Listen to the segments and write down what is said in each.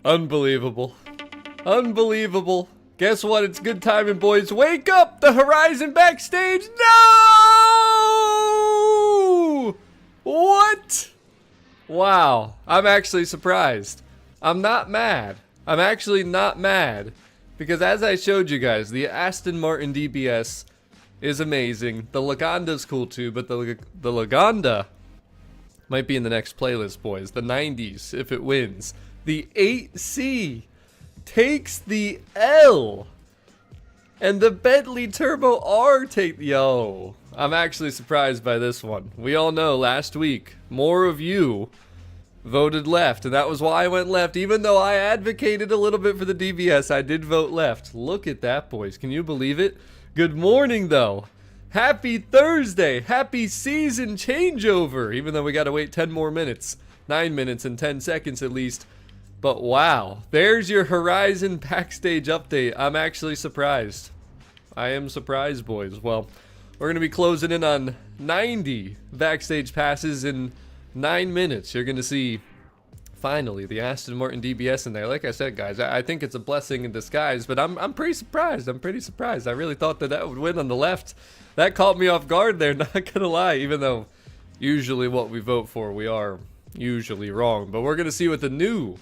Unbelievable. Unbelievable. Guess what? It's good timing, boys. Wake up! The Horizon Backstage. No! What? Wow. I'm actually surprised. I'm not mad. I'm actually not mad. Because as I showed you guys, the Aston Martin DBS is amazing. The Lagonda's cool too, but the Lagonda might be in the next playlist, boys. The 90s, if it wins. The 8C takes the L. And the Bentley Turbo R yo. I'm actually surprised by this one. We all know last week, more of you voted left, and that was why I went left. Even though I advocated a little bit for the DBS, I did vote left. Look at that, boys. Can you believe it? Good morning, though. Happy Thursday. Happy season changeover. Even though we got to wait 10 more minutes. 9 minutes and 10 seconds at least. But wow, there's your Horizon Backstage update. I'm actually surprised. I am surprised, boys. Well, we're going to be closing in on 90 Backstage passes in 9 minutes. You're going to see, finally, the Aston Martin DBS in there. Like I said, guys, I think it's a blessing in disguise, but I'm pretty surprised. I'm pretty surprised. I really thought that would win on the left. That caught me off guard there, not going to lie, even though usually what we vote for, we are usually wrong. But we're going to see what the new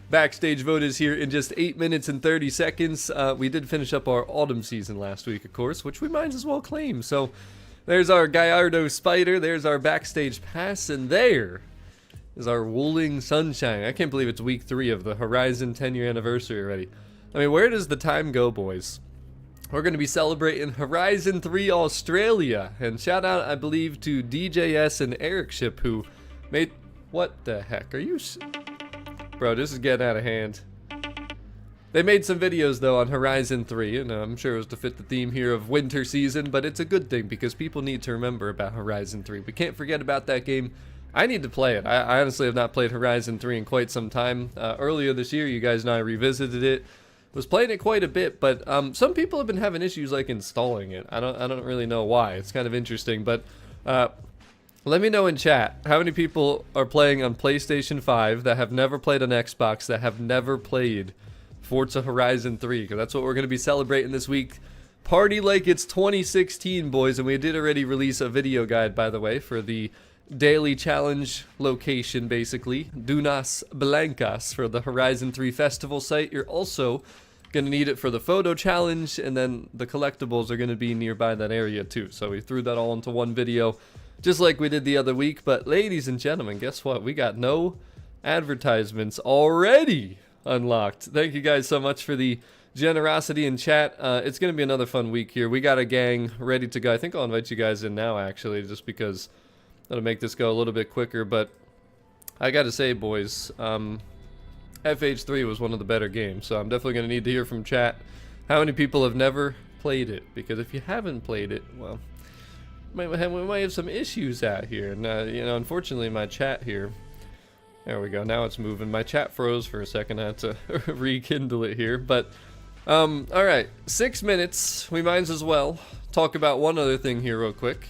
Backstage vote is here in just 8 minutes and 30 seconds. We did finish up our autumn season last week, of course, which we might as well claim. So there's our Gallardo Spider, there's our Backstage Pass, and there is our Wooling Sunshine. I can't believe it's week 3 of the Horizon 10-year anniversary already. I mean, where does the time go, boys? We're going to be celebrating Horizon 3 Australia. And shout out, I believe, to DJS and Eric Ship, who made... What the heck? Are you... Bro, this is getting out of hand. They made some videos, though, on Horizon 3, and I'm sure it was to fit the theme here of winter season, but it's a good thing because people need to remember about Horizon 3. We can't forget about that game. I need to play it. I honestly have not played Horizon 3 in quite some time. Earlier this year, you guys and I revisited it. Was playing it quite a bit, but some people have been having issues like installing it. I don't really know why. It's kind of interesting, but let me know in chat how many people are playing on PlayStation 5 that have never played on Xbox, that have never played Forza Horizon 3, because that's what we're going to be celebrating this week. Party like it's 2016, boys, and we did already release a video guide, by the way, for the daily challenge location, basically. Dunas Blancas for the Horizon 3 festival site. You're also going to need it for the photo challenge, and then the collectibles are going to be nearby that area, too. So we threw that all into one video, just like we did the other week. But ladies and gentlemen, guess what? We got no advertisements already unlocked. Thank you guys so much for the generosity in chat. It's going to be another fun week here. We got a gang ready to go. I think I'll invite you guys in now, actually, just because that'll make this go a little bit quicker. But I got to say, boys, FH3 was one of the better games, so I'm definitely going to need to hear from chat how many people have never played it, because if you haven't played it, well, we might have some issues out here. And you know, unfortunately, my chat here, there we go, now it's moving. My chat froze for a second. I had to rekindle it here, but all right, 6 minutes. We might as well talk about one other thing here real quick.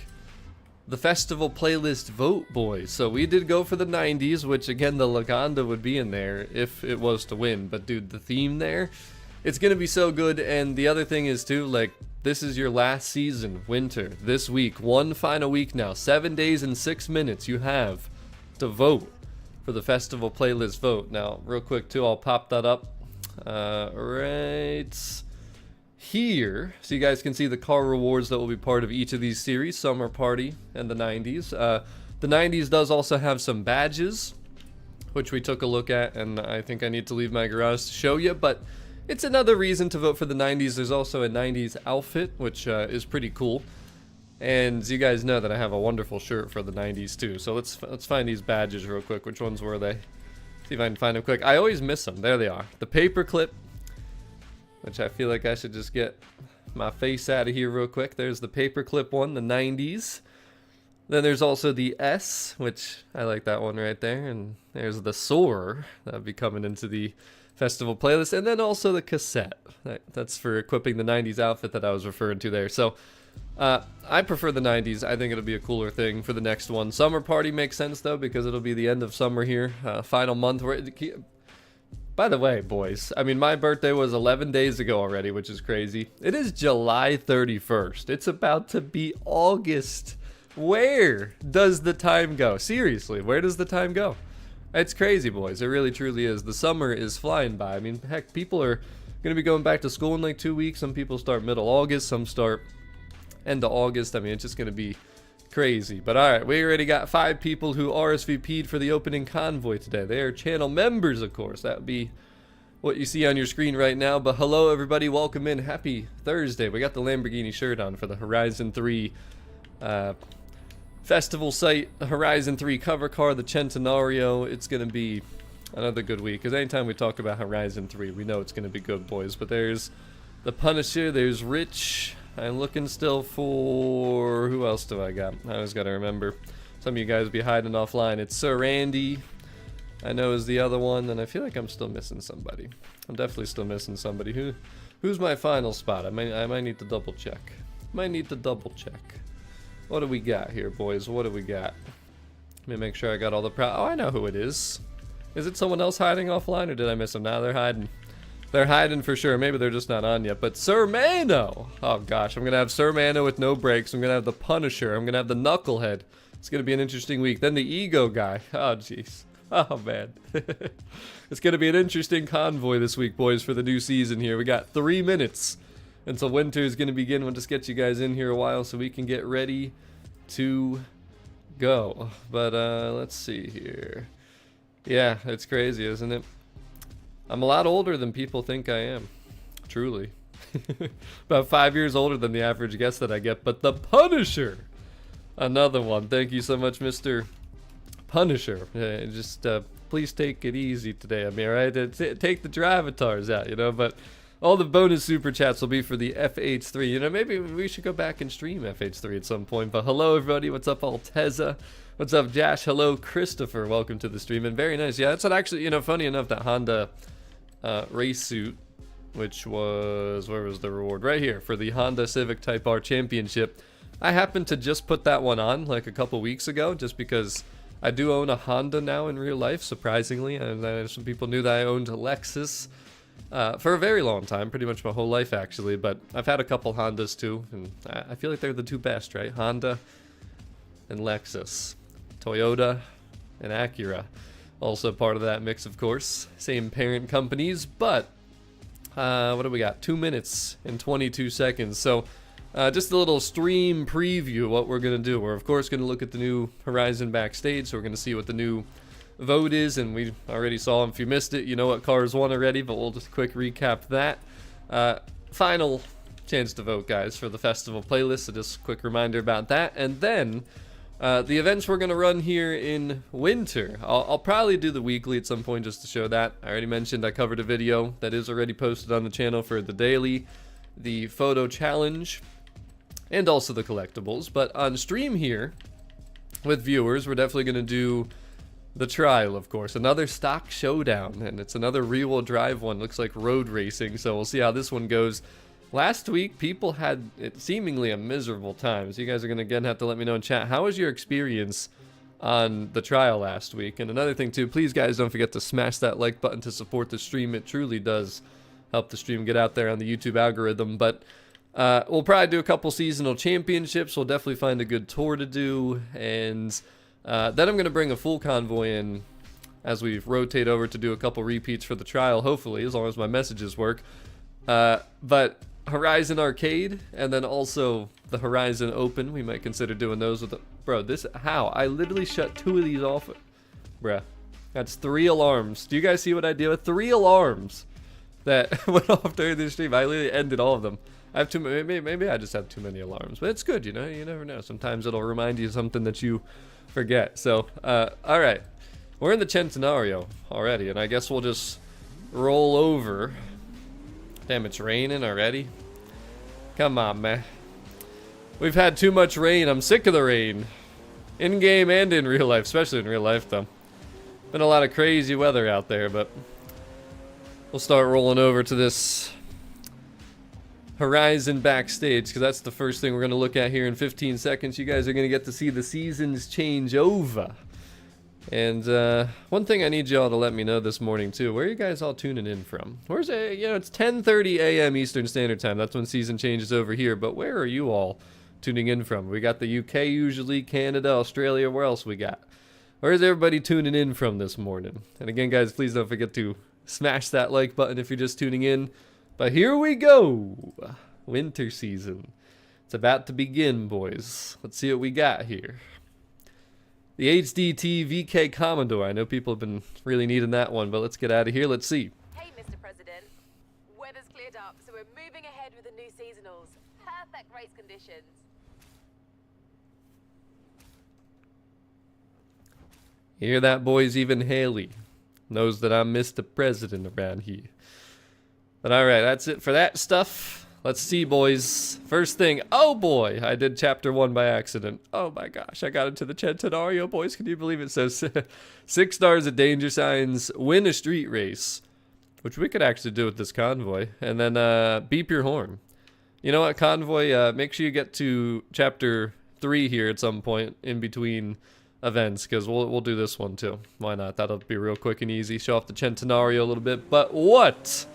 The festival playlist vote, boys. So we did go for the 90s, which again, the Lagonda would be in there if it was to win. But dude, the theme there, it's gonna be so good. And the other thing is too, like, this is your last season, winter, this week, one final week now, 7 days and 6 minutes you have to vote for the festival playlist vote. Now, real quick too, I'll pop that up right here, so you guys can see the car rewards that will be part of each of these series, Summer Party and the 90s. The 90s does also have some badges, which we took a look at, and I think I need to leave my garage to show you, but it's another reason to vote for the 90s. There's also a 90s outfit, which is pretty cool, and you guys know that I have a wonderful shirt for the 90s too. So let's find these badges real quick. Which ones were they? See if I can find them quick. I always miss them. There they are. The paperclip, which I feel like I should just get my face out of here real quick. There's the paperclip one, the 90s. Then there's also the S, which I like that one right there. And there's the Soar, that'll be coming into the festival playlist. And then also the cassette. That's for equipping the 90s outfit that I was referring to there. So I prefer the 90s. I think it'll be a cooler thing for the next one. Summer Party makes sense, though, because it'll be the end of summer here. Final month. By the way, boys, I mean, my birthday was 11 days ago already, which is crazy. It is July 31st. It's about to be August. Where does the time go? Seriously, where does the time go? It's crazy, boys. It really, truly is. The summer is flying by. I mean, heck, people are going to be going back to school in like 2 weeks. Some people start middle August. Some start end of August. I mean, it's just going to be crazy. But all right, we already got 5 people who RSVP'd for the opening convoy today. They are channel members, of course. That would be what you see on your screen right now. But hello, everybody. Welcome in. Happy Thursday. We got the Lamborghini shirt on for the Horizon 3 festival site. The Horizon 3 cover car, the Centenario. It's going to be another good week. Because anytime we talk about Horizon 3, we know it's going to be good, boys. But there's the Punisher. There's Rich. I'm looking still for... who else do I got? I always got to remember. Some of you guys be hiding offline. It's Sir Andy, I know, is the other one. And I feel like I'm still missing somebody. I'm definitely still missing somebody. Who's my final spot? I might need to double check. What do we got here, boys? What do we got? Let me make sure I got all the oh, I know who it is. Is it someone else hiding offline, or did I miss them? Now they're hiding. They're hiding for sure. Maybe they're just not on yet. But Sir Mano! Oh gosh, I'm gonna have Sir Mano with no brakes. I'm gonna have the Punisher. I'm gonna have the Knucklehead. It's gonna be an interesting week. Then the Ego guy. Oh jeez. Oh man. It's gonna be an interesting convoy this week, boys, for the new season here. We got 3 minutes until winter is gonna begin. We'll just get you guys in here a while so we can get ready to go. But let's see here. Yeah, it's crazy, isn't it? I'm a lot older than people think I am. Truly. About 5 years older than the average guest that I get. But the Punisher! Another one. Thank you so much, Mr. Punisher. Just please take it easy today. I mean, right? Take the Drivatars out, you know? But all the bonus super chats will be for the FH3. You know, maybe we should go back and stream FH3 at some point. But hello, everybody. What's up, Alteza? What's up, Josh? Hello, Christopher. Welcome to the stream. And very nice. Yeah, that's what actually, you know, funny enough, that Honda race suit, which was, where was the reward? Right here for the Honda Civic Type R Championship. I happened to just put that one on like a couple weeks ago, just because I do own a Honda now in real life, surprisingly. And some people knew that I owned a Lexus for a very long time, pretty much my whole life actually. But I've had a couple Hondas too, and I feel like they're the two best, right? Honda and Lexus. Toyota and Acura, also part of that mix, of course. Same parent companies, but what do we got? 2 minutes and 22 seconds. So just a little stream preview of what we're going to do. We're, of course, going to look at the new Horizon Backstage, so we're going to see what the new vote is, and we already saw, if you missed it, you know what cars won already, but we'll just quick recap that. Final chance to vote, guys, for the festival playlist, so just a quick reminder about that. And then the events we're going to run here in winter. I'll probably do the weekly at some point just to show that. I already mentioned I covered a video that is already posted on the channel for the daily, the photo challenge, and also the collectibles. But on stream here with viewers, we're definitely going to do the trial, of course. Another stock showdown, and it's another rear-wheel drive one. Looks like road racing, so we'll see how this one goes. Last week, people had seemingly a miserable time, so you guys are going to again have to let me know in chat. How was your experience on the trial last week? And another thing too, please guys don't forget to smash that like button to support the stream. It truly does help the stream get out there on the YouTube algorithm. But we'll probably do a couple seasonal championships. We'll definitely find a good tour to do. And then I'm going to bring a full convoy in as we rotate over to do a couple repeats for the trial, hopefully, as long as my messages work. But Horizon Arcade, and then also the Horizon Open. We might consider doing those with the... Bro, this... How? I literally shut 2 of these off. Bruh. That's 3 alarms. Do you guys see what I did with 3 alarms that went off during the stream? I literally ended all of them. I have too many... Maybe I just have too many alarms. But it's good, you know? You never know. Sometimes it'll remind you of something that you forget. So, alright. We're in the Centenario already, and I guess we'll just roll over. Damn, it's raining already. Come on, man. We've had too much rain. I'm sick of the rain. In-game and in real life, especially in real life, though. Been a lot of crazy weather out there, but we'll start rolling over to this Horizon Backstage, because that's the first thing we're going to look at here in 15 seconds. You guys are going to get to see the seasons change over. And one thing I need y'all to let me know this morning too, where are you guys all tuning in from? Where's it's 10:30 a.m. Eastern Standard Time. That's when season changes over here. But where are you all tuning in from? We got the UK usually, Canada, Australia. Where else we got? Where's everybody tuning in from this morning? And again, guys, please don't forget to smash that like button if you're just tuning in. But here we go. Winter season. It's about to begin, boys. Let's see what we got here. The HDT VK Commodore. I know people have been really needing that one, but let's get out of here. Let's see. Hey, Mr. President. Weather's cleared up, so we're moving ahead with the new seasonals. Perfect race conditions. Hear that, boys? Even Haley knows that I'm Mr. President around here. But alright, that's it for that stuff. Let's see, boys. First thing, oh boy, I did chapter 1 by accident. Oh my gosh, I got into the Centenario, boys. Can you believe it? Says 6 stars at danger signs, win a street race, which we could actually do with this convoy, and then beep your horn. You know what, convoy? Make sure you get to chapter 3 here at some point in between events, because we'll do this one too. Why not? That'll be real quick and easy. Show off the Centenario a little bit. But what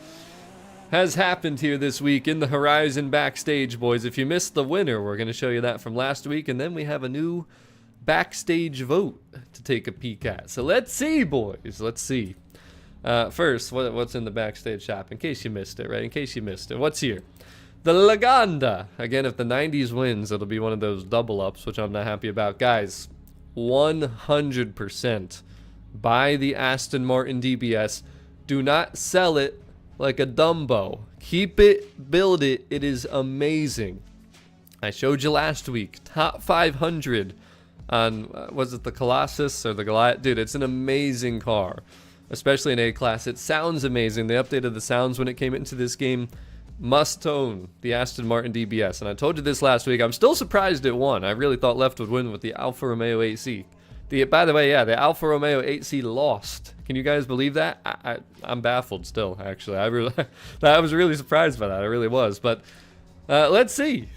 has happened here this week in the Horizon backstage, boys? If you missed the winner, we're going to show you that from last week, and then we have a new backstage vote to take a peek at. So let's see, boys. Let's see. First, what's in the backstage shop? In case you missed it, right? In case you missed it. What's here? The Laganda. Again, if the 90s wins, it'll be one of those double ups, which I'm not happy about. Guys, 100% buy the Aston Martin DBS. Do not sell it like a Dumbo. Keep it, build it. It is amazing. I showed you last week, top 500 on, was it the Colossus or the Goliath? Dude, it's an amazing car, especially in A-Class. It sounds amazing. They updated the sounds when it came into this game. Must own the Aston Martin DBS. And I told you this last week. I'm still surprised it won. I really thought Left would win with the Alfa Romeo 8C. By the way, yeah, the Alfa Romeo 8C lost. Can you guys believe that? I'm baffled still, actually. I was really surprised by that. I really was. But let's see.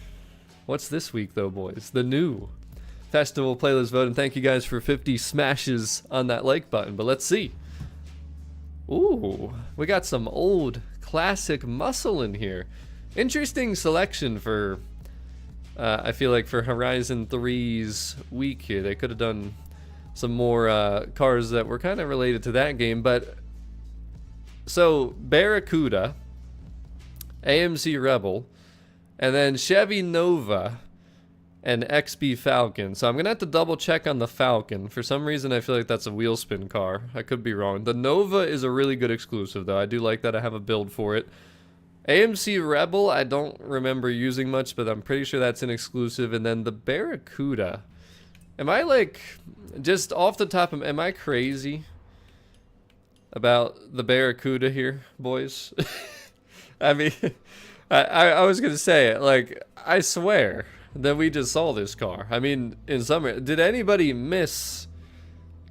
What's this week, though, boys? The new festival playlist vote. And thank you guys for 50 smashes on that like button. But let's see. Ooh, we got some old classic muscle in here. Interesting selection for, I feel like for Horizon 3's week here. They could have done some more cars that were kind of related to that game. But so Barracuda, AMC Rebel, and then Chevy Nova and XB Falcon. So I'm gonna have to double check on the Falcon. For some reason I feel like that's a wheel spin car. I could be wrong. The Nova is a really good exclusive though. I do like that. I have a build for it. AMC Rebel I don't remember using much, but I'm pretty sure that's an exclusive. And then the Barracuda, am I like, just off the top of, am I crazy about the Barracuda here, boys? I mean, I was gonna say it, like, I swear that we just saw this car. I mean, in summer, did anybody miss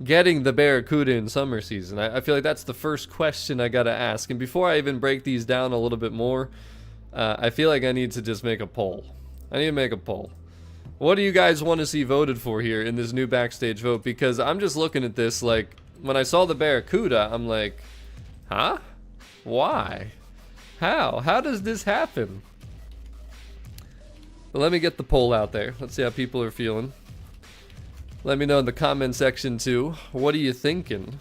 getting the Barracuda in summer season? I feel like that's the first question I gotta ask. And before I even break these down a little bit more, I feel like I need to just make a poll. I need to make a poll. What do you guys want to see voted for here in this new backstage vote? Because I'm just looking at this, like, when I saw the Barracuda, I'm like, huh? Why? How? How does this happen? But let me get the poll out there. Let's see how people are feeling. Let me know in the comment section too. What are you thinking?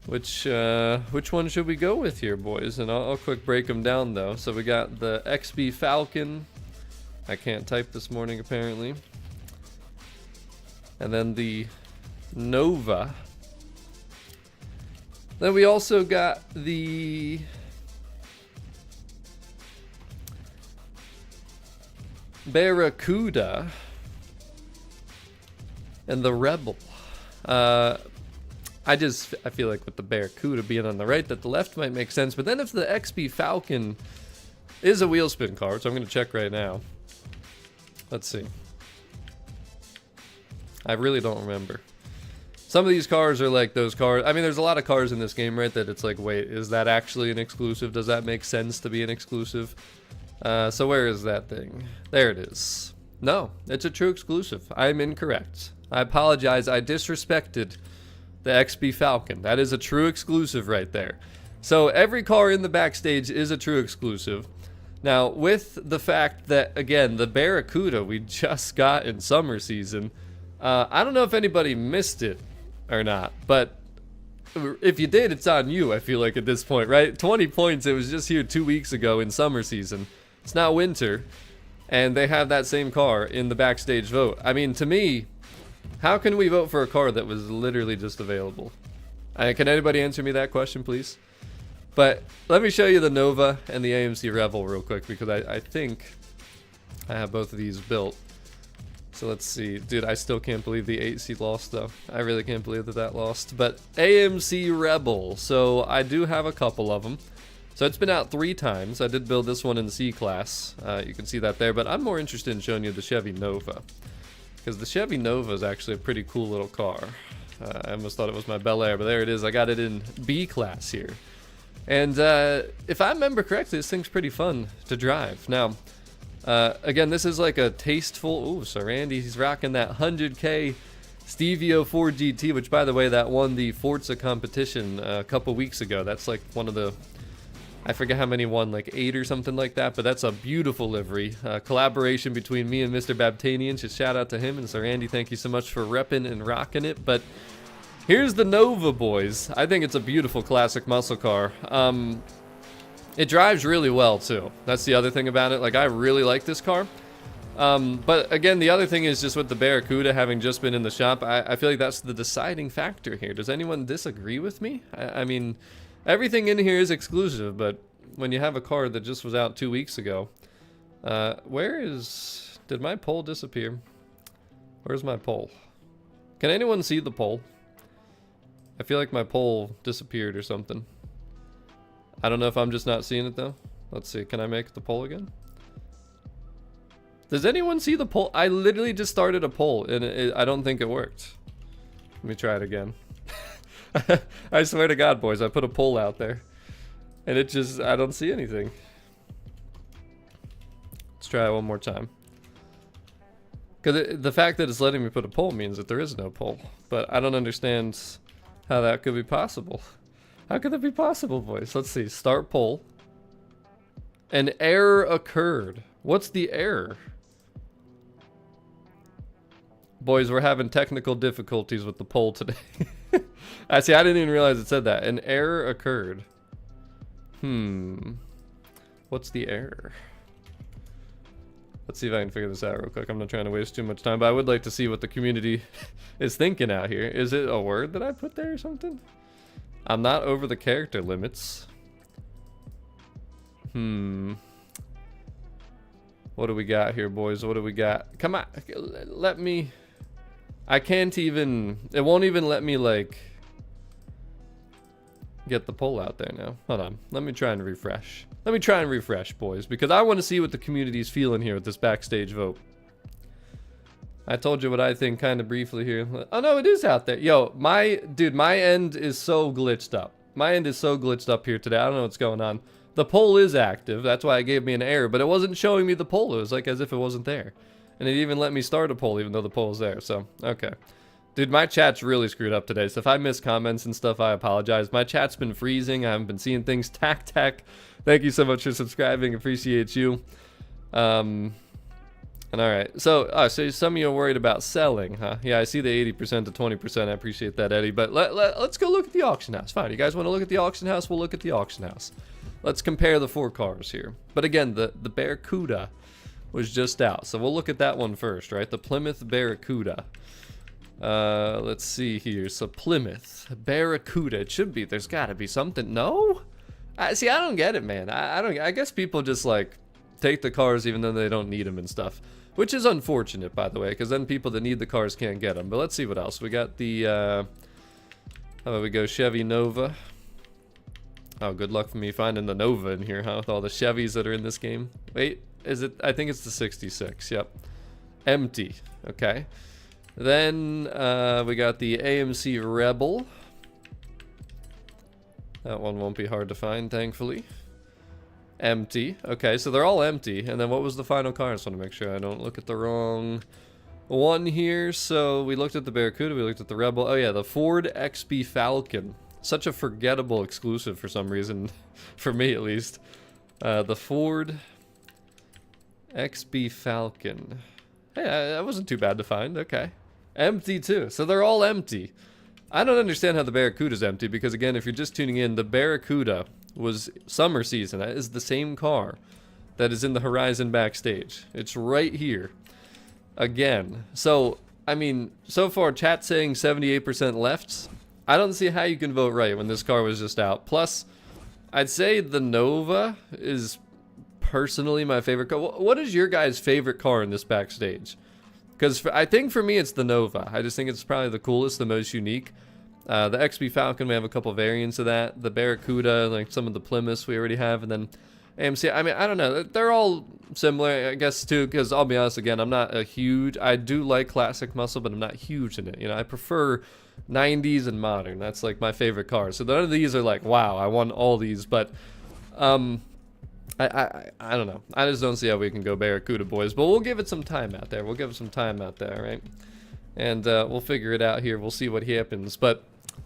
Which one should we go with here, boys? And I'll quick break them down though. So we got the XB Falcon. I can't type this morning apparently. And then the Nova. Then we also got the Barracuda and the Rebel. I feel like with the Barracuda being on the right, that the left might make sense. But then if the XB Falcon is a wheel spin car, so I'm going to check right now. Let's see. I really don't remember. Some of these cars are like those cars. I mean, there's a lot of cars in this game, right? That it's like, wait, is that actually an exclusive? Does that make sense to be an exclusive? So where is that thing? There it is. No, it's a true exclusive. I'm incorrect. I apologize. I disrespected the XB Falcon. That is a true exclusive right there. So every car in the Backstage is a true exclusive. Now, with the fact that, again, the Barracuda we just got in summer season, I don't know if anybody missed it or not, but if you did, it's on you, I feel like, at this point, right? 20 points, it was just here 2 weeks ago in summer season. It's now winter, and they have that same car in the Backstage vote. I mean, to me, how can we vote for a car that was literally just available? Can anybody answer me that question, please? But let me show you the Nova and the AMC Rebel real quick, because I think I have both of these built. So let's see. Dude, I still can't believe the 8C lost, though. I really can't believe that lost. But AMC Rebel. So I do have a couple of them. So it's been out 3 times. I did build this one in the C-Class. You can see that there. But I'm more interested in showing you the Chevy Nova, because the Chevy Nova is actually a pretty cool little car. I almost thought it was my Bel Air, but there it is. I got it in B-Class here. And if I remember correctly, this thing's pretty fun to drive. Now, again, this is like a tasteful... Ooh, so Randy's rocking that 100K Stevio 4 GT, which, by the way, that won the Forza competition a couple weeks ago. That's like one of the... I forget how many won, like 8 or something like that, but that's a beautiful livery. Collaboration between me and Mr. Babtanian. Just shout out to him. And so, Randy, thank you so much for repping and rocking it. But here's the Nova, boys. I think it's a beautiful classic muscle car. It drives really well, too. That's the other thing about it. Like, I really like this car. But again, the other thing is just with the Barracuda having just been in the shop, I feel like that's the deciding factor here. Does anyone disagree with me? I mean, everything in here is exclusive, but when you have a car that just was out 2 weeks ago, did my poll disappear? Where's my poll? Can anyone see the poll? I feel like my poll disappeared or something. I don't know if I'm just not seeing it though. Let's see, can I make the poll again? Does anyone see the poll? I literally just started a poll and I don't think it worked. Let me try it again. I swear to God, boys, I put a poll out there and it just, I don't see anything. Let's try it one more time. Because the fact that it's letting me put a poll means that there is no poll. But I don't understand how that could be possible. How could that be possible, boys? Let's see. Start poll. An error occurred. What's the error? Boys, we're having technical difficulties with the poll today. I see. I didn't even realize it said that. An error occurred. What's the error? Let's see if I can figure this out real quick. I'm not trying to waste too much time, but I would like to see what the community is thinking out here. Is it a word that I put there or something? I'm not over the character limits. What do we got here, boys? What do we got? Come on. Let me... I can't even... It won't even let me, like... get the poll out there now. Hold on. Let me try and refresh. Let me try and refresh, boys, because I want to see what the community's feeling here with this Backstage vote. I told you what I think kind of briefly here. Oh, no, it is out there. Yo, my end is so glitched up. My end is so glitched up here today. I don't know what's going on. The poll is active. That's why it gave me an error, but it wasn't showing me the poll. It was like as if it wasn't there. And it even let me start a poll even though the poll is there. So, okay. Dude, my chat's really screwed up today. So if I miss comments and stuff, I apologize. My chat's been freezing. I haven't been seeing things. Tac. Thank you so much for subscribing. Appreciate you. And all right. So some of you are worried about selling, huh? Yeah, I see the 80% to 20%. I appreciate that, Eddie. But let's go look at the auction house. Fine. You guys want to look at the auction house? We'll look at the auction house. Let's compare the 4 cars here. But again, the Barracuda was just out. So we'll look at that one first, right? The Plymouth Barracuda. Let's see here. So Plymouth Barracuda. It should be. There's got to be something. No? See, I don't get it, man. I guess people just like take the cars even though they don't need them and stuff, which is unfortunate, by the way, because then people that need the cars can't get them. But let's see what else we got. The how about we go Chevy Nova? Oh, good luck for me finding the Nova in here, huh? With all the Chevys that are in this game. Wait, is it? I think it's the 66. Yep. Empty. Okay. Then we got the AMC Rebel. That one won't be hard to find, thankfully. Empty. Okay, so they're all empty. And then what was the final car? I just want to make sure I don't look at the wrong one here. So we looked at the Barracuda, we looked at the Rebel. Oh yeah, the Ford XB Falcon. Such a forgettable exclusive for some reason, for me at least. The Ford XB Falcon. Hey, that wasn't too bad to find. Okay. Empty too. So they're all empty. I don't understand how the Barracuda's empty because, again, if you're just tuning in, the Barracuda was summer season. That is the same car that is in the Horizon backstage. It's right here. Again. So, I mean, so far, chat saying 78% left. I don't see how you can vote right when this car was just out. Plus, I'd say the Nova is personally my favorite car. What is your guys' favorite car in this backstage? Because I think for me, it's the Nova. I just think it's probably the coolest, the most unique. The XB Falcon, we have a couple variants of that. The Barracuda, like some of the Plymouths we already have. And then AMC, I mean, I don't know. They're all similar, I guess, too. Because I'll be honest, again, I'm not a huge... I do like classic muscle, but I'm not huge in it. You know, I prefer 90s and modern. That's like my favorite cars. So none of these are like, wow, I want all these. But I don't know. I just don't see how we can go Barracuda, boys. But we'll give it some time out there. We'll give it some time out there, right? And we'll figure it out here. We'll see what happens. But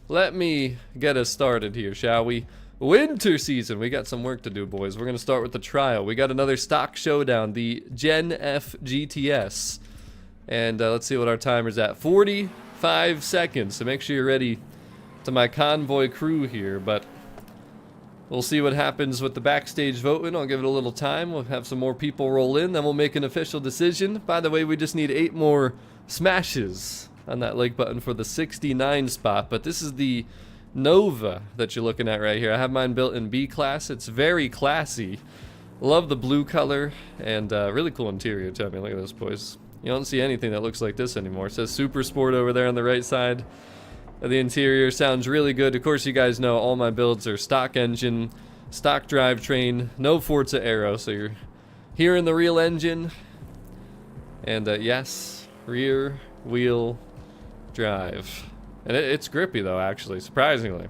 let me get us started here, shall we? Winter season. We got some work to do, boys. We're going to start with the trial. We got another stock showdown, the Gen F GTS. And let's see what our timer's at. 45 seconds. So make sure you're ready to my convoy crew here. But we'll see what happens with the backstage voting. I'll give it a little time. We'll have some more people roll in. Then we'll make an official decision. By the way, we just need 8 more smashes on that like button for the 69 spot. But this is the Nova that you're looking at right here. I have mine built in B class. It's very classy. Love the blue color and really cool interior too. I mean, look at this, boys. You don't see anything that looks like this anymore. It says Super Sport over there on the right side. The interior sounds really good. Of course, you guys know all my builds are stock engine, stock drivetrain, no Forza Aero, so you're hearing the real engine. And yes, rear wheel drive. And it's grippy though, actually, surprisingly.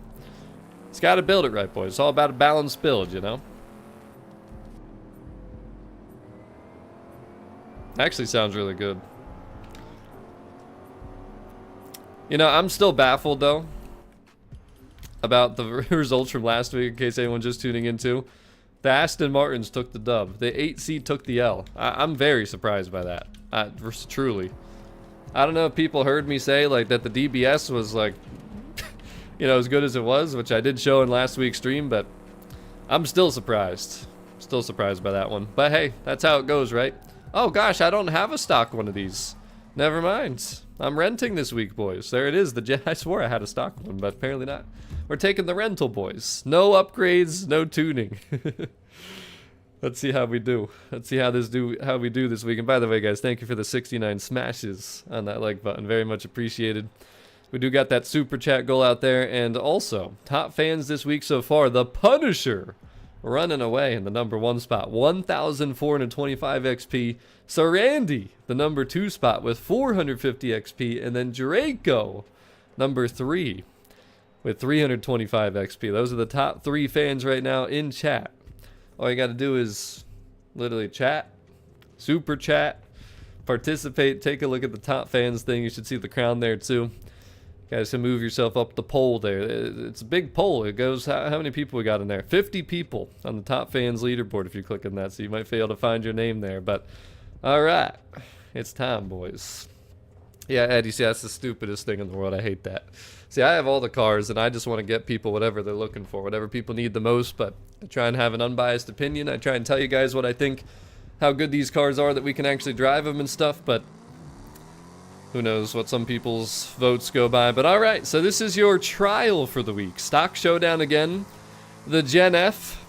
It's got to build it right, boys. It's all about a balanced build, you know? Actually sounds really good. You know, I'm still baffled, though, about the results from last week, in case anyone's just tuning in, too. The Aston Martins took the dub. The 8C took the L. I'm very surprised by that. Truly. I don't know if people heard me say, like, that the DBS was, like, you know, as good as it was, which I did show in last week's stream, but I'm still surprised. Still surprised by that one. But, hey, that's how it goes, right? Oh, gosh, I don't have a stock one of these. Never mind. I'm renting this week, boys. There it is. I swore I had a stock one, but apparently not. We're taking the rental, boys. No upgrades, no tuning. Let's see how we do. Let's see how we do this week. And by the way, guys, thank you for the 69 smashes on that like button. Very much appreciated. We do got that super chat goal out there. And also, top fans this week so far, the Punisher running away in the #1 spot, 1,425 XP. So Randy, the #2 spot with 450 XP, and then Draco, #3 with 325 XP. Those are the top 3 fans right now in chat. All you got to do is literally chat, super chat, participate, take a look at the top fans thing. You should see the crown there too. Guys, to move yourself up the poll there. It's a big poll. It goes, how many people we got in there? 50 people on the top fans leaderboard if you click on that, so you might fail to find your name there. But, all right, it's time, boys. Yeah, Eddie, see, that's the stupidest thing in the world. I hate that. See, I have all the cars, and I just want to get people whatever they're looking for, whatever people need the most, but I try and have an unbiased opinion. I try and tell you guys what I think, how good these cars are, that we can actually drive them and stuff, but who knows what some people's votes go by. But all right, so this is your trial for the week. Stock showdown again, the Gen F,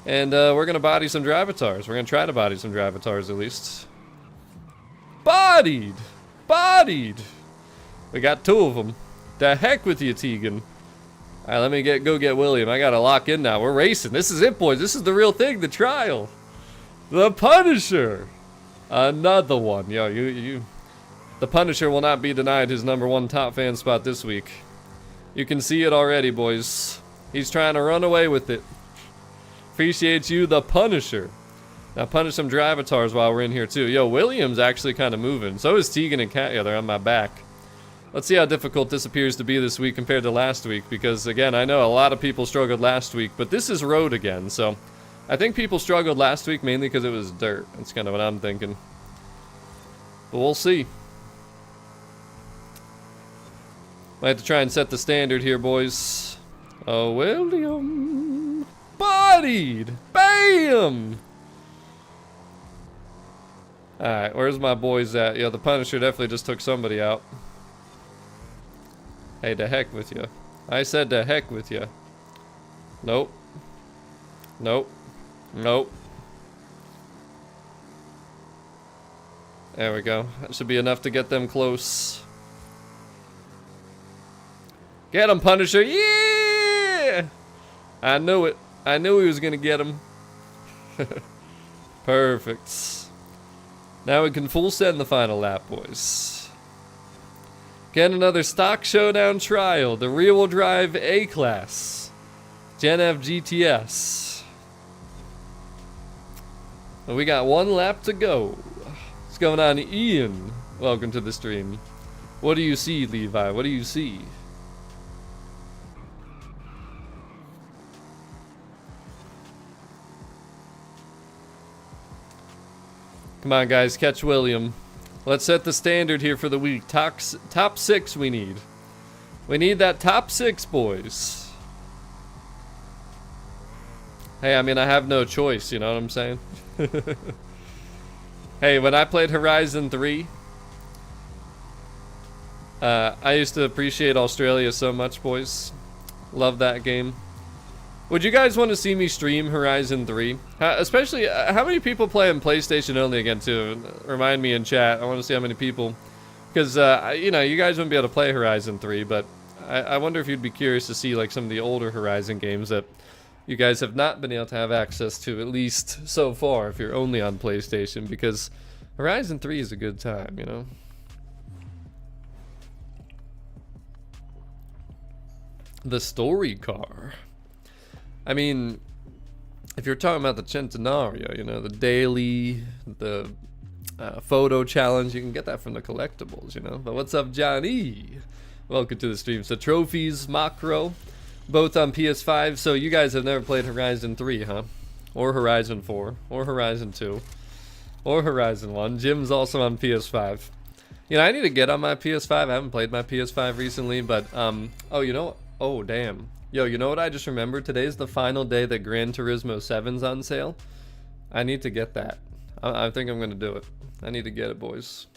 and we're going to body some Drivatars. We're going to try to body some Drivatars at least. Bodied! Bodied! We got 2 of them. The heck with you, Tegan. All right, let me go get William. I got to lock in now. We're racing. This is it, boys. This is the real thing, the trial. The Punisher. Another one. Yo, the Punisher will not be denied his #1 top fan spot this week. You can see it already, boys. He's trying to run away with it. Appreciate you, the Punisher. Now punish some drivatars while we're in here too. Yo, William's actually kind of moving. So is Tegan and Kat. Yeah, they're on my back. Let's see how difficult this appears to be this week compared to last week. Because again, I know a lot of people struggled last week, but this is road again. So I think people struggled last week mainly because it was dirt. That's kind of what I'm thinking. But we'll see. Might have to try and set the standard here, boys. Oh, William. Bodied. Bam! Alright, where's my boys at? Yeah, the Punisher definitely just took somebody out. Hey, to heck with you. I said to heck with you. Nope. Nope. Nope. There we go. That should be enough to get them close. Get him, Punisher! Yeah! I knew it. I knew he was gonna get him. Perfect. Now we can full send the final lap, boys. Get another stock showdown trial. The rear-wheel drive A-Class. Gen F GTS. And we got one lap to go. What's going on, Ian? Welcome to the stream. What do you see, Levi? What do you see? Come on, guys, catch William. Let's set the standard here for the week. Top 6 we need. We need that top 6, boys. Hey, I mean, I have no choice, you know what I'm saying? Hey, when I played Horizon 3, I used to appreciate Australia so much, boys. Love that game. Would you guys want to see me stream Horizon 3? Especially, how many people play on PlayStation only again, too? Remind me in chat. I want to see how many people. Because, you know, you guys wouldn't be able to play Horizon 3, but I wonder if you'd be curious to see, like, some of the older Horizon games that you guys have not been able to have access to, at least so far, if you're only on PlayStation. Because Horizon 3 is a good time, you know? The story car. I mean, if you're talking about the Centenario, you know, the daily, the photo challenge, you can get that from the collectibles, you know. But what's up, Johnny? Welcome to the stream. So trophies, macro, both on PS5. So you guys have never played Horizon 3, huh? Or Horizon 4, or Horizon 2, or Horizon 1. Jim's also on PS5. You know, I need to get on my PS5. I haven't played my PS5 recently, but, oh, you know what? Oh, damn. Yo, you know what I just remembered? Today's the final day that Gran Turismo 7's on sale. I need to get that. I think I'm gonna do it. I need to get it, boys.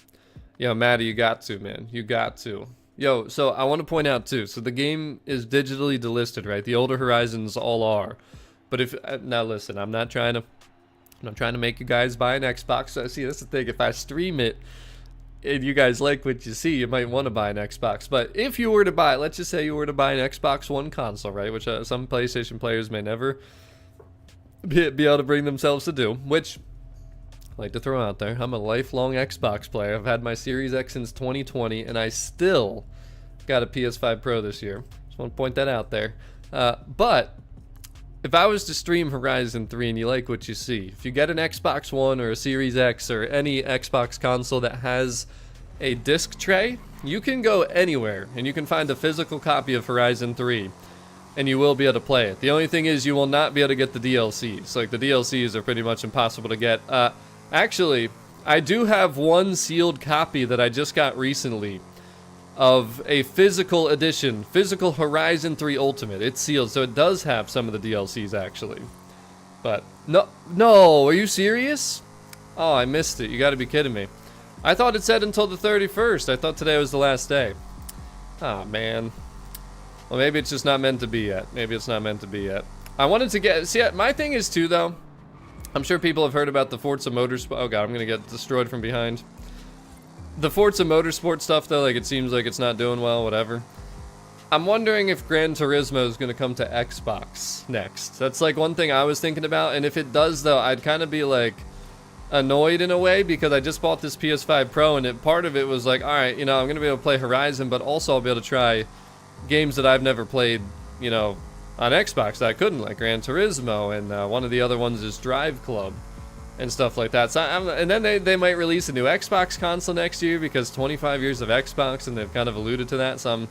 Yo, Maddie, you got to, man. You got to. Yo, so I want to point out, too. So the game is digitally delisted, right? The older Horizons all are. But if... now, listen. I'm not trying to make you guys buy an Xbox. So, see, that's the thing. If I stream it, and you guys like what you see, you might want to buy an Xbox. But if you were to buy, let's just say you were to buy an Xbox One console, right? Which some PlayStation players may never be able to bring themselves to do. Which, I like to throw out there, I'm a lifelong Xbox player. I've had my Series X since 2020, and I still got a PS5 Pro this year. Just want to point that out there. But if I was to stream Horizon 3 and you like what you see, if you get an Xbox One or a Series X or any Xbox console that has a disc tray, you can go anywhere and you can find a physical copy of Horizon 3 and you will be able to play it. The only thing is you will not be able to get the DLCs. Like, the DLCs are pretty much impossible to get. Actually, I do have one sealed copy that I just got recently of a physical edition, physical Horizon 3 Ultimate. It's sealed, so it does have some of the DLCs, actually. But, no, are you serious? Oh, I missed it. You gotta be kidding me. I thought it said until the 31st. I thought today was the last day. Oh, man. Well, maybe it's just not meant to be yet. Maybe it's not meant to be yet. I wanted to get... see, my thing is, too, though, I'm sure people have heard about the Forza Motorsport... oh, God, I'm gonna get destroyed from behind. The Forza Motorsport stuff, though, like, it seems like it's not doing well, whatever. I'm wondering if Gran Turismo is going to come to Xbox next. That's, like, one thing I was thinking about, and if it does, though, I'd kind of be, like, annoyed in a way, because I just bought this PS5 Pro, and part of it was like, alright, you know, I'm going to be able to play Horizon, but also I'll be able to try games that I've never played, you know, on Xbox that I couldn't, like Gran Turismo, and one of the other ones is Drive Club. and stuff like that. So and then they might release a new Xbox console next year because 25 years of Xbox, and they've kind of alluded to that. So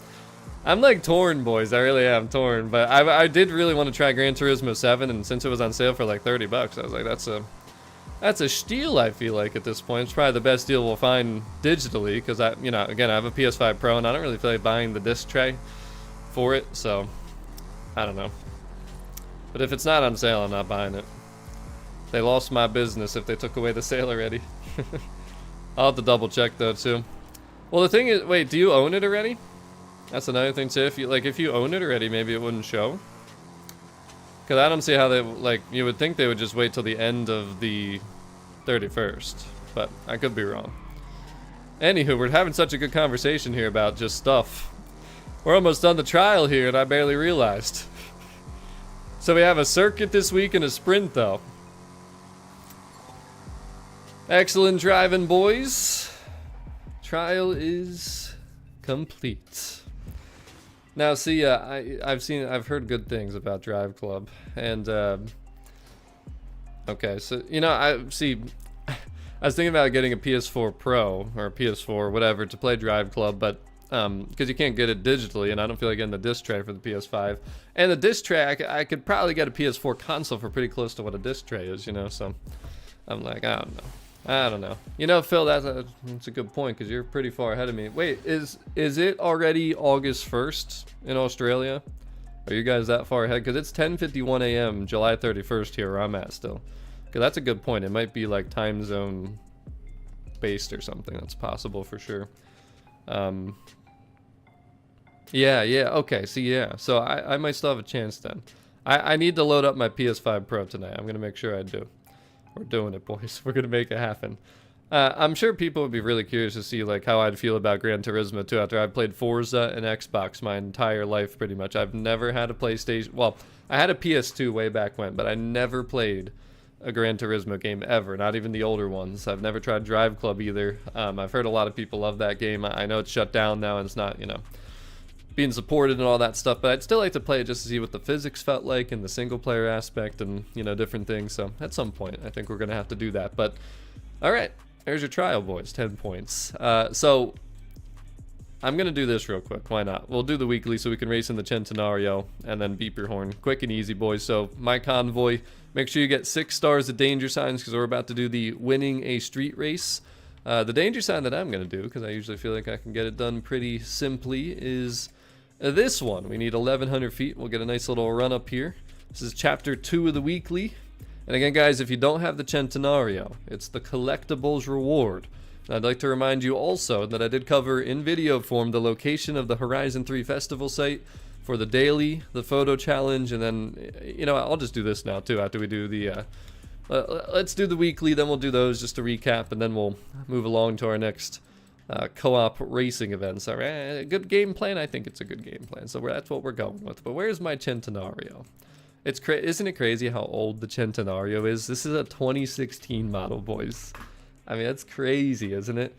I'm like torn, boys. I really am torn. But I did really want to try Gran Turismo 7, and since it was on sale for like $30, I was like, that's a steal. I feel like at this point, it's probably the best deal we'll find digitally because again, I have a PS5 Pro, and I don't really feel like buying the disc tray for it. So I don't know. But if it's not on sale, I'm not buying it. They lost my business if they took away the sale already. I'll have to double check though too. Well, the thing is, wait, do you own it already? That's another thing too. If you own it already, maybe it wouldn't show. Cause I don't see how they you would think they would just wait till the end of the 31st, but I could be wrong. Anywho, we're having such a good conversation here about just stuff. We're almost done the trial here, and I barely realized. So we have a circuit this week and a sprint though. Excellent driving, boys. Trial is complete. Now, see, I've heard good things about Drive Club, and okay, so I was thinking about getting a PS4 Pro or a PS4 whatever to play Drive Club, but because you can't get it digitally, and I don't feel like getting the disc tray for the PS5. And the disc tray, I could probably get a PS4 console for pretty close to what a disc tray is, So I'm like, I don't know. Phil, that's a good point because you're pretty far ahead of me. Wait, is it already August 1st in Australia? Are you guys that far ahead? Because it's 10:51 a.m. July 31st here where I'm at still. Because that's a good point. It might be like time zone based or something. That's possible for sure. Yeah, okay, so I might still have a chance then. I need to load up my PS5 Pro tonight. I'm gonna make sure I do. We're doing it, boys. We're gonna make it happen. I'm sure people would be really curious to see like how I'd feel about Gran Turismo 2 after I've played Forza and Xbox my entire life pretty much. I've never had a PlayStation. Well, I had a PS2 way back when, but I never played a Gran Turismo game ever, not even the older ones. I've never tried Drive Club either. I've heard a lot of people love that game. I know it's shut down now and it's not, being supported and all that stuff, but I'd still like to play it just to see what the physics felt like and the single player aspect and, different things. So at some point, I think we're going to have to do that. But all right, there's your trial, boys, 10 points. So I'm going to do this real quick. Why not? We'll do the weekly so we can race in the Centenario and then beep your horn. Quick and easy, boys. So my convoy, make sure you get 6 stars of danger signs because we're about to do the winning a street race. The danger sign that I'm going to do, because I usually feel like I can get it done pretty simply, is this one. We need 1,100 feet. We'll get a nice little run up here. This is chapter 2 of the weekly. And again, guys, if you don't have the Centenario, it's the collectibles reward. And I'd like to remind you also that I did cover in video form the location of the Horizon 3 festival site for the daily, the photo challenge, and then, I'll just do this now too after we do the, let's do the weekly, then we'll do those just to recap, and then we'll move along to our next co-op racing events. All right, good game plan. I think it's a good game plan. So that's what we're going with. But where's my Centenario? Isn't it crazy how old the Centenario is? This is a 2016 model, boys. I mean, that's crazy, isn't it?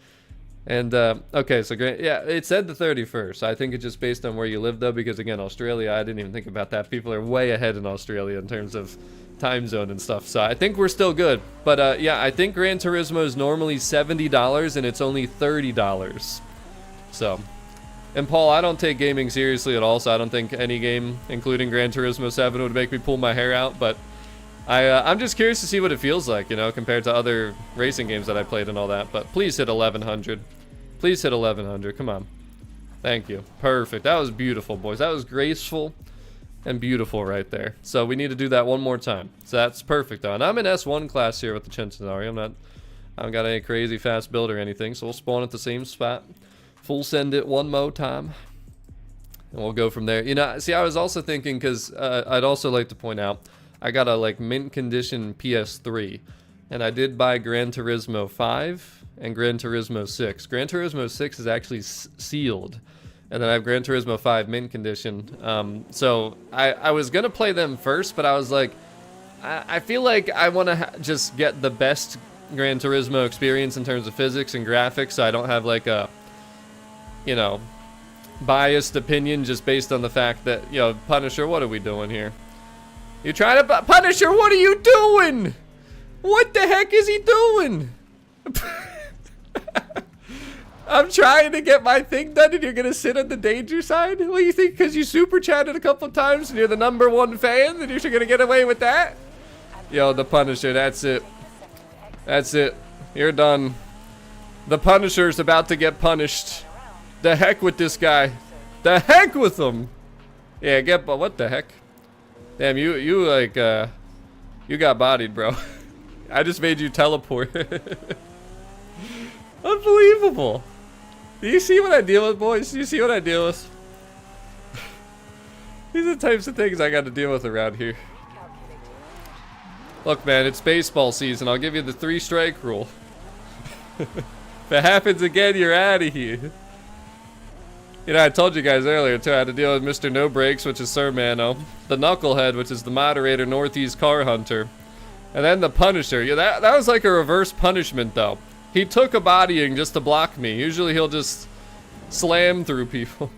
And okay, so great. Yeah, it said the 31st. I think it's just based on where you live, though, because again, Australia, I didn't even think about that. People are way ahead in Australia in terms of time zone and stuff. So I think we're still good. But yeah, I think Gran Turismo is normally $70 and it's only $30. So, and Paul, I don't take gaming seriously at all. So I don't think any game, including Gran Turismo 7, would make me pull my hair out. But I'm just curious to see what it feels like, compared to other racing games that I played and all that. But please hit 1,100. Please hit 1,100. Come on. Thank you. Perfect. That was beautiful, boys. That was graceful and beautiful right there. So we need to do that one more time. So that's perfect, though. And I'm in S1 class here with the Centenario. I haven't got any crazy fast build or anything. So we'll spawn at the same spot. Full send it one more time. And we'll go from there. See, I was also thinking, because I'd also like to point out, I got a mint condition PS3, and I did buy Gran Turismo 5 and Gran Turismo 6. Gran Turismo 6 is actually sealed, and then I have Gran Turismo 5 mint condition. So I was gonna play them first, but I was like, I feel like I want to just get the best Gran Turismo experience in terms of physics and graphics, so I don't have like a, biased opinion just based on the fact that, Punisher, what are we doing here? You trying to Punisher, what are you doing? What the heck is he doing? I'm trying to get my thing done and you're gonna sit on the danger side? What do you think, because you super chatted a couple times and you're the #1 fan, that you're gonna get away with that? Yo, the Punisher, that's it. That's it. You're done. The Punisher's about to get punished. The heck with this guy. The heck with him. Yeah, what the heck? Damn, you like, you got bodied, bro. I just made you teleport. Unbelievable. Do you see what I deal with, boys? Do you see what I deal with? These are the types of things I got to deal with around here. Look, man, it's baseball season. I'll give you the 3-strike rule. If it happens again, you're out of here. You know, I told you guys earlier, too, I had to deal with Mr. No Brakes, which is Sir Mano. The Knucklehead, which is the moderator Northeast Car Hunter. And then the Punisher. Yeah, that was like a reverse punishment, though. He took a bodying just to block me. Usually he'll just slam through people.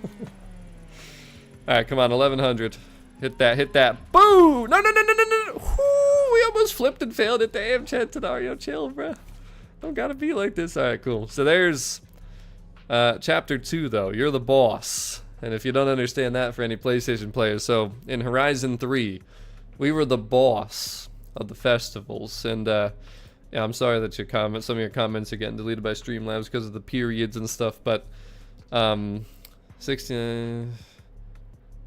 Alright, come on, 1100. Hit that, hit that. Boo! No, no, no, no, no, no. Whoo, we almost flipped and failed it. Damn, Chantanario, chill, bro. Don't gotta be like this. Alright, cool. So there's chapter 2, though. You're the boss. And if you don't understand that for any PlayStation players, so in Horizon 3, we were the boss of the festivals. And, yeah, I'm sorry that some of your comments are getting deleted by Streamlabs because of the periods and stuff, but, 16,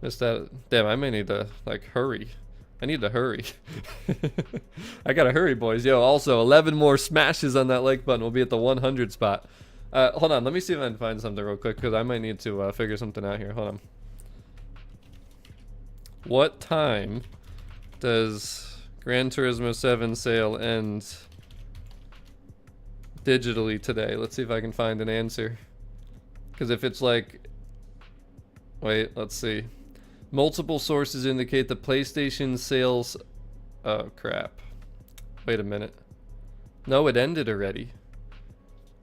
missed that. Damn, I may need to, like, hurry. I need to hurry. I gotta hurry, boys. Yo, also, 11 more smashes on that like button. We'll be at the 100 spot. Hold on, let me see if I can find something real quick, because I might need to, figure something out here. Hold on. What time does Gran Turismo 7 sale end digitally today? Let's see if I can find an answer. Because if it's like, wait, let's see. Multiple sources indicate the PlayStation sales. Oh crap. Wait a minute. No, it ended already.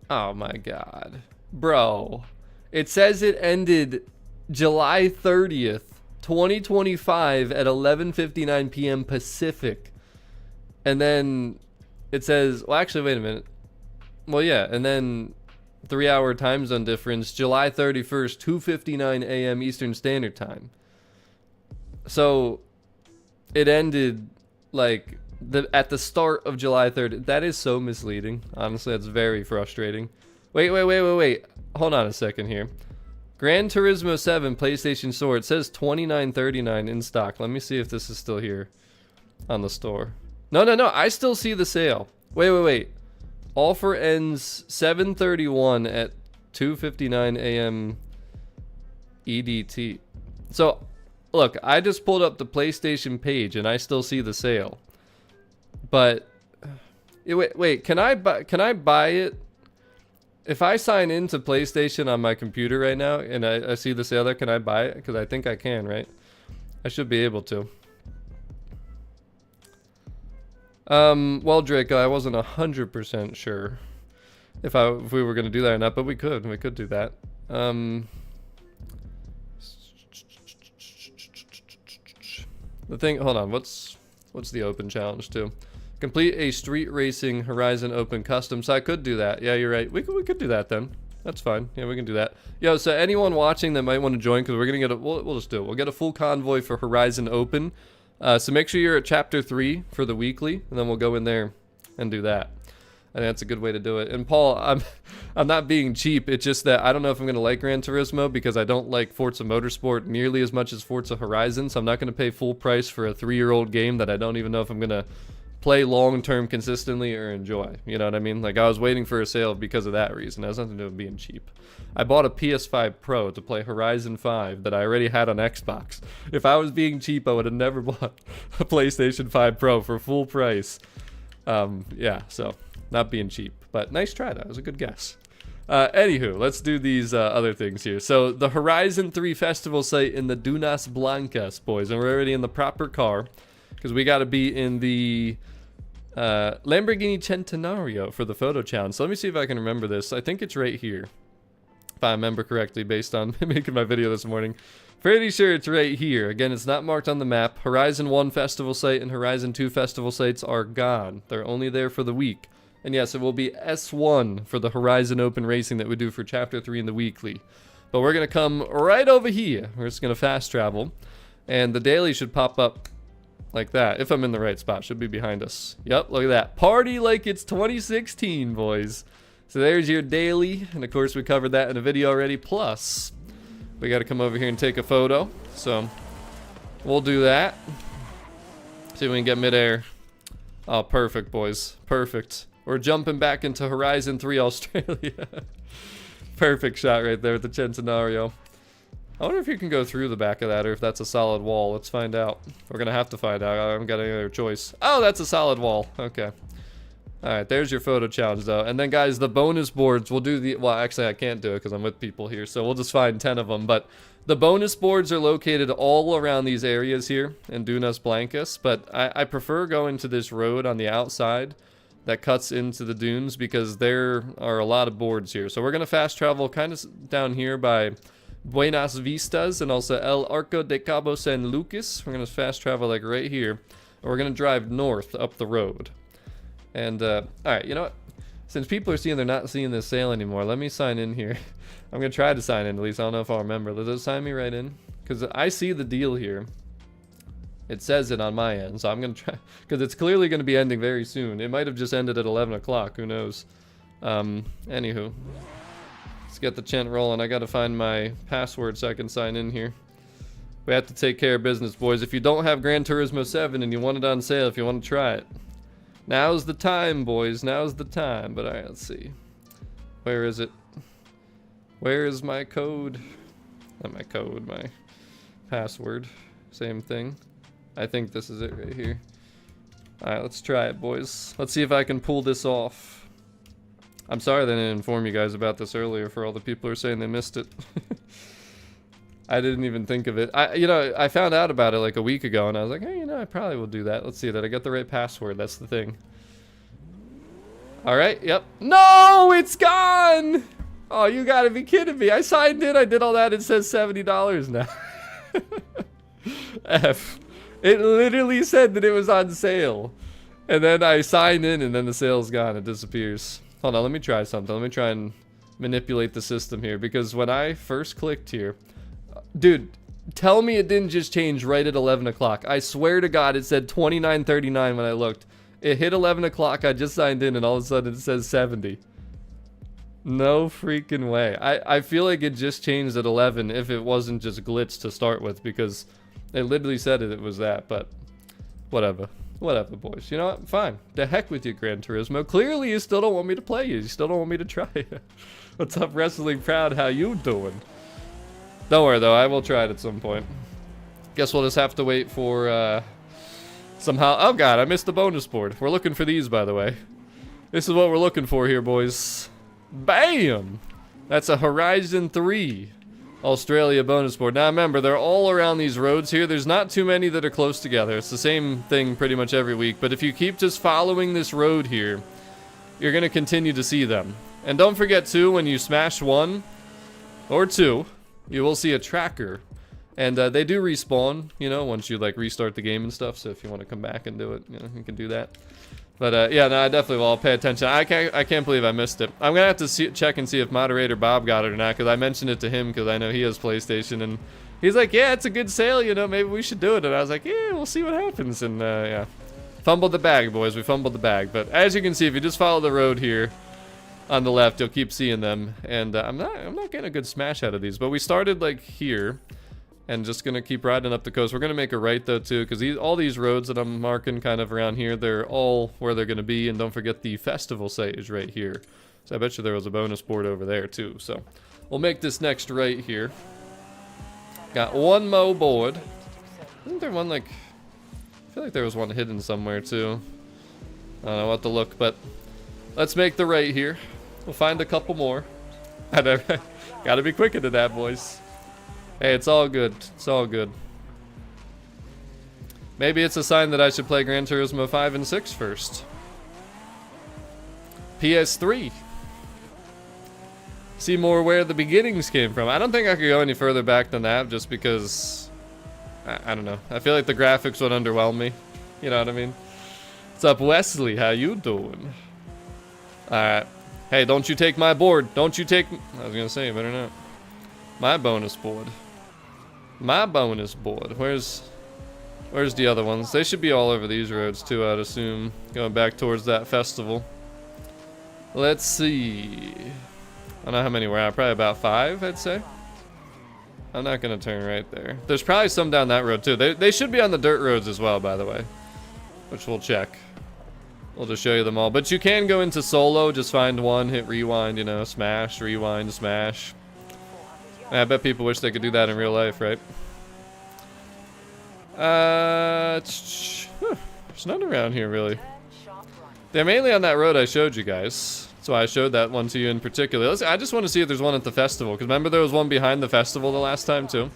Oh my god. Bro. It says it ended July 30th, 2025 at 11:59 p.m. Pacific. And then it says, well, actually, wait a minute. Well, yeah, and then 3-hour time zone difference, July 31st, 2:59 a.m. Eastern Standard Time. So it ended like at the start of July 3rd. That is so misleading. Honestly, that's very frustrating. Wait. Hold on a second here. Gran Turismo 7 PlayStation Store. It says $29.39 in stock. Let me see if this is still here on the store. No. I still see the sale. Wait. Offer ends 7:31 at 2:59 a.m. EDT. So, look, I just pulled up the PlayStation page and I still see the sale. But wait, can I buy it? If I sign into PlayStation on my computer right now and I see the sale there, can I buy it? Because I think I can, right? I should be able to. Well, Draco, I wasn't 100% sure if we were gonna do that or not, but we could do that. The thing, hold on, what's the open challenge too? Complete a street racing Horizon Open custom. So I could do that. Yeah, you're right. We could do that then. That's fine. Yeah, we can do that. Yo, so anyone watching that might want to join, because we're gonna get we'll just do it. We'll get a full convoy for Horizon Open. So make sure you're at chapter 3 for the weekly, and then we'll go in there and do that. I think that's a good way to do it. And Paul, I'm not being cheap. It's just that I don't know if I'm gonna like Gran Turismo because I don't like Forza Motorsport nearly as much as Forza Horizon. So I'm not gonna pay full price for a 3-year-old game that I don't even know if I'm gonna play long-term consistently or enjoy. You know what I mean? Like, I was waiting for a sale because of that reason. It has nothing to do with being cheap. I bought a PS5 Pro to play Horizon 5 that I already had on Xbox. If I was being cheap, I would have never bought a PlayStation 5 Pro for full price. Yeah, so not being cheap, but nice try. That was a good guess. Anywho, let's do these other things here. So the Horizon 3 festival site in the Dunas Blancas, boys, and we're already in the proper car because we got to be in the Lamborghini Centenario for the photo challenge. So let me see if I can remember this. I think it's right here, if I remember correctly, based on making my video this morning. Pretty sure it's right here. Again, it's not marked on the map. Horizon 1 festival site and Horizon 2 festival sites are gone. They're only there for the week. And yes, it will be S1 for the Horizon Open Racing that we do for Chapter 3 in the weekly. But we're going to come right over here. We're just going to fast travel. And the daily should pop up like that. If I'm in the right spot, should be behind us. Yep, look at that. Party like it's 2016, boys. So there's your daily. And of course, we covered that in a video already. Plus, we got to come over here and take a photo. So we'll do that. See if we can get midair. Oh, perfect, boys. Perfect. We're jumping back into Horizon 3 Australia. Perfect shot right there with the Centenario. I wonder if you can go through the back of that or if that's a solid wall. Let's find out. We're going to have to find out. I haven't got any other choice. Oh, that's a solid wall. Okay. Alright, there's your photo challenge, though. And then, guys, the bonus boards, we'll do the... Well, actually, I can't do it because I'm with people here, so we'll just find 10 of them. But the bonus boards are located all around these areas here in Dunas Blancas. But I prefer going to this road on the outside that cuts into the dunes because there are a lot of boards here. So we're going to fast travel kind of down here by Buenas Vistas and also El Arco de Cabo San Lucas. We're going to fast travel like right here. And we're going to drive north up the road. And, alright, you know what? Since people are seeing they're not seeing this sale anymore, let me sign in here. I'm going to try to sign in at least. I don't know if I'll remember. Does it sign me right in? Because I see the deal here. It says it on my end, so I'm going to try. Because it's clearly going to be ending very soon. It might have just ended at 11 o'clock. Who knows? Anywho. Let's get the chant rolling. I got to find my password so I can sign in here. We have to take care of business, boys. If you don't have Gran Turismo 7 and you want it on sale, if you want to try it, now's the time, boys. Now's the time. But alright, let's see. Where is it? Where is my code? Not my code, my password. Same thing. I think this is it right here. Alright, let's try it, boys. Let's see if I can pull this off. I'm sorry that I didn't inform you guys about this earlier for all the people who are saying they missed it. I didn't even think of it. I found out about it like a week ago and I was like, hey, I probably will do that. Let's see that I got the right password. That's the thing. All right. Yep. No, it's gone. Oh, you gotta be kidding me. I signed in. I did all that. It says $70 now. F. It literally said that it was on sale. And then I sign in and then the sale's gone. It disappears. Hold on. Let me try something. Let me try and manipulate the system here. Because when I first clicked here, dude, tell me it didn't just change right at 11 o'clock. I swear to God, it said 29.39 when I looked. It hit 11 o'clock, I just signed in, and all of a sudden it says 70. No freaking way. I feel like it just changed at 11 if it wasn't just glitched to start with, because it literally said it was that, but whatever. Whatever, boys. You know what? Fine. The heck with you, Gran Turismo. Clearly, you still don't want me to play you. You still don't want me to try it. What's up, Wrestling Proud? How you doing? Don't worry, though. I will try it at some point. Guess we'll just have to wait for, somehow... Oh, God, I missed the bonus board. We're looking for these, by the way. This is what we're looking for here, boys. Bam! That's a Horizon 3 Australia bonus board. Now, remember, they're all around these roads here. There's not too many that are close together. It's the same thing pretty much every week. But if you keep just following this road here, you're going to continue to see them. And don't forget, too, when you smash 1 or 2... you will see a tracker, and they do respawn, once you like restart the game and stuff. So if you want to come back and do it, you can do that. But yeah, no, I definitely will. I'll pay attention. I can't believe I missed it. I'm gonna have to check and see if moderator Bob got it or not, because I mentioned it to him because I know he has PlayStation, and he's like, yeah, it's a good sale, maybe we should do it. And I was like, yeah, we'll see what happens. And yeah, fumbled the bag, boys. We fumbled the bag. But as you can see, if you just follow the road here on the left, you'll keep seeing them, and I'm not getting a good smash out of these, but we started like here and just gonna keep riding up the coast. We're gonna make a right though too, because all these roads that I'm marking kind of around here, they're all where they're gonna be. And don't forget the festival site is right here, so I bet you there was a bonus board over there too. So we'll make this next right here. Got one more board. Isn't there one like, I feel like there was one hidden somewhere too. I don't know what to look, but let's make the right here. We'll find a couple more. Gotta be quick into that, boys. Hey, it's all good. It's all good. Maybe it's a sign that I should play Gran Turismo 5 and 6 first. PS3. see more where the beginnings came from. I don't think I could go any further back than that, just because I don't know. I feel like the graphics would underwhelm me. You know what I mean? What's up, Wesley? How you doing? All right. Hey, don't you take my board. Don't you take... I was gonna say, you better not. My bonus board. My bonus board. Where's the other ones? They should be all over these roads too, I'd assume. Going back towards that festival. Let's see. I don't know how many we're at. Probably about 5, I'd say. I'm not gonna turn right there. There's probably some down that road too. They should be on the dirt roads as well, by the way. Which we'll check. We'll just show you them all. But you can go into solo, just find one, hit rewind, you know, smash, rewind, smash. I bet people wish they could do that in real life, right? There's none around here, really. They're mainly on that road I showed you guys. That's why I showed that one to you in particular. I just want to see if there's one at the festival, because remember there was one behind the festival the last time, too?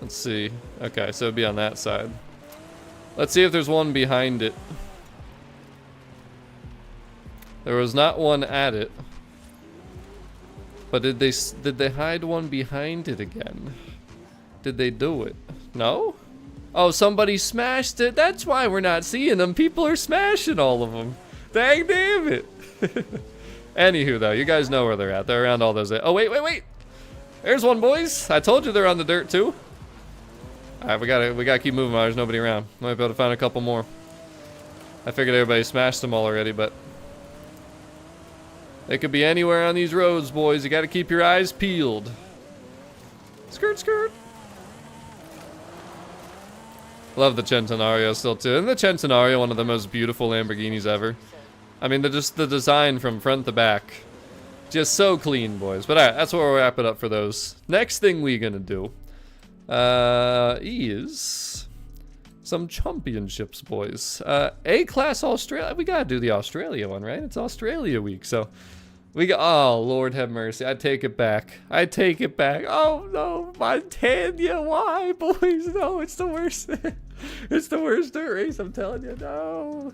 Let's see. Okay, so it'd be on that side. Let's see if there's one behind it. There was not one at it. But did they hide one behind it again? Did they do it? No? Oh, somebody smashed it. That's why we're not seeing them. People are smashing all of them. Dang damn it. Anywho, though, you guys know where they're at. They're around all those. Oh, wait. There's one, boys. I told you they're on the dirt, too. All right, we gotta keep moving while there's nobody around. Might be able to find a couple more. I figured everybody smashed them all already, but they could be anywhere on these roads, boys. You gotta keep your eyes peeled. Skirt, skirt. Love the Centenario still, too. And the Centenario, one of the most beautiful Lamborghinis ever. I mean, just the design from front to back. Just so clean, boys. But all right, that's where we'll wrap it up for those. Next thing we're gonna do is some championships, boys. A-class Australia. We gotta do the Australia one, right? It's Australia week, so we got. Oh, Lord have mercy. I take it back. Oh no, Montana. Why, boys? No, it's the worst. It's the worst dirt race. I'm telling you. No.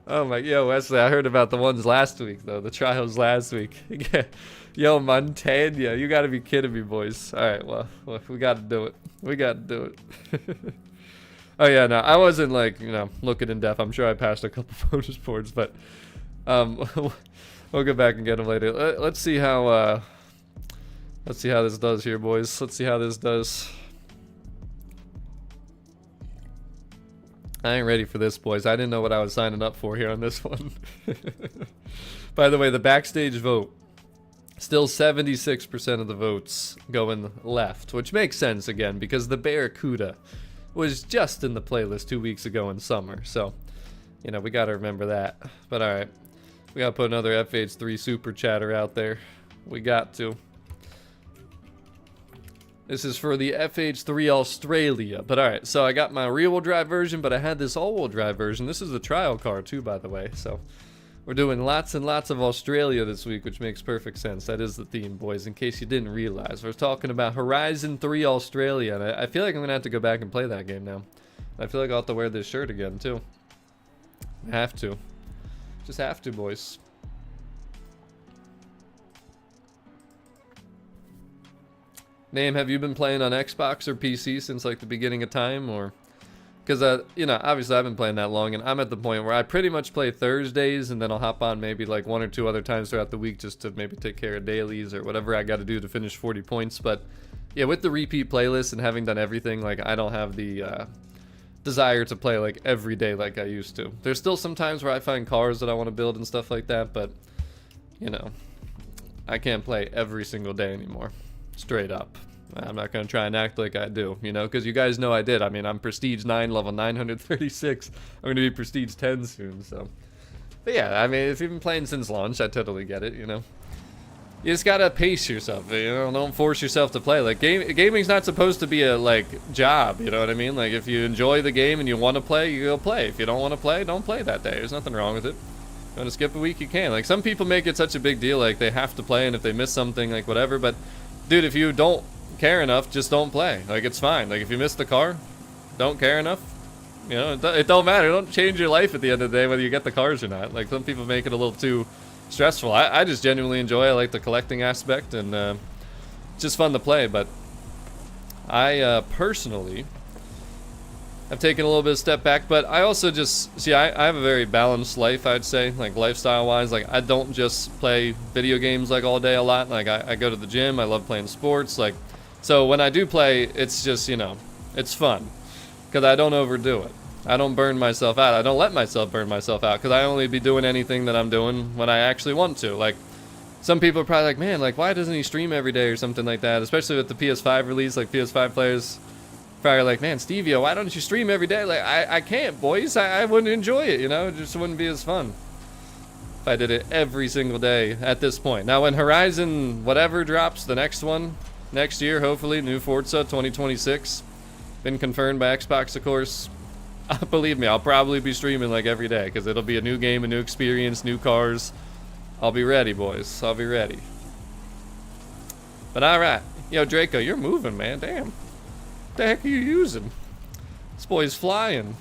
Oh my. Yo, Wesley. I heard about the ones last week, though. The trials last week. Yo, Montana. You gotta be kidding me, boys. All right. Well, we gotta do it. Oh yeah, no, I wasn't like, you know, looking in depth. I'm sure I passed a couple bonus boards, but we'll go back and get them later. Let's see how this does here, boys. Let's see how this does. I ain't ready for this, boys. I didn't know what I was signing up for here on this one. By the way, the backstage vote. Still 76% of the votes going left, which makes sense again because the Barracuda was just in the playlist 2 weeks ago in summer. So, you know, we got to remember that. But all right, we got to put another FH3 super chatter out there. We got to. This is for the FH3 Australia. But all right, so I got my rear-wheel drive version, but I had this all-wheel drive version. This is the trial car too, by the way. So we're doing lots and lots of Australia this week, which makes perfect sense. That is the theme, boys, in case you didn't realize. We're talking about Horizon 3 Australia, and I feel like I'm going to have to go back and play that game now. I feel like I'll have to wear this shirt again, too. I have to. Just have to, boys. Name, have you been playing on Xbox or PC since, like, the beginning of time, or... Because, you know, obviously I've been playing that long, and I'm at the point where I pretty much play Thursdays, and then I'll hop on maybe like 1 or 2 other times throughout the week just to maybe take care of dailies or whatever I got to do to finish 40 points. But, yeah, with the repeat playlist and having done everything, like, I don't have the desire to play, like, every day like I used to. There's still some times where I find cars that I want to build and stuff like that, but, you know, I can't play every single day anymore. Straight up. I'm not going to try and act like I do, you know, because you guys know I did. I mean, I'm Prestige 9, level 936. I'm going to be Prestige 10 soon, so. But yeah, I mean, if you've been playing since launch, I totally get it, you know. You just got to pace yourself, you know, don't force yourself to play. Like, gaming's not supposed to be a, like, job, you know what I mean? Like, if you enjoy the game and you want to play, you go play. If you don't want to play, don't play that day. There's nothing wrong with it. You want to skip a week, you can. Like, some people make it such a big deal, like, they have to play, and if they miss something, like, whatever. But, dude, if you don't care enough, just don't play. Like, it's fine. Like, if you miss the car, don't care enough, you know, it don't matter. Don't change your life at the end of the day whether you get the cars or not. Like, some people make it a little too stressful. I just genuinely enjoy it. I like the collecting aspect, and it's just fun to play. But I personally have taken a little bit of step back, but I also just see I have a very balanced life, I'd say, like lifestyle wise. Like I don't just play video games like all day a lot. Like I go to the gym, I love playing sports, like, so when I do play, it's just, you know, it's fun because I don't overdo it. I don't burn myself out. I don't let myself burn myself out because I only be doing anything that I'm doing when I actually want to. Like, some people are probably like, man, like, why doesn't he stream every day or something like that? Especially with the PS5 release, like PS5 players probably like, man, Stevie, why don't you stream every day? Like, I can't, boys. I wouldn't enjoy it, you know? It just wouldn't be as fun if I did it every single day at this point. Now, when Horizon whatever drops, the next one, next year, hopefully, new Forza 2026, been confirmed by Xbox, of course. Believe me, I'll probably be streaming like every day because it'll be a new game, a new experience, new cars. I'll be ready, boys. I'll be ready. But alright. Yo, Draco, you're moving, man. Damn. What the heck are you using? This boy's flying.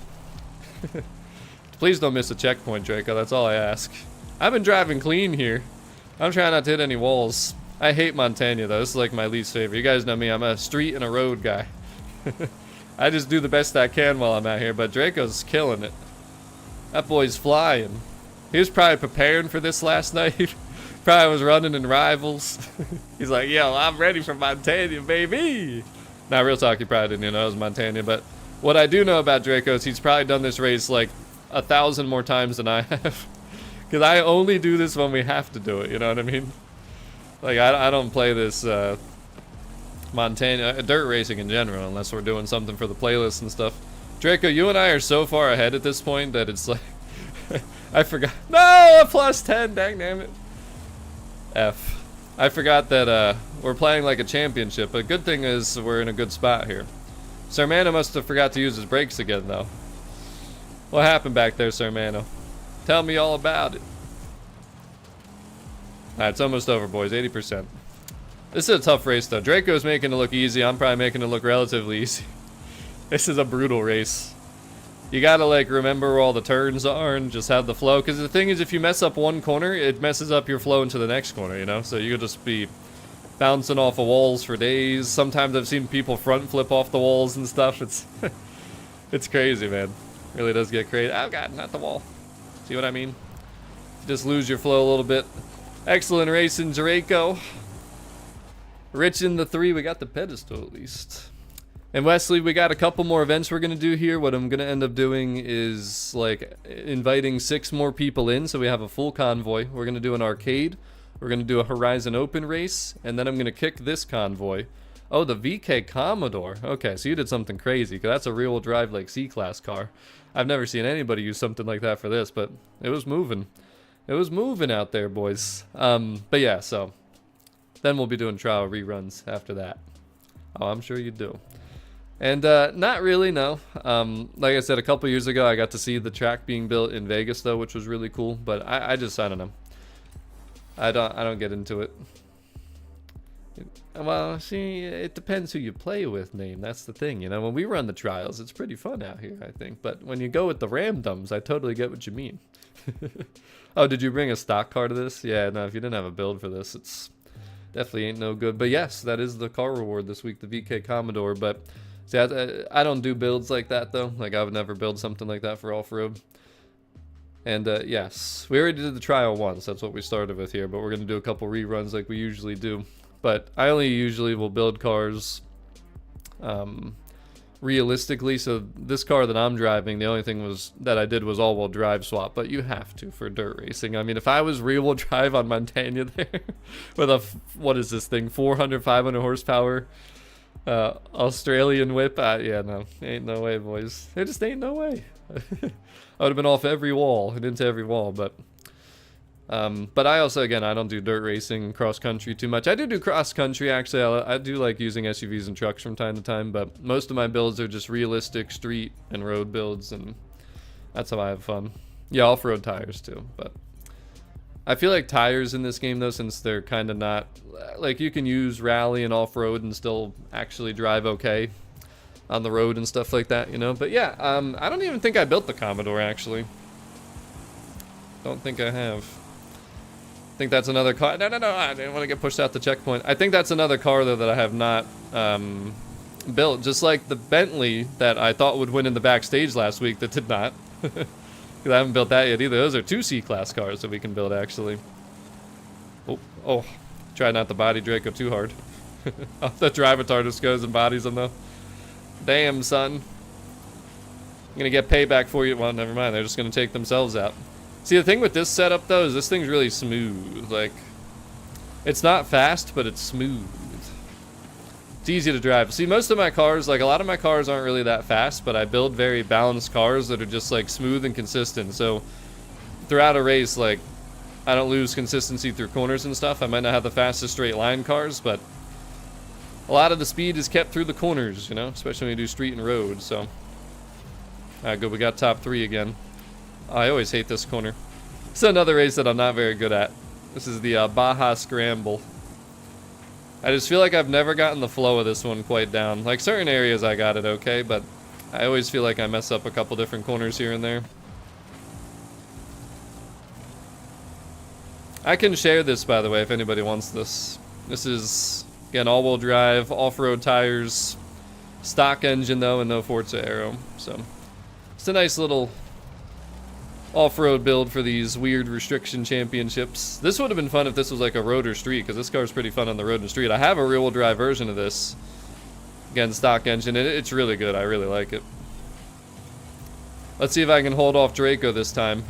Please don't miss a checkpoint, Draco. That's all I ask. I've been driving clean here. I'm trying not to hit any walls. I hate Montana, though. This is like my least favorite. You guys know me. I'm a street and a road guy. I just do the best I can while I'm out here, but Draco's killing it. That boy's flying. He was probably preparing for this last night. Probably was running in rivals. He's like, yo, I'm ready for Montana, baby. Now, real talk, he probably didn't even know it was Montana, but what I do know about Draco is he's probably done this race like 1,000 more times than I have. Because I only do this when we have to do it, you know what I mean? Like, I don't play this Montana, dirt racing in general, unless we're doing something for the playlist and stuff. Draco, you and I are so far ahead at this point that it's like, I forgot. No, a plus 10, dang damn it. F. I forgot that we're playing like a championship, but good thing is we're in a good spot here. Sermano must have forgot to use his brakes again, though. What happened back there, Sermano? Tell me all about it. Alright, it's almost over, boys. 80%. This is a tough race, though. Draco's making it look easy. I'm probably making it look relatively easy. This is a brutal race. You gotta, like, remember where all the turns are and just have the flow. Because the thing is, if you mess up one corner, it messes up your flow into the next corner, you know? So you could just be bouncing off of walls for days. Sometimes I've seen people front flip off the walls and stuff. It's it's crazy, man. It really does get crazy. Oh, God, not the wall. See what I mean? You just lose your flow a little bit. Excellent racing, Draco. Rich in the 3. We got the pedestal, at least. And Wesley, we got a couple more events we're going to do here. What I'm going to end up doing is, like, inviting 6 more people in, so we have a full convoy. We're going to do an arcade. We're going to do a Horizon Open race, and then I'm going to kick this convoy. Oh, the VK Commodore. Okay, so you did something crazy, because that's a rear-wheel drive, like, C-Class car. I've never seen anybody use something like that for this, but it was moving. It was moving out there, boys. But yeah, so then we'll be doing trial reruns after that. Oh, I'm sure you do. And not really, no. Like I said, a couple years ago, I got to see the track being built in Vegas, though, which was really cool. But I don't know. I don't get into it. Well, see, it depends who you play with, Name. That's the thing, you know. When we run the trials, it's pretty fun out here, I think. But when you go with the randoms, I totally get what you mean. Oh, did you bring a stock car to this? Yeah, no, if you didn't have a build for this, it's definitely ain't no good. But yes, that is the car reward this week, the VK Commodore. But see, I don't do builds like that, though. Like, I would never build something like that for off-road. And yes, we already did the trial once. That's what we started with here. But we're going to do a couple reruns like we usually do. But I only usually will build cars realistically. So this car that I'm driving, the only thing that I did was all-wheel drive swap. But you have to for dirt racing. I mean, if I was rear-wheel drive on Montana there with a, what is this thing, 400, 500 horsepower Australian whip, yeah, no, ain't no way, boys. There just ain't no way. I would have been off every wall and into every wall, but I also, again, I don't do dirt racing, cross country too much. I do cross country, actually. I do like using SUVs and trucks from time to time, but most of my builds are just realistic street and road builds, and that's how I have fun. Yeah, off-road tires too, but I feel like tires in this game, though, since they're kind of not, like, you can use rally and off-road and still actually drive okay on the road and stuff like that, you know. But yeah, I don't even think I built the Commodore, actually. Don't think I have. I think that's another car. No, I didn't want to get pushed out the checkpoint. I think that's another car, though, that I have not built. Just like the Bentley that I thought would win in the backstage last week that did not. Because I haven't built that yet either. Those are 2 C-Class cars that we can build, actually. Oh. Try not to body Draco too hard. The drivatar just goes and bodies him, though. Damn, son. I'm gonna get payback for you. Well, never mind. They're just gonna take themselves out. See, the thing with this setup, though, is this thing's really smooth. Like, it's not fast, but it's smooth. It's easy to drive. See, most of my cars, like, a lot of my cars aren't really that fast, but I build very balanced cars that are just, like, smooth and consistent. So, throughout a race, like, I don't lose consistency through corners and stuff. I might not have the fastest straight line cars, but a lot of the speed is kept through the corners, you know, especially when you do street and road, so. Alright, good. We got top 3 again. I always hate this corner. It's another race that I'm not very good at. This is the Baja Scramble. I just feel like I've never gotten the flow of this one quite down. Like, certain areas I got it okay, but I always feel like I mess up a couple different corners here and there. I can share this, by the way, if anybody wants this. This is, again, all-wheel drive, off-road tires, stock engine, though, and no Forza aero. So, it's a nice little off-road build for these weird restriction championships. This would have been fun if this was like a road or street, because this car is pretty fun on the road and street. I have a rear-wheel drive version of this. Again, stock engine. It's really good. I really like it. Let's see if I can hold off Draco this time.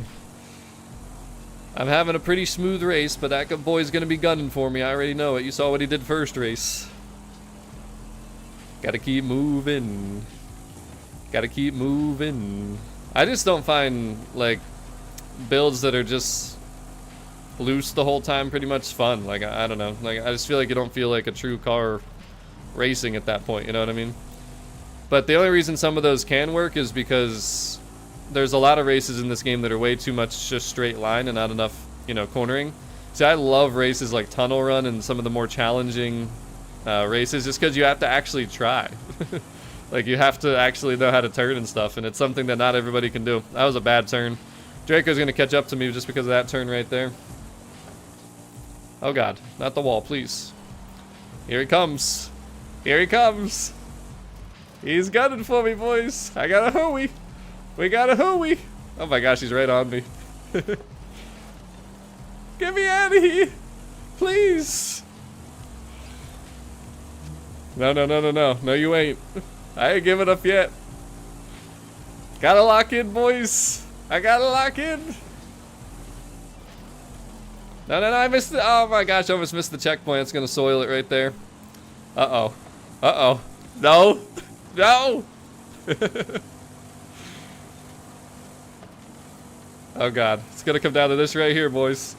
I'm having a pretty smooth race, but that boy's gonna be gunning for me. I already know it. You saw what he did first race. Gotta keep moving. Gotta keep moving. I just don't find, like, builds that are just loose the whole time pretty much fun. Like, I don't know. Like, I just feel like you don't feel like a true car racing at that point, you know what I mean? But the only reason some of those can work is because there's a lot of races in this game that are way too much just straight line and not enough, you know, cornering. See, I love races like Tunnel Run and some of the more challenging races just because you have to actually try. Like, you have to actually know how to turn and stuff, and it's something that not everybody can do. That was a bad turn. Draco's gonna catch up to me just because of that turn right there. Oh god, not the wall, please. Here he comes. Here he comes. He's gunning for me, boys. I got a hooey. We got a hooey. Oh my gosh, he's right on me. Get me out of here, please. No, no, no, no, no. No, you ain't. I ain't giving up yet. Gotta lock in, boys. I gotta lock in. No, no, no, I missed it. Oh my gosh, I almost missed the checkpoint. It's gonna soil it right there. Uh-oh. Uh-oh. No. No. Oh god. It's gonna come down to this right here, boys.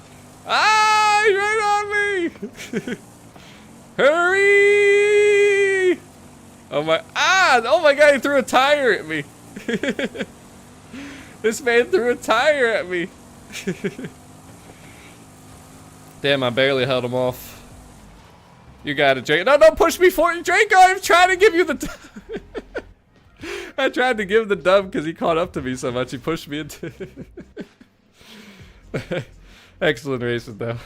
Ah! He's right on me! Hurry! Oh my, oh my god, he threw a tire at me. This man threw a tire at me. Damn, I barely held him off. You got it, Draco. No, don't push me for it, Draco. I'm trying to give you the I tried to give the dub because he caught up to me so much. He pushed me into Excellent racing, though.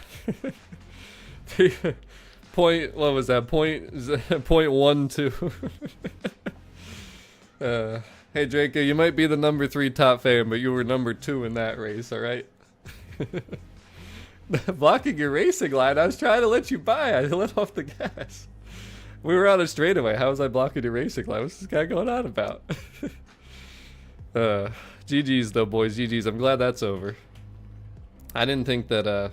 What was that? Point 1-2. Hey Draco, you might be the number 3 top fan, but you were number 2 in that race, alright? Blocking your racing line, I was trying to let you by. I let off the gas. We were on a straightaway. How was I blocking your racing line? What's this guy going on about? GG's though, boys. GG's. I'm glad that's over. I didn't think that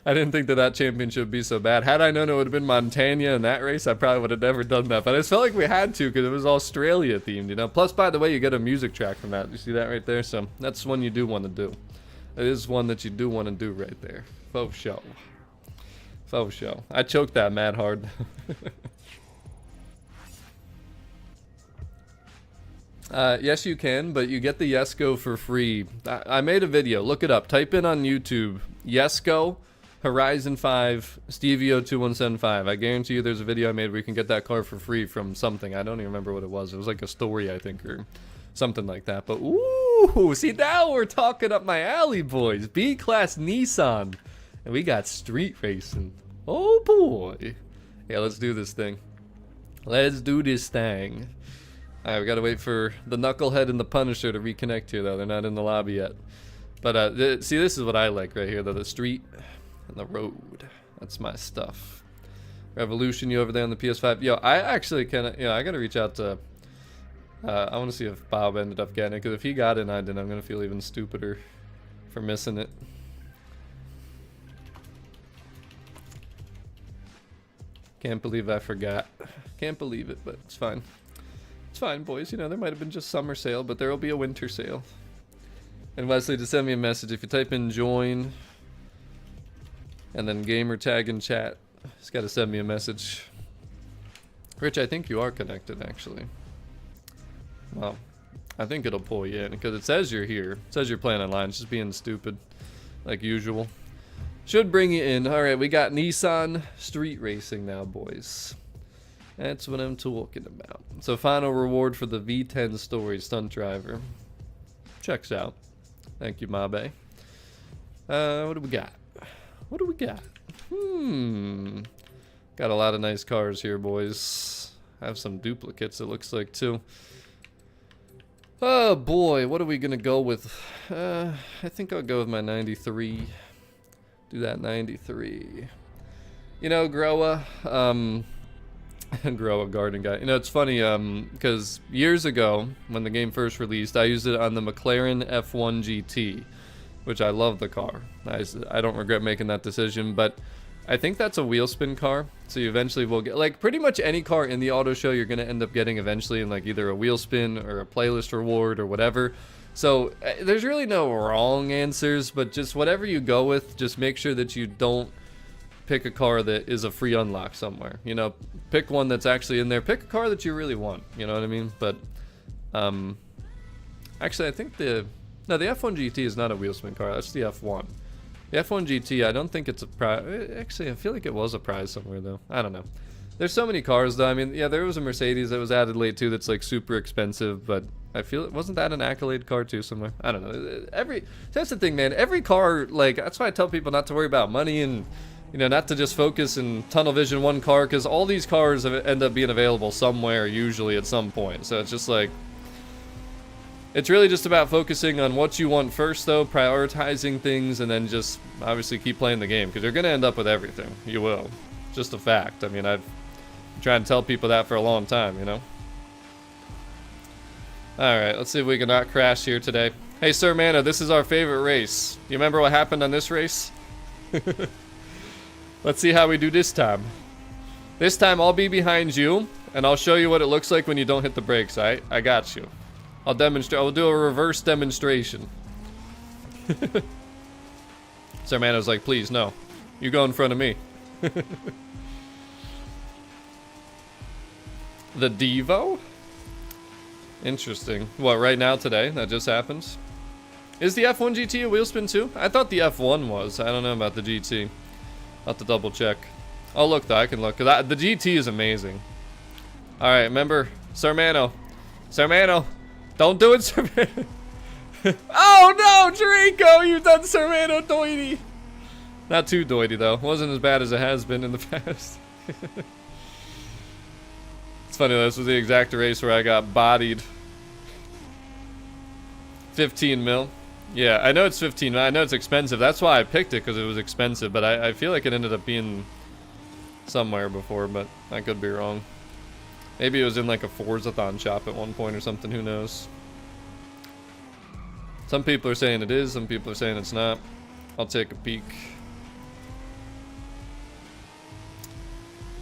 I didn't think that that championship would be so bad. Had I known it would have been Montana in that race, I probably would have never done that. But I just felt like we had to because it was Australia themed, you know. Plus, by the way, you get a music track from that. You see that right there? So that's one you do want to do. It is one that you do want to do right there. Faux show. Faux show. I choked that mad hard. Yes, you can, but you get the Yesco for free. I made a video. Look it up. Type in on YouTube, Yesco, Horizon 5, Stevio 2175. I guarantee you there's a video I made where you can get that car for free from something. I don't even remember what it was. It was like a story, I think, or something like that. But, ooh. Ooh, see, now we're talking up my alley, boys. B-Class Nissan. And we got street racing. Oh, boy. Yeah, let's do this thing. Let's do this thing. Alright, we gotta wait for the Knucklehead and the Punisher to reconnect here, though. They're not in the lobby yet. But, see, this is what I like right here, though. The street and the road. That's my stuff. Revolution, you over there on the PS5. Yo, I actually kinda, I gotta reach out to... I want to see if Bob ended up getting it, because if he got it and I didn't, I'm going to feel even stupider for missing it. Can't believe I forgot. Can't believe it, but it's fine. It's fine, boys. You know, there might have been just summer sale, but there will be a winter sale. And Wesley, to send me a message, if you type in join and then gamer tag in chat, just got to send me a message. Rich, I think you are connected, actually. Well, I think it'll pull you in because it says you're here. It says you're playing online. It's just being stupid, like usual. Should bring you in. All right, we got Nissan Street Racing now, boys. That's what I'm talking about. So, final reward for the V10 Story Stunt Driver. Checks out. Thank you, Mabe. What do we got? What do we got? Got a lot of nice cars here, boys. I have some duplicates, it looks like, too. Oh boy, what are we gonna go with? I think I'll go with my 93. Do that 93. You know, Groa, Groa Garden Guy. You know, it's funny, because years ago, when the game first released, I used it on the McLaren F1 GT, which I love the car. I don't regret making that decision, but I think that's a wheel spin car, so you eventually will get, like, pretty much any car in the auto show you're going to end up getting eventually in, like, either a wheel spin or a playlist reward or whatever. So there's really no wrong answers, but just whatever you go with, just make sure that you don't pick a car that is a free unlock somewhere. You know, pick one that's actually in there. Pick a car that you really want, you know what I mean? But, actually, I think the F1 GT is not a wheel spin car, that's the F1. The F1 GT, I don't think it's a prize. Actually, I feel like it was a prize somewhere, though. I don't know. There's so many cars, though. I mean, yeah, there was a Mercedes that was added late, too, that's, like, super expensive, but I feel it wasn't that an accolade car, too, somewhere? I don't know. That's the thing, man. Every car, like, that's why I tell people not to worry about money and, you know, not to just focus and tunnel vision one car, because all these cars end up being available somewhere, usually, at some point. So it's just, like... It's really just about focusing on what you want first, though, prioritizing things, and then just obviously keep playing the game, because you're going to end up with everything. You will. Just a fact. I mean, I've been trying to tell people that for a long time, you know? Alright, let's see if we can not crash here today. Hey, Sir Mana, this is our favorite race. You remember what happened on this race? Let's see how we do this time. This time, I'll be behind you, and I'll show you what it looks like when you don't hit the brakes, alright? I got you. I'll demonstrate. I'll do a reverse demonstration. Sarmano's like, please, no. You go in front of me. The Devo? Interesting. What, right now, today? That just happens? Is the F1 GT a wheel spin too? I thought the F1 was. I don't know about the GT. I'll have to double check. Oh, look, though. I can look. The GT is amazing. Alright, remember, Sarmano. Sarmano. Don't do it, Sermano. Oh no, Draco, you've done Sermano doity. Not too doity, though. Wasn't as bad as it has been in the past. It's funny, though. This was the exact race where I got bodied. 15 mil. Yeah, I know it's 15 mil. I know it's expensive. That's why I picked it, because it was expensive. But I feel like it ended up being somewhere before, but I could be wrong. Maybe it was in like a Forza-thon shop at one point or something, who knows. Some people are saying it is, some people are saying it's not. I'll take a peek.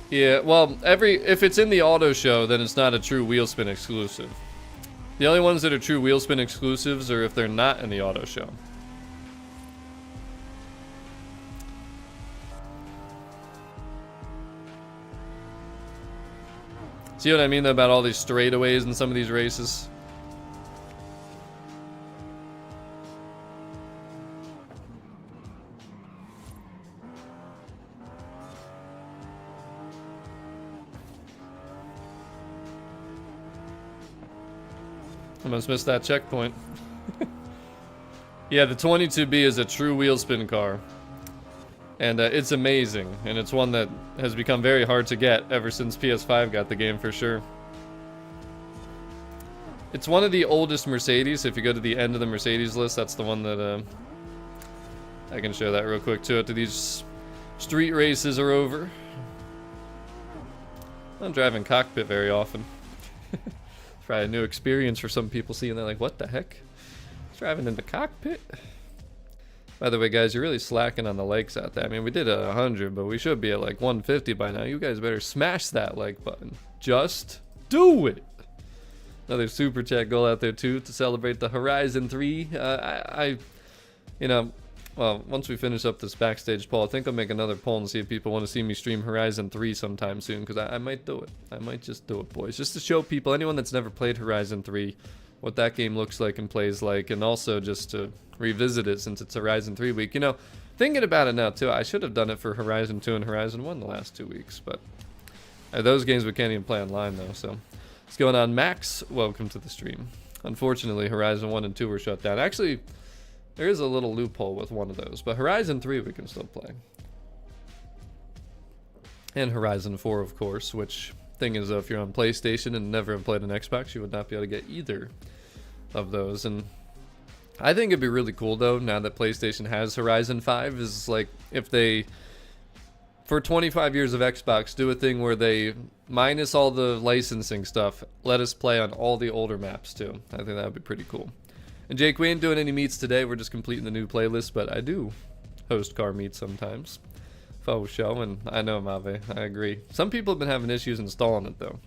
Yeah, well, if it's in the auto show, then it's not a true wheel spin exclusive. The only ones that are true wheel spin exclusives are if they're not in the auto show. See what I mean about all these straightaways in some of these races? I must miss that checkpoint. Yeah, the 22B is a true wheel spin car. And it's amazing. And it's one that has become very hard to get ever since PS5 got the game for sure. It's one of the oldest Mercedes. If you go to the end of the Mercedes list, that's the one that I can show that real quick too after these street races are over. I don't drive in cockpit very often. It's probably a new experience for some people seeing that, like, what the heck? Driving in the cockpit? By the way, guys, you're really slacking on the likes out there. I mean, we did 100, but we should be at like 150 by now. You guys better smash that like button. Just do it. Another super chat goal out there too to celebrate the Horizon 3. You know, well, once we finish up this backstage poll, I think I'll make another poll and see if people want to see me stream Horizon 3 sometime soon, because I might do it. I might just do it, boys. Just to show people, anyone that's never played Horizon 3, what that game looks like and plays like, and also just to revisit it since it's Horizon 3 week. You know, thinking about it now too, I should have done it for Horizon 2 and Horizon 1 the last 2 weeks, but those games we can't even play online though, so. What's going on, Max? Welcome to the stream. Unfortunately, Horizon 1 and 2 were shut down. Actually, there is a little loophole with one of those, but Horizon 3 we can still play. And Horizon 4, of course, which thing is, if you're on PlayStation and never have played an Xbox, you would not be able to get either of those. And I think it'd be really cool, though, now that PlayStation has Horizon 5, is like, if they, for 25 years of Xbox, do a thing where they, minus all the licensing stuff, let us play on all the older maps, too. I think that would be pretty cool. And Jake, we ain't doing any meets today, we're just completing the new playlist, but I do host car meets sometimes. Faux show, and I know, Mave, I agree. Some people have been having issues installing it, though.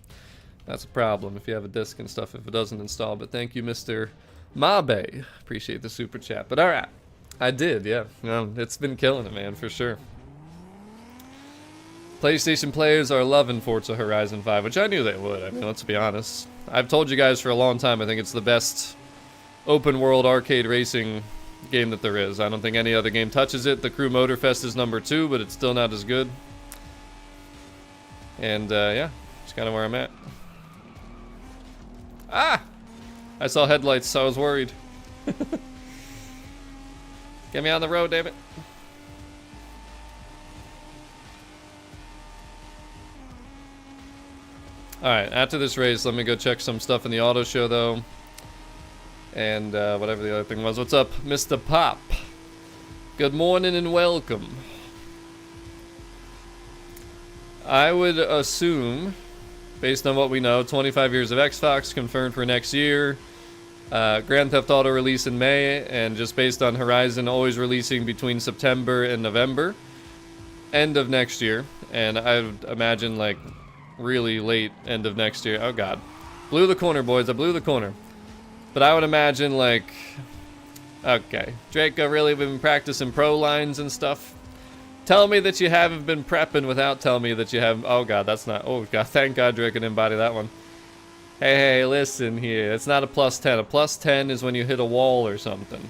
That's a problem if you have a disc and stuff, if it doesn't install. But thank you, Mr. Mabe. Appreciate the super chat. But alright, I did, yeah. It's been killing it, man, for sure. PlayStation players are loving Forza Horizon 5, which I knew they would. I mean, let's be honest. I've told you guys for a long time, I think it's the best open world arcade racing game that there is. I don't think any other game touches it. The Crew Motorfest is number 2, but it's still not as good. And yeah, it's kind of where I'm at. Ah! I saw headlights, so I was worried. Get me on the road, damn it. Alright, after this race, let me go check some stuff in the auto show, though. And whatever the other thing was. What's up, Mr. Pop? Good morning and welcome. I would assume, based on what we know, 25 years of Xbox confirmed for next year. Grand Theft Auto release in May, and just based on Horizon always releasing between September and November. End of next year. And I would imagine, like, really late end of next year. Oh, God. Blew the corner, boys. I blew the corner. But I would imagine, like, okay, Draco, really been practicing pro lines and stuff? Tell me that you haven't been prepping without telling me that you haven't. Oh, God, that's not, oh, God, thank God Draco didn't body that one. Hey, listen here, it's not a +10. A +10 is when you hit a wall or something.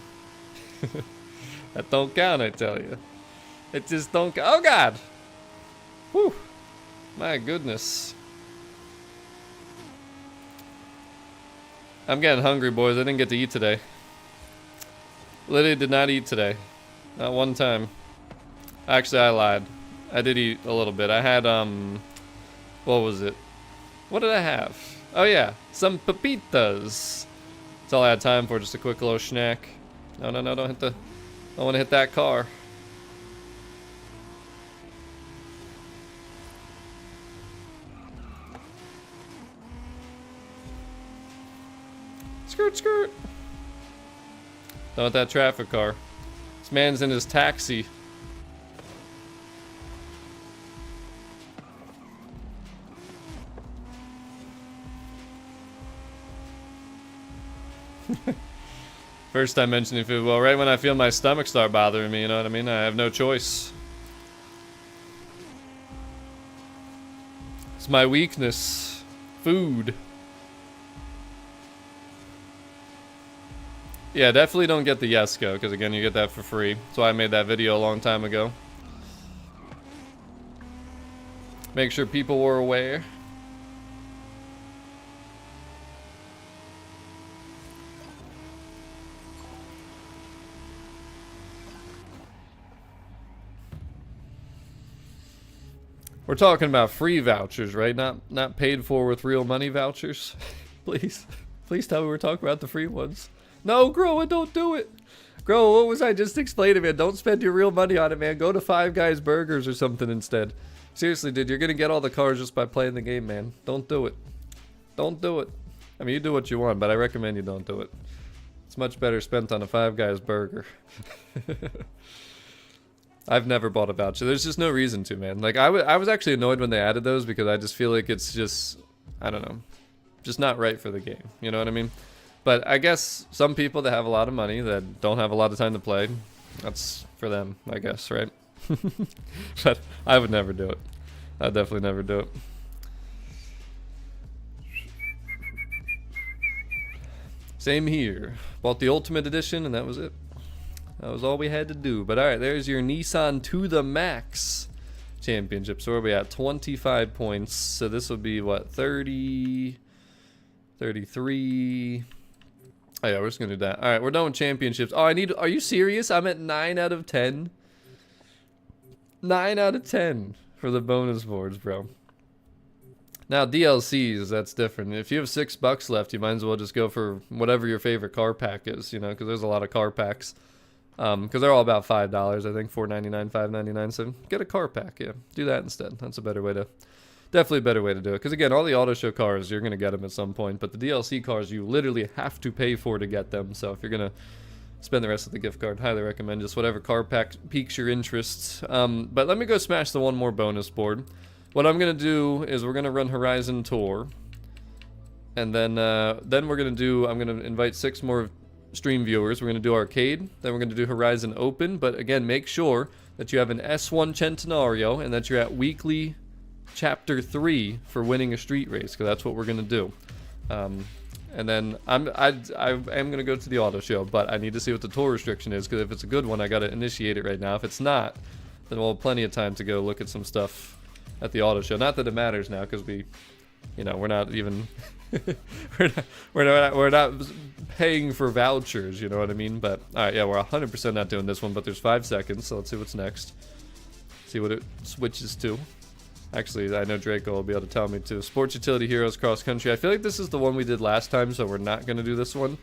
That don't count, I tell you. It just don't count. Oh, God. Whew. My goodness. I'm getting hungry, boys. I didn't get to eat today. Literally did not eat today. Not one time. Actually, I lied. I did eat a little bit. I had, what was it? What did I have? Oh, yeah. Some papitas. That's all I had time for. Just a quick little snack. No, no, no. Don't hit the... I don't want to hit that car. Skirt, skirt. Don't want that traffic car. This man's in his taxi. First time mentioning food. Well, right when I feel my stomach start bothering me, you know what I mean? I have no choice. It's my weakness. Food. Yeah, definitely don't get the Yesco, because again, you get that for free. That's why I made that video a long time ago. Make sure people were aware. We're talking about free vouchers, right? Not paid for with real money vouchers. Please. Please tell me we're talking about the free ones. No, Groa, don't do it. Groa, what was I just explaining, man? Don't spend your real money on it, man. Go to Five Guys Burgers or something instead. Seriously, dude, you're gonna get all the cars just by playing the game, man. Don't do it. Don't do it. I mean, you do what you want, but I recommend you don't do it. It's much better spent on a Five Guys burger. I've never bought a voucher. There's just no reason to, man. Like, I was actually annoyed when they added those because I just feel like it's just, I don't know, just not right for the game. You know what I mean? But I guess some people that have a lot of money that don't have a lot of time to play, that's for them, I guess, right? But I would never do it. I'd definitely never do it. Same here. Bought the Ultimate Edition and that was it. That was all we had to do. But alright, there's your Nissan to the Max Championship. So where are we at? 25 points. So this would be what? 30, 33. Oh yeah, we're just gonna do that. Alright, we're done with championships. Oh, are you serious? I'm at 9 out of 10. 9 out of 10 for the bonus boards, bro. Now DLCs, that's different. If you have $6 left, you might as well just go for whatever your favorite car pack is, you know, because there's a lot of car packs. Because they're all about $5, I think, $4.99, $5.99. So get a car pack, yeah. Do that instead. That's a better way to, definitely a better way to do it. Because again, all the auto show cars, you're gonna get them at some point, but the DLC cars, you literally have to pay for to get them. So if you're gonna spend the rest of the gift card, highly recommend just whatever car pack piques your interests. But let me go smash the one more bonus board. What I'm gonna do is we're gonna run Horizon Tour, and then we're gonna do. I'm gonna invite 6 more stream viewers. We're gonna do Arcade, then we're gonna do Horizon Open. But again, make sure that you have an S1 Centenario and that you're at weekly chapter 3 for winning a street race, because that's what we're gonna do. And then I am gonna go to the auto show, but I need to see what the tour restriction is, because if it's a good one, I gotta initiate it right now. If it's not, then we'll have plenty of time to go look at some stuff at the auto show. Not that it matters now, because we, you know, we're not even we're not paying for vouchers, you know what I mean? But all right, yeah, we're 100% not doing this one, but there's 5 seconds, so let's see what's next. See what it switches to. Actually, I know Draco will be able to tell me too. Sports Utility Heroes Cross Country. I feel like this is the one we did last time, so we're not going to do this one.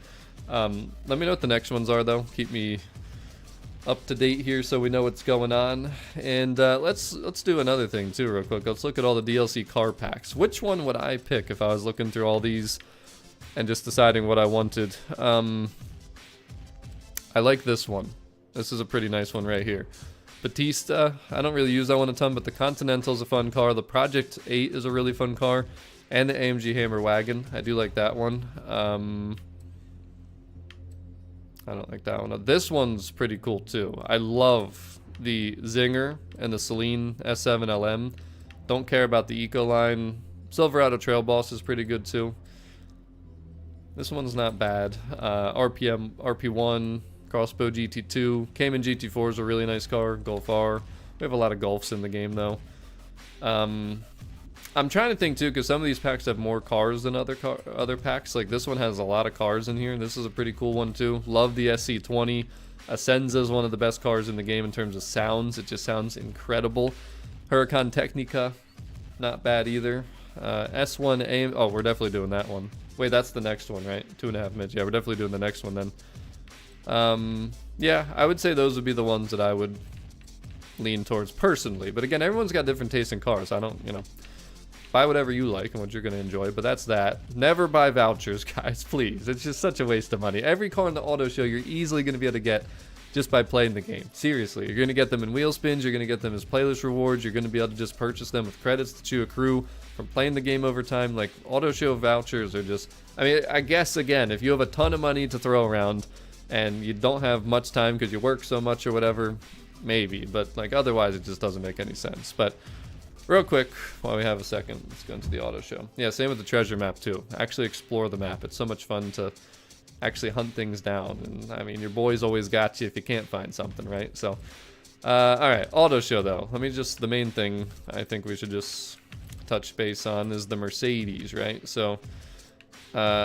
Let me know what the next ones are, though. Keep me up to date here so we know what's going on. And let's do another thing too real quick. Let's look at all the DLC car packs. Which one would I pick if I was looking through all these and just deciding what I wanted? I like this one. This is a pretty nice one right here. Batista, I don't really use that one a ton, but the Continental is a fun car. The Project 8 is a really fun car. And the AMG Hammer Wagon. I do like that one. I don't like that one. This one's pretty cool too. I love the Zinger and the Celine S7 LM. Don't care about the Eco line. Silverado Trail Boss is pretty good too. This one's not bad. RP1, Crossbow GT2. Cayman GT4 is a really nice car. Golf R. We have a lot of Golfs in the game though. I'm trying to think too, because some of these packs have more cars than other packs. Like this one has a lot of cars in here. This is a pretty cool one too. Love the SC20. Ascenza is one of the best cars in the game in terms of sounds. It just sounds incredible. Huracan Technica, not bad either. S1 AM. Oh, we're definitely doing that one. Wait, that's the next one, right? 2.5 minutes. Yeah, we're definitely doing the next one then. Yeah, I would say those would be the ones that I would lean towards personally. But again, everyone's got different tastes in cars. I don't, you know. Buy whatever you like and what you're going to enjoy, but that's that. Never buy vouchers, guys, please. It's just such a waste of money. Every car in the auto show you're easily going to be able to get just by playing the game. Seriously, you're going to get them in wheel spins, you're going to get them as playlist rewards, you're going to be able to just purchase them with credits that you accrue from playing the game over time. Like, auto show vouchers are just, I mean, I guess, again, if you have a ton of money to throw around and you don't have much time because you work so much or whatever, maybe, but like otherwise it just doesn't make any sense. But real quick, while we have a second, let's go into the auto show. Yeah, same with the treasure map too. Actually explore the map. It's so much fun to actually hunt things down. And I mean, your boys always got you if you can't find something, right? So, alright, auto show though. Let me just, the main thing I think we should just touch base on is the Mercedes, right? So,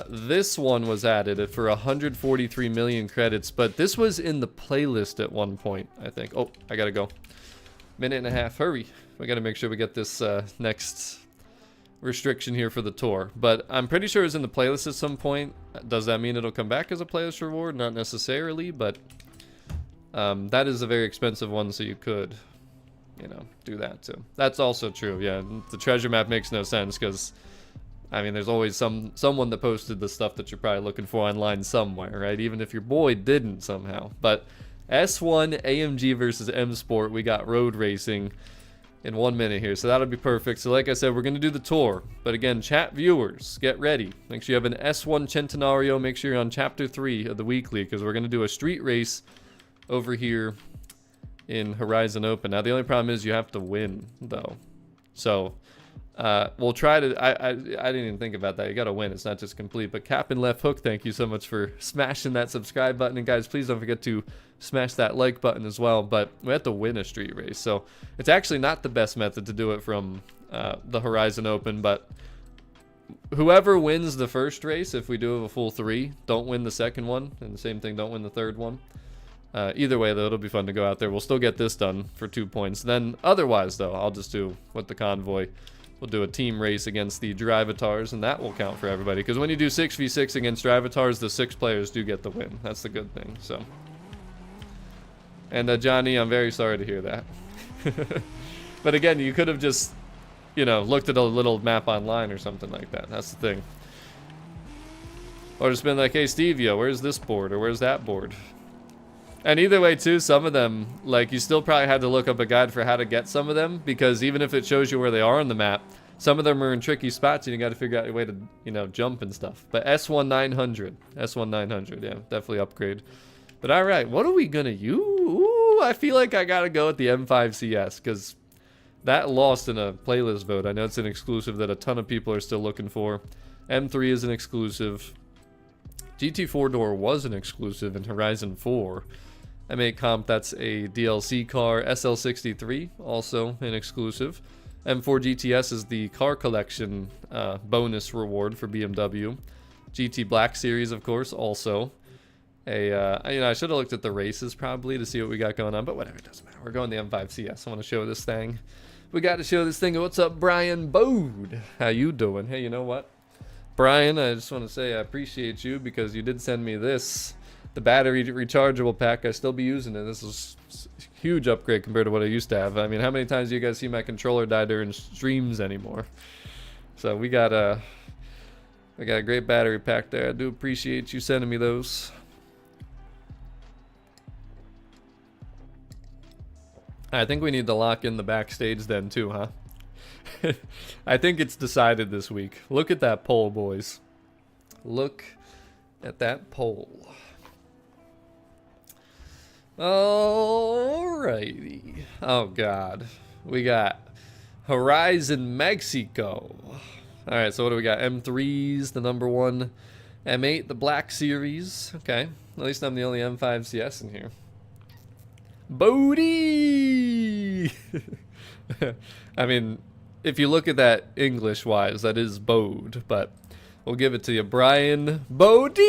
this one was added for 143 million credits, but this was in the playlist at one point, I think. Oh, I gotta go. Minute and a half, hurry. We got to make sure we get this next restriction here for the tour. But I'm pretty sure it's in the playlist at some point. Does that mean it'll come back as a playlist reward? Not necessarily, but that is a very expensive one, so you could, you know, do that too. That's also true. Yeah, the treasure map makes no sense because, I mean, there's always someone that posted the stuff that you're probably looking for online somewhere, right? Even if your boy didn't somehow. But S1 AMG versus M Sport, we got road racing in 1 minute here, so that'll be perfect. So like I said, we're gonna do the tour, but again, chat viewers, get ready. Make sure you have an S1 Centenario. Make sure you're on chapter 3 of the weekly, because we're gonna do a street race over here in Horizon Open. Now the only problem is you have to win though, so we'll try to. I didn't even think about that. You gotta win, it's not just complete. But Captain Left Hook, thank you so much for smashing that subscribe button, and guys, please don't forget to smash that like button as well. But we have to win a street race, so it's actually not the best method to do it from the Horizon Open. But whoever wins the first race, if we do have a full 3, don't win the second one, and the same thing, don't win the third one. Either way though, it'll be fun to go out there. We'll still get this done for 2 points. Then otherwise though, I'll just do with the convoy, we'll do a team race against the Drivatars, and that will count for everybody, because when you do 6v6 against Drivatars, the 6 players do get the win. That's the good thing. So, and Johnny, I'm very sorry to hear that. But again, you could have just, you know, looked at a little map online or something like that. That's the thing. Or just been like, hey Stevia, where's this board, or where's that board? And either way too, some of them, like, you still probably had to look up a guide for how to get some of them, because even if it shows you where they are on the map, some of them are in tricky spots and you got to figure out a way to, you know, jump and stuff. But S1 900, yeah, definitely upgrade. But all right, what are we gonna use? Ooh, I feel like I gotta go with the M5 CS, because that lost in a playlist vote. I know it's an exclusive that a ton of people are still looking for. M3 is an exclusive. GT4 door was an exclusive in Horizon 4. M8 Comp, that's a DLC car. SL63, also an exclusive. M4 GTS is the car collection bonus reward for BMW. GT Black Series, of course, also. You know, I should have looked at the races probably to see what we got going on, but whatever, it doesn't matter. We're going the M5 CS. I want to show this thing. We got to show this thing. What's up, Brian Bode? How you doing? Hey, you know what, Brian, I just want to say I appreciate you, because you did send me this, the battery rechargeable pack. I still be using it. This is a huge upgrade compared to what I used to have. I mean, how many times do you guys see my controller die during streams anymore? So we got a great battery pack there. I do appreciate you sending me those. I think we need to lock in the backstage then too, huh? I think it's decided this week. Look at that poll, boys. Look at that poll. Alrighty. Oh, God. We got Horizon Mexico. Alright, so what do we got? M3's the number 1. M8, the Black Series. Okay. At least I'm the only M5 CS in here. Bodie! I mean, if you look at that English-wise, that is Bode, but we'll give it to you. Brian Bodie!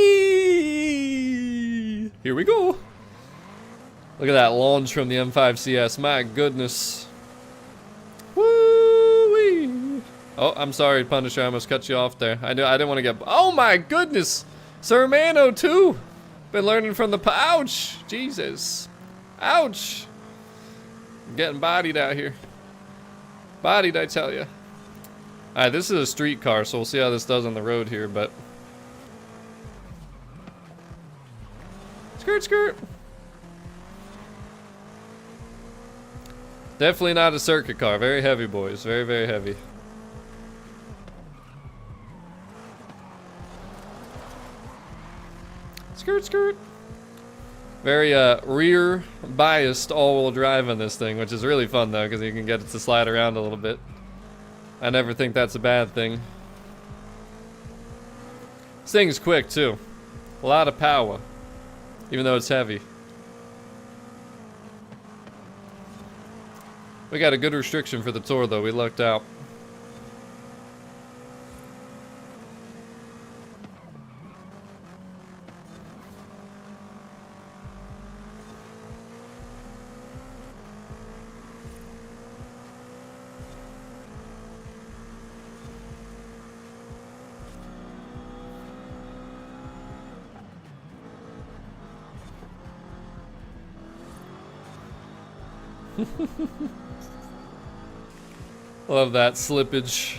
Here we go. Look at that launch from the M5 CS. My goodness. Woo-wee. Oh, I'm sorry, Punisher. I almost cut you off there. I didn't want to get... Oh, my goodness. Sir Hermano, too. Been learning from the... Ouch. Jesus. Ouch. I'm getting bodied out here. Bodied, I tell you. Alright, this is a street car, so we'll see how this does on the road here, but... Skirt, skirt. Definitely not a circuit car. Very heavy, boys. Very, very heavy. Skirt, skirt. Very rear biased all-wheel drive on this thing, which is really fun though, because you can get it to slide around a little bit. I never think that's a bad thing. This thing is quick too. A lot of power, even though it's heavy. We got a good restriction for the tour though. We lucked out. Love that slippage.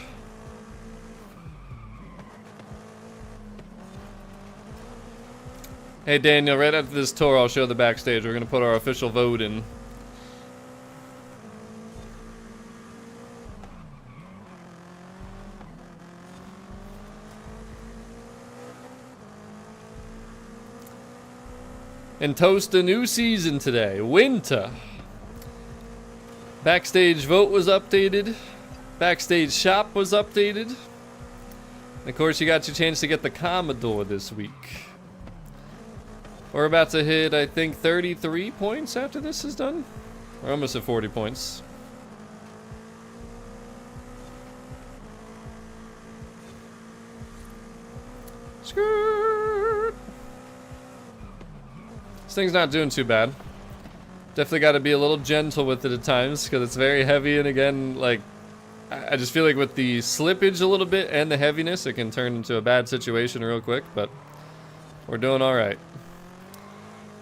Hey Daniel, right after this tour I'll show the backstage. We're gonna put our official vote in. And toast a new season today. Winter. Backstage vote was updated. Backstage shop was updated. And of course, you got your chance to get the Commodore this week. We're about to hit, I think, 33 points after this is done. We're almost at 40 points. Skirt. This thing's not doing too bad. Definitely got to be a little gentle with it at times because it's very heavy, and again, like, I just feel like with the slippage a little bit and the heaviness, it can turn into a bad situation real quick, but we're doing all right.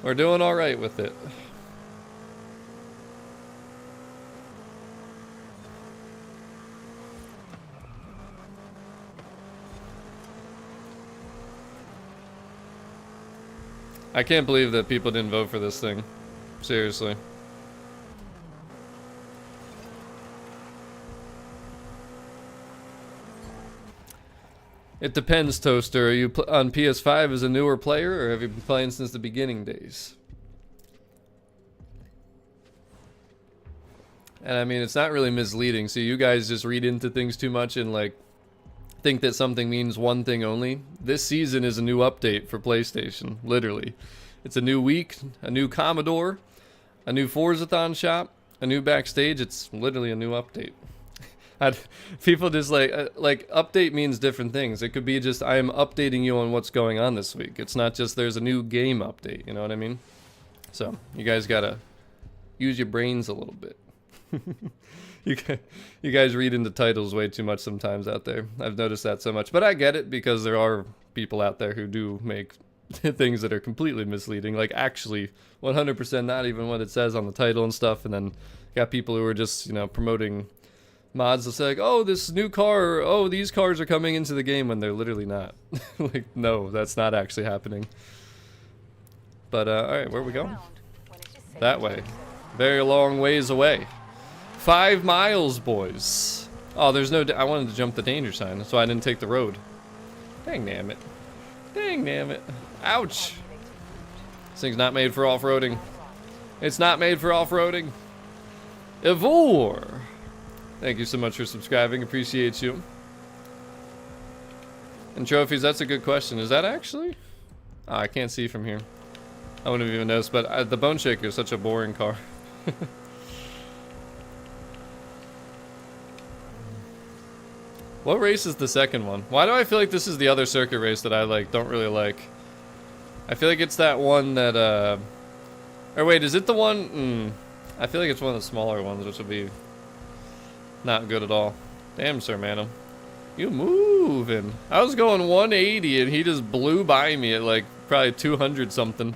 We're doing all right with it. I can't believe that people didn't vote for this thing. Seriously. It depends, Toaster. Are you on PS5 as a newer player, or have you been playing since the beginning days? And I mean, it's not really misleading. So you guys just read into things too much and like think that something means one thing only. This season is a new update for PlayStation, literally. It's a new week, a new Commodore, a new Forzathon shop, a new backstage. It's literally a new update. People just like update means different things. It could be just I am updating you on what's going on this week. It's not just there's a new game update, you know what I mean? So you guys gotta use your brains a little bit. You guys read into titles way too much sometimes out there. I've noticed that so much, but I get it because there are people out there who do make things that are completely misleading, like actually 100% not even what it says on the title and stuff, and then you got people who are just, you know, promoting mods that say like, oh, this new car, or, oh, these cars are coming into the game, when they're literally not. Like, no, that's not actually happening. But alright, where are we going? That way. Very long ways away. 5 miles, boys. Oh, there's no I wanted to jump the danger sign, so I didn't take the road. Dang damn it. Dang damn it. Ouch. This thing's not made for off-roading. It's not made for off-roading. Ivor. Thank you so much for subscribing. Appreciate you. And trophies, that's a good question. Is that actually? Oh, I can't see from here. I wouldn't have even noticed, but the Bone Shaker is such a boring car. What race is the second one? Why do I feel like this is the other circuit race that I like don't really like? I feel like it's that one that or wait, is it the one? I feel like it's one of the smaller ones, which will be not good at all. Damn, Sir Manum. You moving. I was going 180 and he just blew by me at like probably 200 something.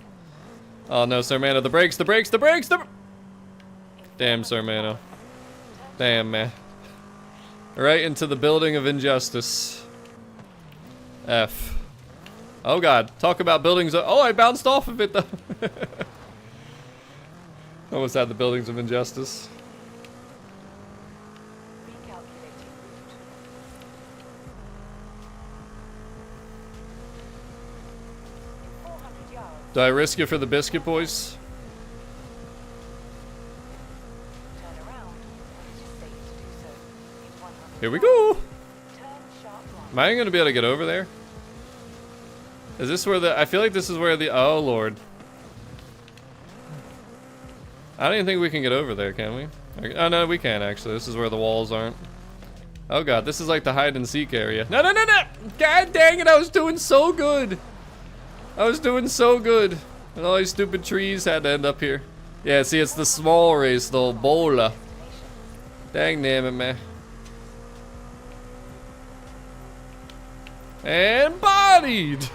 Oh no, Sir Mano, the brakes, the brakes, the brakes, the... Damn, Sir Mano. Damn, man. Right into the building of injustice. F. Oh god, talk about buildings of... Oh, I bounced off of it though. Almost had the buildings of injustice. Do I risk it for the biscuit, boys? Here we go. Am I gonna be able to get over there? Is this where the... I feel like this is where the... Oh, Lord. I don't even think we can get over there, can we? Oh, no, we can, actually. This is where the walls aren't. Oh, God. This is like the hide-and-seek area. No, no, no, no! God dang it, I was doing so good! I was doing so good. And all these stupid trees had to end up here. Yeah, see, it's the small race, though. Bola. Dang damn it, man. And bodied!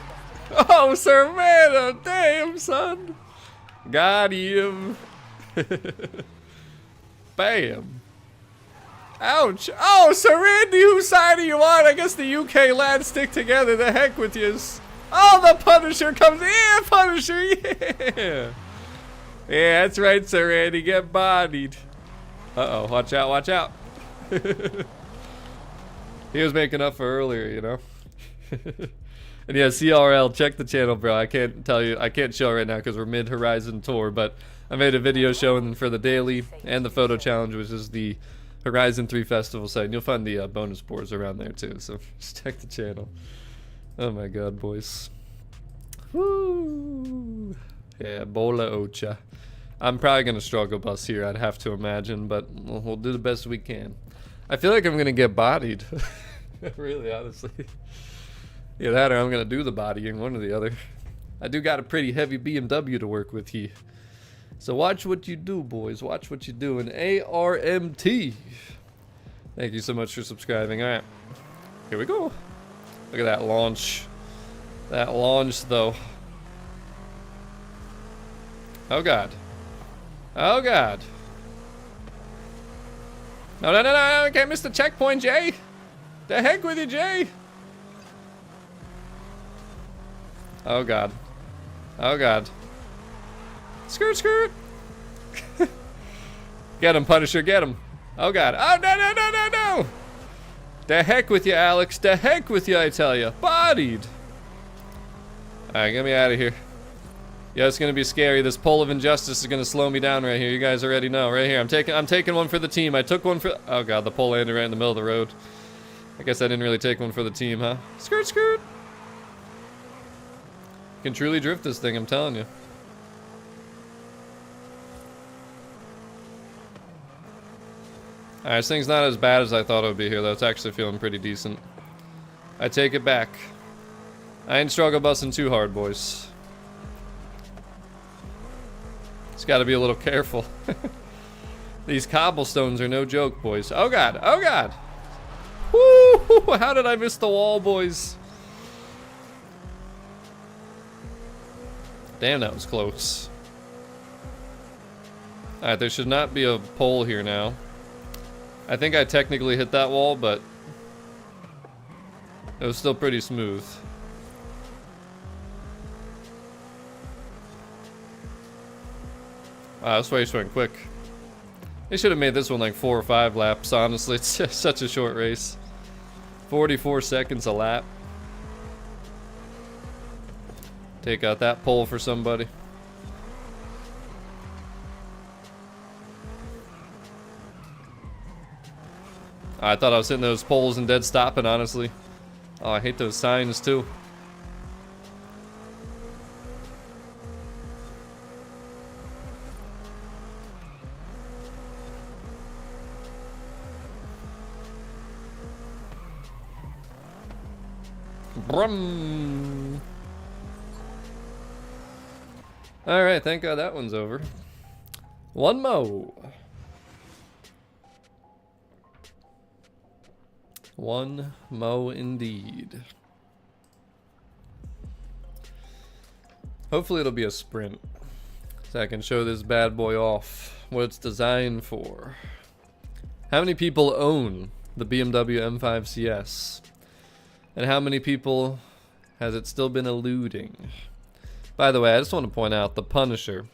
Oh, Sir Mano, damn, son. Got him. Bam. Ouch. Oh, so Randy, whose side are you on? I guess the UK lads stick together. The heck with yous. Oh, the Punisher comes. Yeah, Punisher. Yeah. Yeah, that's right, Sir Randy. Get bodied. Uh-oh. Watch out. Watch out. He was making up for earlier, you know. And yeah, CRL, check the channel, bro. I can't tell you. I can't show right now because we're mid-Horizon tour, but I made a video showing for the daily and the photo challenge, which is the Horizon 3 festival site. And you'll find the bonus boards around there too, so just check the channel. Oh my god, boys. Woo! Yeah, Bola Ocha. I'm probably gonna struggle bus here, I'd have to imagine, but we'll do the best we can. I feel like I'm gonna get bodied. Really, honestly. Yeah, that or I'm gonna do the bodying, one or the other. I do got a pretty heavy BMW to work with here. So watch what you do, boys. Watch what you do. An ARMT. Thank you so much for subscribing. Alright. Here we go. Look at that launch. That launch, though. Oh, God. Oh, God. No, no, no, no. Can't miss the checkpoint, Jay. The heck with you, Jay. Oh, God. Oh, God. Skirt, skirt. Get him, Punisher, get him. Oh, God. Oh, no, no, no, no, no. The heck with you, Alex. The heck with you, I tell you. Bodied. Alright, get me out of here. Yeah, it's gonna be scary. This pole of injustice is gonna slow me down right here. You guys already know. Right here. I'm taking one for the team. I took one for... Oh, God. The pole landed right in the middle of the road. I guess I didn't really take one for the team, huh? Skirt, skirt. You can truly drift this thing, I'm telling you. Alright, this thing's not as bad as I thought it would be here, though. It's actually feeling pretty decent. I take it back. I ain't struggle busting too hard, boys. Just gotta be a little careful. These cobblestones are no joke, boys. Oh, God. Oh, God. Woo! How did I miss the wall, boys? Damn, that was close. Alright, there should not be a pole here now. I think I technically hit that wall, but it was still pretty smooth. Wow, this race went quick. They should have made this one like 4 or 5 laps, honestly. It's just such a short race. 44 seconds a lap. Take out that pole for somebody. I thought I was hitting those poles and dead stopping, honestly. Oh, I hate those signs too. Brum. Alright, thank God that one's over. One more. One mo indeed. Hopefully it'll be a sprint, so I can show this bad boy off what it's designed for. How many people own the BMW M5 CS? And how many people has it still been eluding? By the way, I just want to point out the Punisher,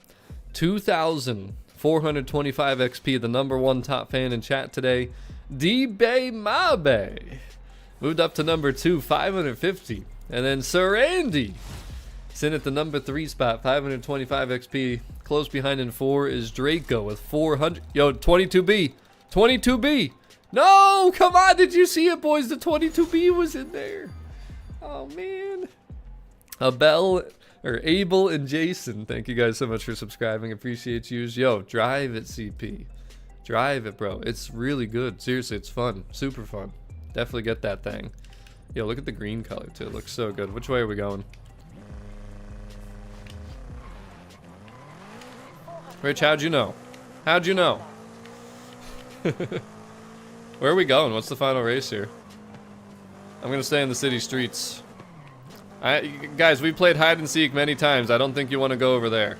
2,425 XP, the #1 top fan in chat today. D-Bay Mabe moved up to #2, 550. And then Sir Andy sitting at the #3 spot, 525 XP. Close behind in 4 is Draco with 400. Yo, 22B. 22B. No, come on. Did you see it, boys? The 22B was in there. Oh, man. Abel and Jason, thank you guys so much for subscribing. Appreciate you. Yo, drive it, CP. Drive it, bro. It's really good. Seriously, it's fun. Super fun. Definitely get that thing. Yo, look at the green color, too. It looks so good. Which way are we going? Rich, how'd you know? How'd you know? Where are we going? What's the final race here? I'm gonna stay in the city streets. Guys, we played hide and seek many times. I don't think you want to go over there.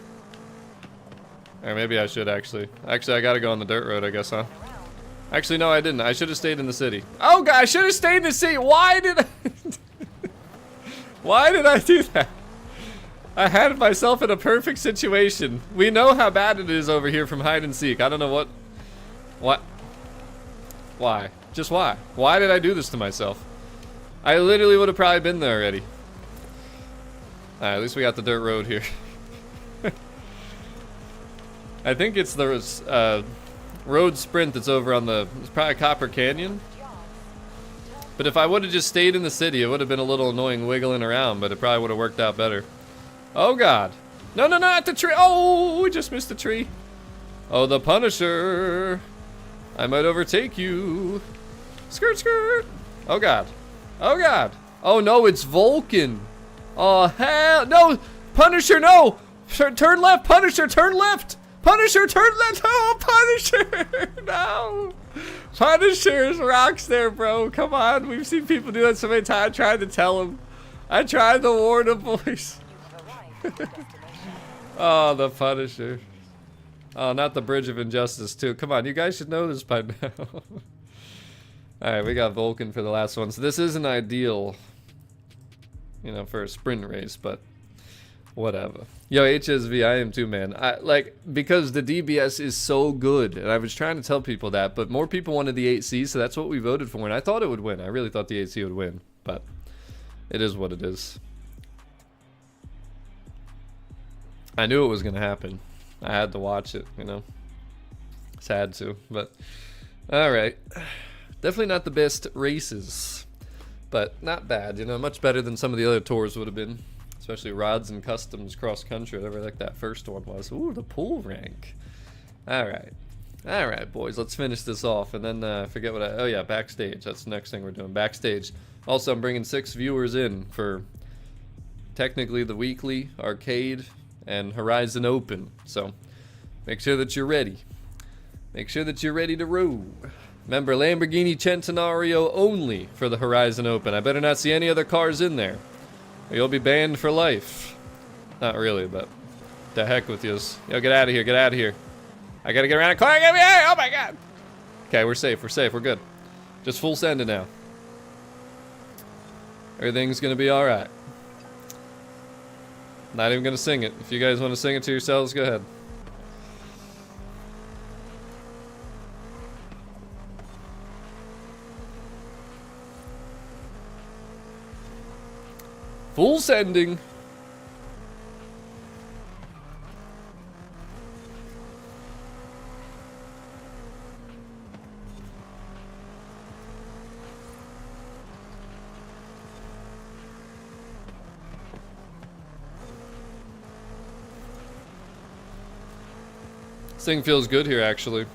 Or maybe I should actually. Actually, I gotta go on the dirt road, I guess, huh? Actually, no, I didn't. I should have stayed in the city. Oh, God, I should have stayed in the city. Why did I... Why did I do that? I had myself in a perfect situation. We know how bad it is over here from hide and seek. I don't know what... What? Why? Just why? Why did I do this to myself? I literally would have probably been there already. Alright, at least we got the dirt road here. I think it's the road sprint that's over on the... It's probably Copper Canyon. But if I would have just stayed in the city, it would have been a little annoying wiggling around, but it probably would have worked out better. Oh, God. No, no, not the tree. Oh, we just missed the tree. Oh, the Punisher. I might overtake you. Skirt, skirt. Oh, God. Oh, God. Oh, no, it's Vulcan. Oh, hell. No. Punisher, no. Turn left. Punisher, turn left. Punisher, turn left. Oh, Punisher. No. Punisher's rocks there, bro. Come on. We've seen people do that so many times. I tried to tell him. I tried to warn him, boys. Oh, the Punisher. Oh, not the Bridge of Injustice, too. Come on, you guys should know this by now. Alright, we got Vulcan for the last one. So this isn't ideal, you know, for a sprint race, but whatever. Yo, HSV, I am too, man. Because the DBS is so good, and I was trying to tell people that, but more people wanted the 8C, so that's what we voted for, and I thought it would win. I really thought the 8C would win, but it is what it is. I knew it was going to happen. I had to watch it, you know. Sad to, but alright. Definitely not the best races, but not bad, you know. Much better than some of the other tours would have been. Especially Rods and Customs cross country, whatever like that first one was. Ooh, the pool rank. Alright. Alright, boys, let's finish this off. And then I forget what oh yeah, backstage. That's the next thing we're doing. Backstage. Also, I'm bringing 6 viewers in for technically the weekly arcade and Horizon Open. So make sure that you're ready. Make sure that you're ready to roll. Remember, Lamborghini Centenario only for the Horizon Open. I better not see any other cars in there, or you'll be banned for life. Not really, but the heck with yous. Yo, get out of here, get out of here. I gotta get around the corner, get me out! Oh my God! Okay, we're safe, we're good. Just full send it now. Everything's gonna be alright. Not even gonna sing it. If you guys want to sing it to yourselves, go ahead. Full sending. This thing feels good here, actually.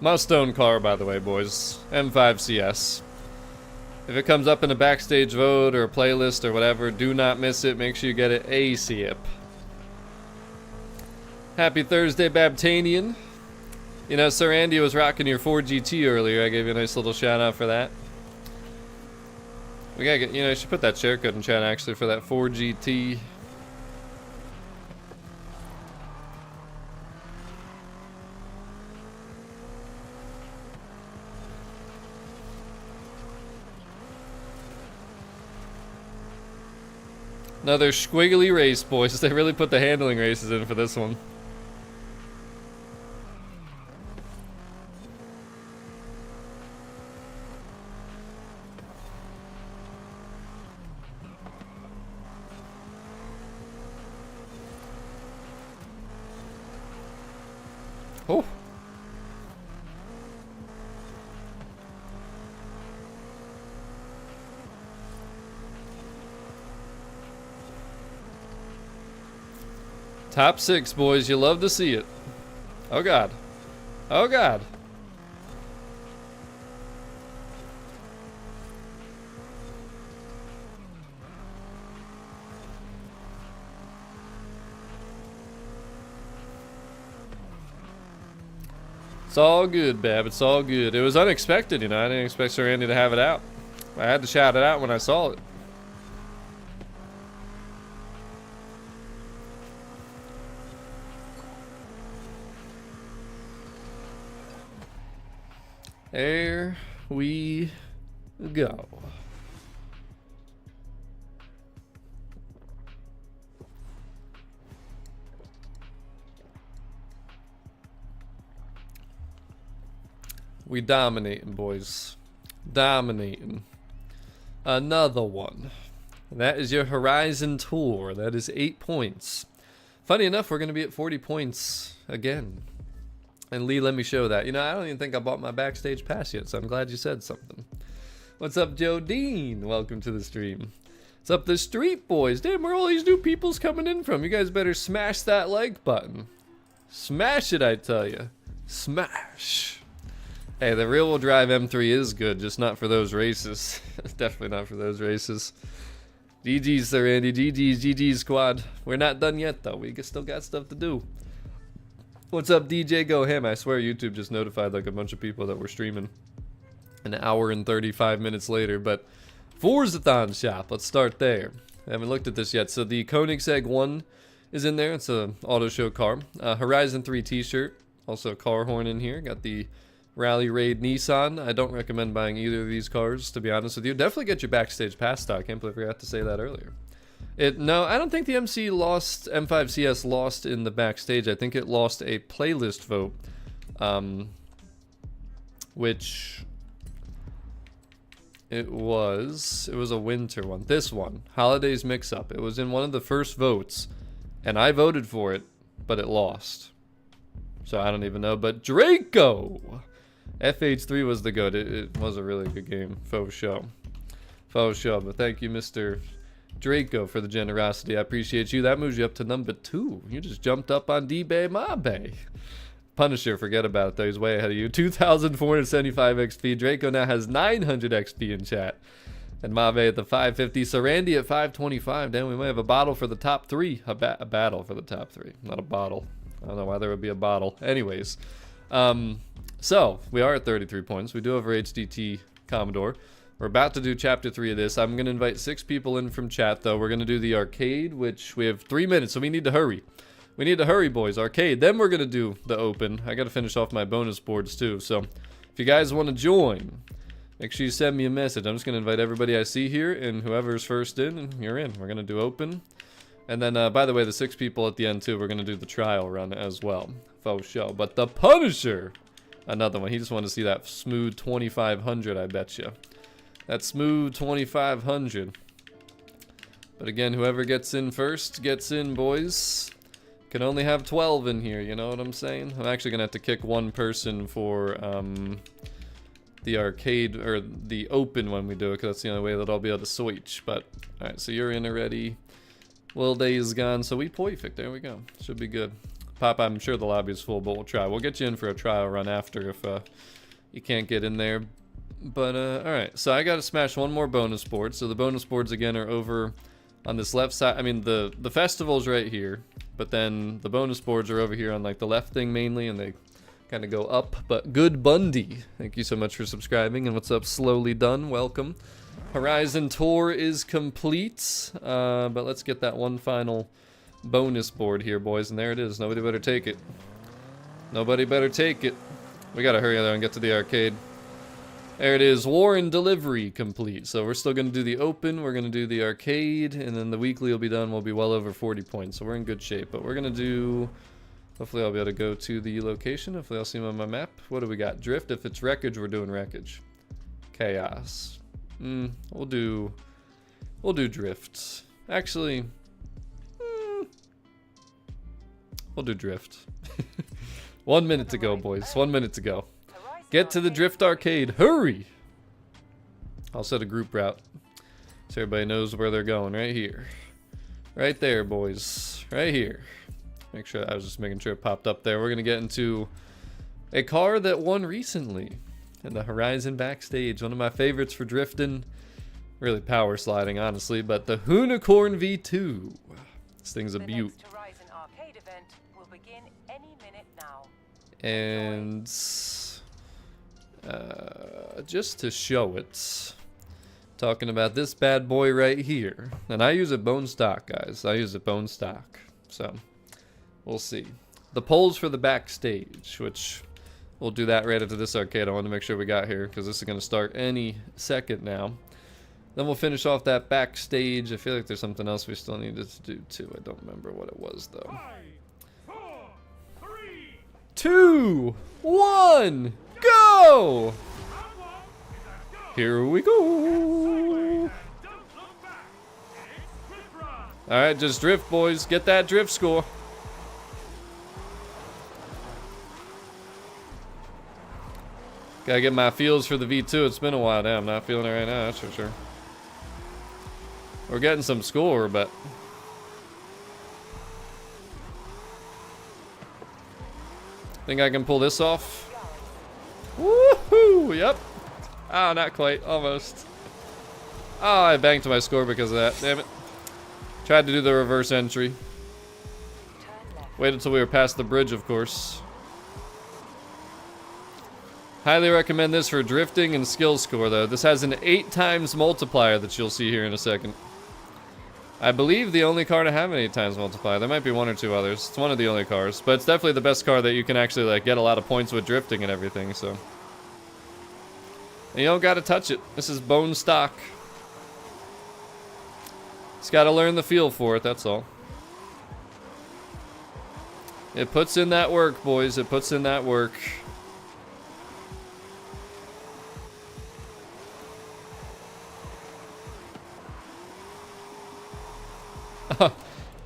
Must-own car, by the way, boys. M5 CS. If it comes up in a backstage vote or a playlist or whatever, do not miss it. Make sure you get it ASAP. Happy Thursday, Babtanian. You know, Sir Andy was rocking your 4GT earlier. I gave you a nice little shout out for that. We gotta get, you know, you should put that share code in chat actually for that 4GT. Another squiggly race, boys. They really put the handling races in for this one. Oh. Top 6, boys. You love to see it. Oh, God. Oh, God. It's all good, Bab. It's all good. It was unexpected, you know. I didn't expect Sir Andy to have it out. I had to shout it out when I saw it. There we go. We dominating, boys. Dominating. Another one. That is your Horizon Tour. That is 8 points. Funny enough, we're going to be at 40 points again. And Lee, let me show that. You know, I don't even think I bought my Backstage pass yet, so I'm glad you said something. What's up, Joe Dean? Welcome to the stream. What's up, the street boys? Damn, where are all these new peoples coming in from? You guys better smash that like button. Smash it, I tell you. Smash. Hey, the rear-wheel drive M3 is good, just not for those races. Definitely not for those races. GG's, Sir Andy. GG's, squad. We're not done yet, though. We still got stuff to do. What's up, DJ Go Ham? I swear YouTube just notified like a bunch of people that were streaming an hour and 35 minutes later. But Forzathon shop, let's start there. I haven't looked at this yet. So the Koenigsegg 1 is in there. It's a auto show car. Horizon 3 t-shirt. Also a car horn in here. Got the Rally Raid Nissan. I don't recommend buying either of these cars, to be honest with you. Definitely get your Backstage pass stock. I can't believe I forgot to say that earlier. No, I don't think the M5 CS lost in the Backstage. I think it lost a playlist vote, which it was a winter one. This one, Holidays Mix Up. It was in one of the first votes, and I voted for it, but it lost. So I don't even know. But Draco! FH3 was the GOAT. It was a really good game. Faux show. Faux show. But thank you, Mr. Draco, for the generosity. I appreciate you. That moves you up to number 2. You just jumped up on D-Bay, my bay. Punisher, forget about it though. He's way ahead of you. 2,475 XP. Draco now has 900 XP in chat. And Mabe at the 550. Sarandy at 525. Damn, we might have a bottle for the top 3. A battle for the top 3. Not a bottle. I don't know why there would be a bottle. Anyways. So, we are at 33 points. We do have our HDT Commodore. We're about to do Chapter 3 of this. I'm going to invite 6 people in from chat, though. We're going to do the arcade, which we have 3 minutes, so we need to hurry. We need to hurry, boys. Arcade. Then we're going to do the open. I got to finish off my bonus boards, too. So, if you guys want to join, make sure you send me a message. I'm just going to invite everybody I see here, and whoever's first in, and you're in. We're going to do open. And then, by the way, the 6 people at the end, too, we're going to do the trial run as well. Faux show. But the Punisher, another one. He just wanted to see that smooth 2,500, I bet you. That smooth 2,500. But again, whoever gets in first gets in, boys. Can only have 12 in here, you know what I'm saying? I'm actually going to have to kick one person for the arcade, or the open when we do it, because that's the only way that I'll be able to switch. But, alright, so you're in already. Will Day is gone, so we perfect. There we go. Should be good. Pop, I'm sure the lobby is full, but we'll try. We'll get you in for a trial run after if you can't get in there. But, alright. So I got to smash one more bonus board. So the bonus boards, again, are over on this left side. I mean, the festival's right here. But then the bonus boards are over here on, like, the left thing mainly, and they kind of go up. But Good Bundy, thank you so much for subscribing. And what's up, Slowly Done? Welcome. Horizon Tour is complete, but let's get that one final bonus board here, boys, and there it is. Nobody better take it. Nobody better take it. We gotta hurry there and get to the arcade. There it is. War and Delivery complete. So we're still gonna do the open, we're gonna do the arcade, and then the weekly will be done. We'll be well over 40 points, so we're in good shape. But we're gonna do... Hopefully I'll be able to go to the location. Hopefully I'll see them on my map. What do we got? Drift. If it's wreckage, we're doing wreckage. Chaos. We'll do drift. Actually, we'll do drift. 1 minute to go, boys. 1 minute to go. Get to the drift arcade. Hurry! I'll set a group route so everybody knows where they're going. Right here. Right there, boys. Right here. Make sure, I was just making sure it popped up there. We're going to get into a car that won recently. And the Horizon Backstage, one of my favorites for drifting, really power sliding, honestly, but the Unicorn V2. This thing's a beaut. And just to show it, talking about this bad boy right here. And I use it bone stock, guys. I use it bone stock. So, we'll see. The polls for the Backstage, which... We'll do that right after this arcade. I want to make sure we got here because this is going to start any second now. Then we'll finish off that backstage. I feel like there's something else we still needed to do too. I don't remember what it was though. 5, 4, 3. 2, 1, go! Here we go. Alright, just drift, boys. Get that drift score. Gotta get my feels for the V2. It's been a while now. I'm not feeling it right now, that's for sure. We're getting some score, but... think I can pull this off. Woohoo! Yep. Ah, not quite. Almost. Oh, I banked my score because of that. Damn it. Tried to do the reverse entry. Waited until we were past the bridge, of course. Highly recommend this for drifting and skill score, though. This has an 8 times multiplier that you'll see here in a second. I believe the only car to have an 8 times multiplier. There might be 1 or 2 others. It's one of the only cars. But it's definitely the best car that you can actually like get a lot of points with drifting and everything, so. And you don't gotta touch it. This is bone stock. Just gotta learn the feel for it, that's all. It puts in that work, boys. It puts in that work.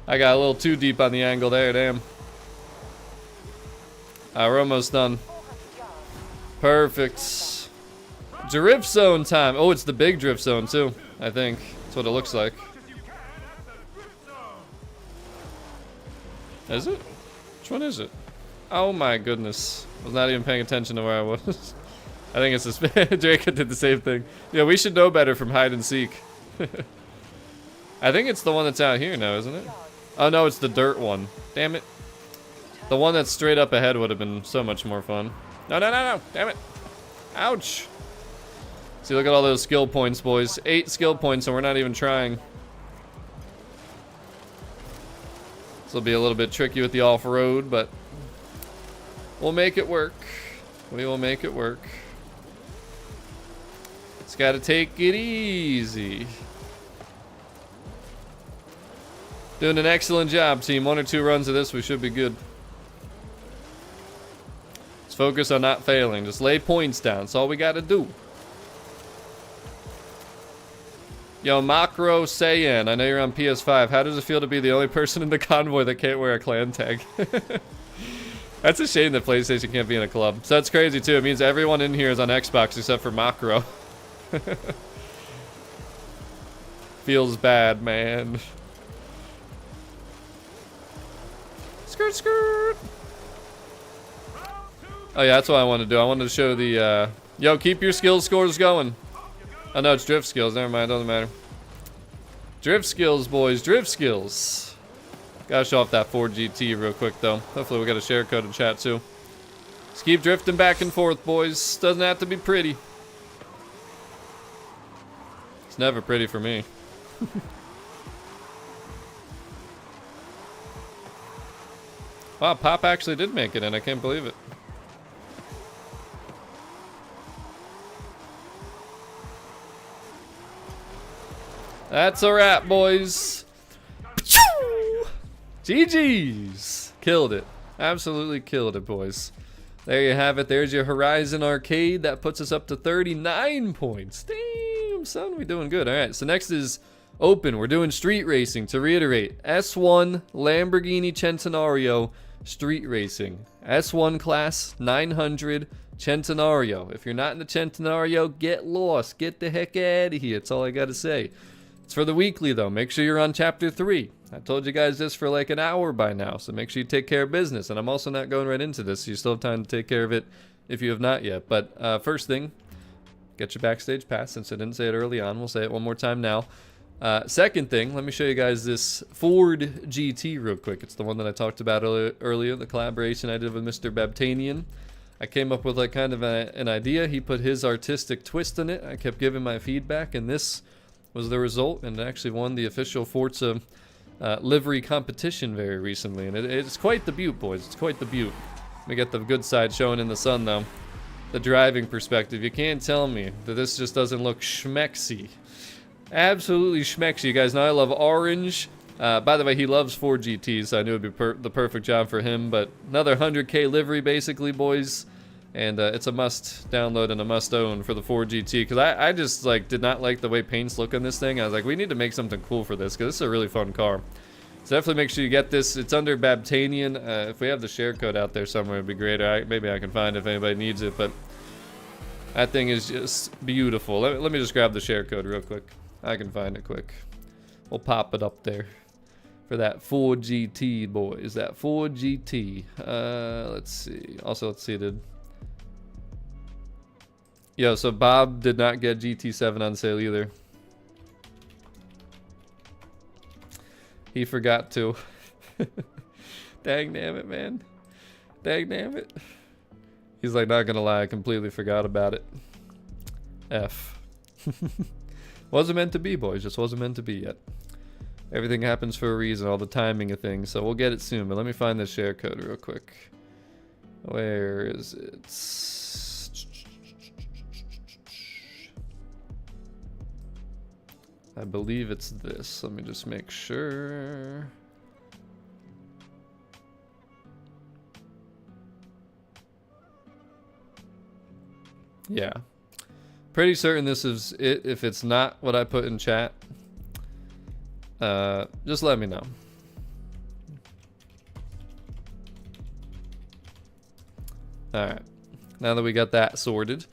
I got a little too deep on the angle there, damn. We're almost done. Perfect. Drift zone time. Oh, it's the big drift zone too, I think. That's what it looks like. Is it? Which one is it? Oh my goodness. I was not even paying attention to where I was. I think it's this. Draco did the same thing. Yeah, we should know better from hide and seek. I think it's the one that's out here now, isn't it? Oh no, it's the dirt one. Damn it. The one that's straight up ahead would have been so much more fun. No, no, no, no. Damn it. Ouch. See, look at all those skill points, boys. 8 skill points, and we're not even trying. This will be a little bit tricky with the off-road, but we'll make it work. We will make it work. Just gotta take it easy. Doing an excellent job, team. 1 or 2 runs of this, we should be good. Let's focus on not failing. Just lay points down. That's all we gotta do. Yo, Macro Saiyan, I know you're on PS5. How does it feel to be the only person in the convoy that can't wear a clan tag? That's a shame that PlayStation can't be in a club. So that's crazy, too. It means everyone in here is on Xbox except for Macro. Feels bad, man. Skirt, skirt. Oh yeah, that's what I wanted to do. I wanted to show the, yo, keep your skill scores going. Oh no, it's drift skills. Never mind, doesn't matter. Drift skills, boys, drift skills. Gotta show off that Ford GT real quick, though. Hopefully we got a share code in chat, too. Just keep drifting back and forth, boys. Doesn't have to be pretty. It's never pretty for me. Wow, Pop actually did make it in. I can't believe it. That's a wrap, boys. GG's. Killed it. Absolutely killed it, boys. There you have it. There's your Horizon Arcade. That puts us up to 39 points. Damn, son, we doing good. All right, so next is Open. We're doing street racing. To reiterate, S1 Lamborghini Centenario street racing. S1 class 900 Centenario. If you're not in the Centenario, get lost. Get the heck out of here. That's all I got to say. It's for the weekly, though. Make sure you're on Chapter 3. I told you guys this for like an hour by now, so make sure you take care of business. And I'm also not going right into this, so you still have time to take care of it if you have not yet. But first thing, get your Backstage Pass. Since I didn't say it early on, we'll say it one more time now. Second thing, let me show you guys this Ford GT real quick. It's the one that I talked about earlier, the collaboration I did with Mr. Babtanian. I came up with like kind of an idea. He put his artistic twist on it. I kept giving my feedback, and this was the result, and it actually won the official Forza livery competition very recently, and it's quite the beaut, boys. It's quite the beaut. Let me get the good side showing in the sun, though. The driving perspective. You can't tell me that this just doesn't look schmexy. Absolutely schmexy. You guys know I love orange. By the way, he loves 4GTs, so I knew it would be the perfect job for him. But another 100K livery, basically, boys. And it's a must download and a must own for the 4GT. Because I just like did not like the way paints look on this thing. I was like, we need to make something cool for this, because this is a really fun car. So definitely make sure you get this. It's under Babtanian. If we have the share code out there somewhere, it'd be great. Or maybe I can find it if anybody needs it. But that thing is just beautiful. Let me just grab the share code real quick. I can find it quick. We'll pop it up there for that 4GT, boys. That 4GT. Let's see. Also, let's see. Yo, so Bob did not get GT7 on sale either. He forgot to. Dang damn it, man. Dang damn it. He's like, not gonna lie, I completely forgot about it. F. Wasn't meant to be, boys. Just wasn't meant to be yet. Everything happens for a reason, all the timing of things. So we'll get it soon, but let me find the share code real quick. Where is it? I believe it's this. Let me just make sure. Yeah. Pretty certain this is it. If it's not what I put in chat, just let me know. Alright. Now that we got that sorted,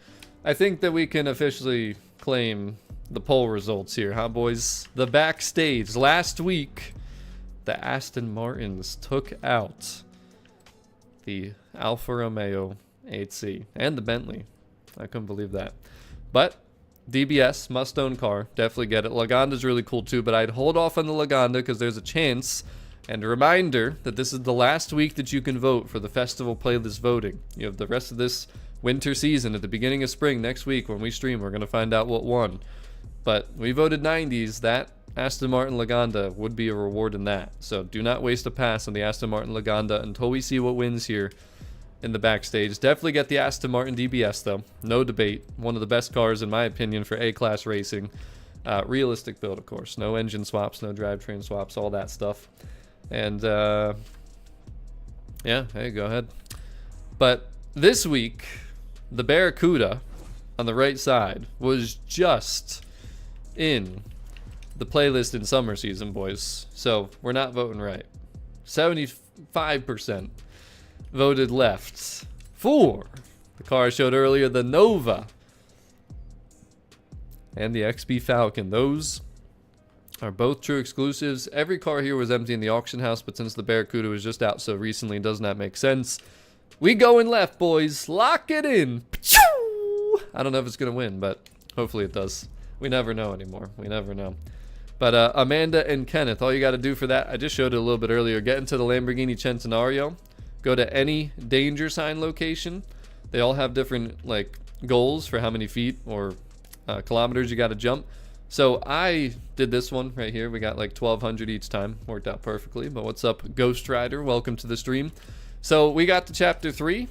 I think that we can officially claim the poll results here, huh, boys? The backstage. Last week, the Aston Martins took out the Alfa Romeo 8C and the Bentley. I couldn't believe that. But DBS, must-own car. Definitely get it. Lagonda's really cool too, but I'd hold off on the Lagonda because there's a chance. And a reminder that this is the last week that you can vote for the festival playlist voting. You have the rest of this winter season at the beginning of spring next week when we stream. We're going to find out what won. But we voted 90s. That Aston Martin Lagonda would be a reward in that. So do not waste a pass on the Aston Martin Lagonda until we see what wins here in the backstage. Definitely get the Aston Martin DBS though. No debate. One of the best cars in my opinion for A-class racing. Realistic build, of course. No engine swaps, no drivetrain swaps, all that stuff. And yeah, hey, go ahead. But this week, the Barracuda on the right side was just in the playlist in summer season, boys. So we're not voting right. 75% voted left for the car I showed earlier, the Nova and the XB Falcon. Those are both true exclusives. Every car here was empty in the auction house, but since the Barracuda was just out so recently, it does not make sense. We going left, boys. Lock it in. I don't know if it's going to win, but hopefully it does. We never know anymore. We never know. But Amanda and Kenneth, all you got to do for that, I just showed it a little bit earlier. Get into the Lamborghini Centenario. Go to any danger sign location. They all have different like goals for how many feet or kilometers you got to jump. So I did this one right here. We got like 1,200 each time. Worked out perfectly. But what's up, Ghost Rider? Welcome to the stream. So we got to chapter 3.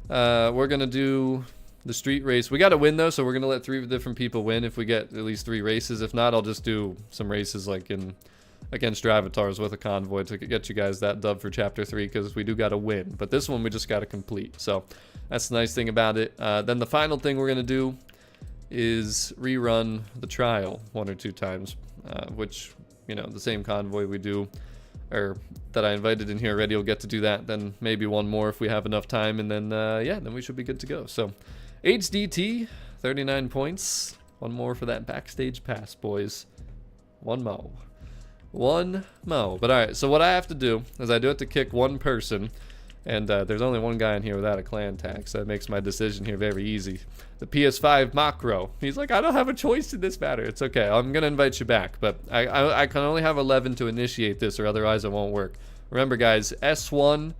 We're going to do the street race. We got to win though, so we're going to let 3 different people win if we get at least 3 races. If not, I'll just do some races like in against Dravatars with a convoy to get you guys that dub for chapter 3 because we do got to win. But this one we just got to complete. So that's the nice thing about it. Then the final thing we're going to do is rerun the trial 1 or 2 times, which, you know, the same convoy we do, or that I invited in here already, will get to do that. Then maybe 1 more if we have enough time, and then yeah, then we should be good to go. So HDT 39 points, 1 more for that backstage pass, boys. 1 more. But all right, so what I have to do is I do have to kick 1 person, and there's only 1 guy in here without a clan tag, so that makes my decision here very easy. The PS5 Macro. He's like, I don't have a choice in this matter. It's okay. I'm going to invite you back, but I can only have 11 to initiate this, or otherwise it won't work. Remember, guys, S1,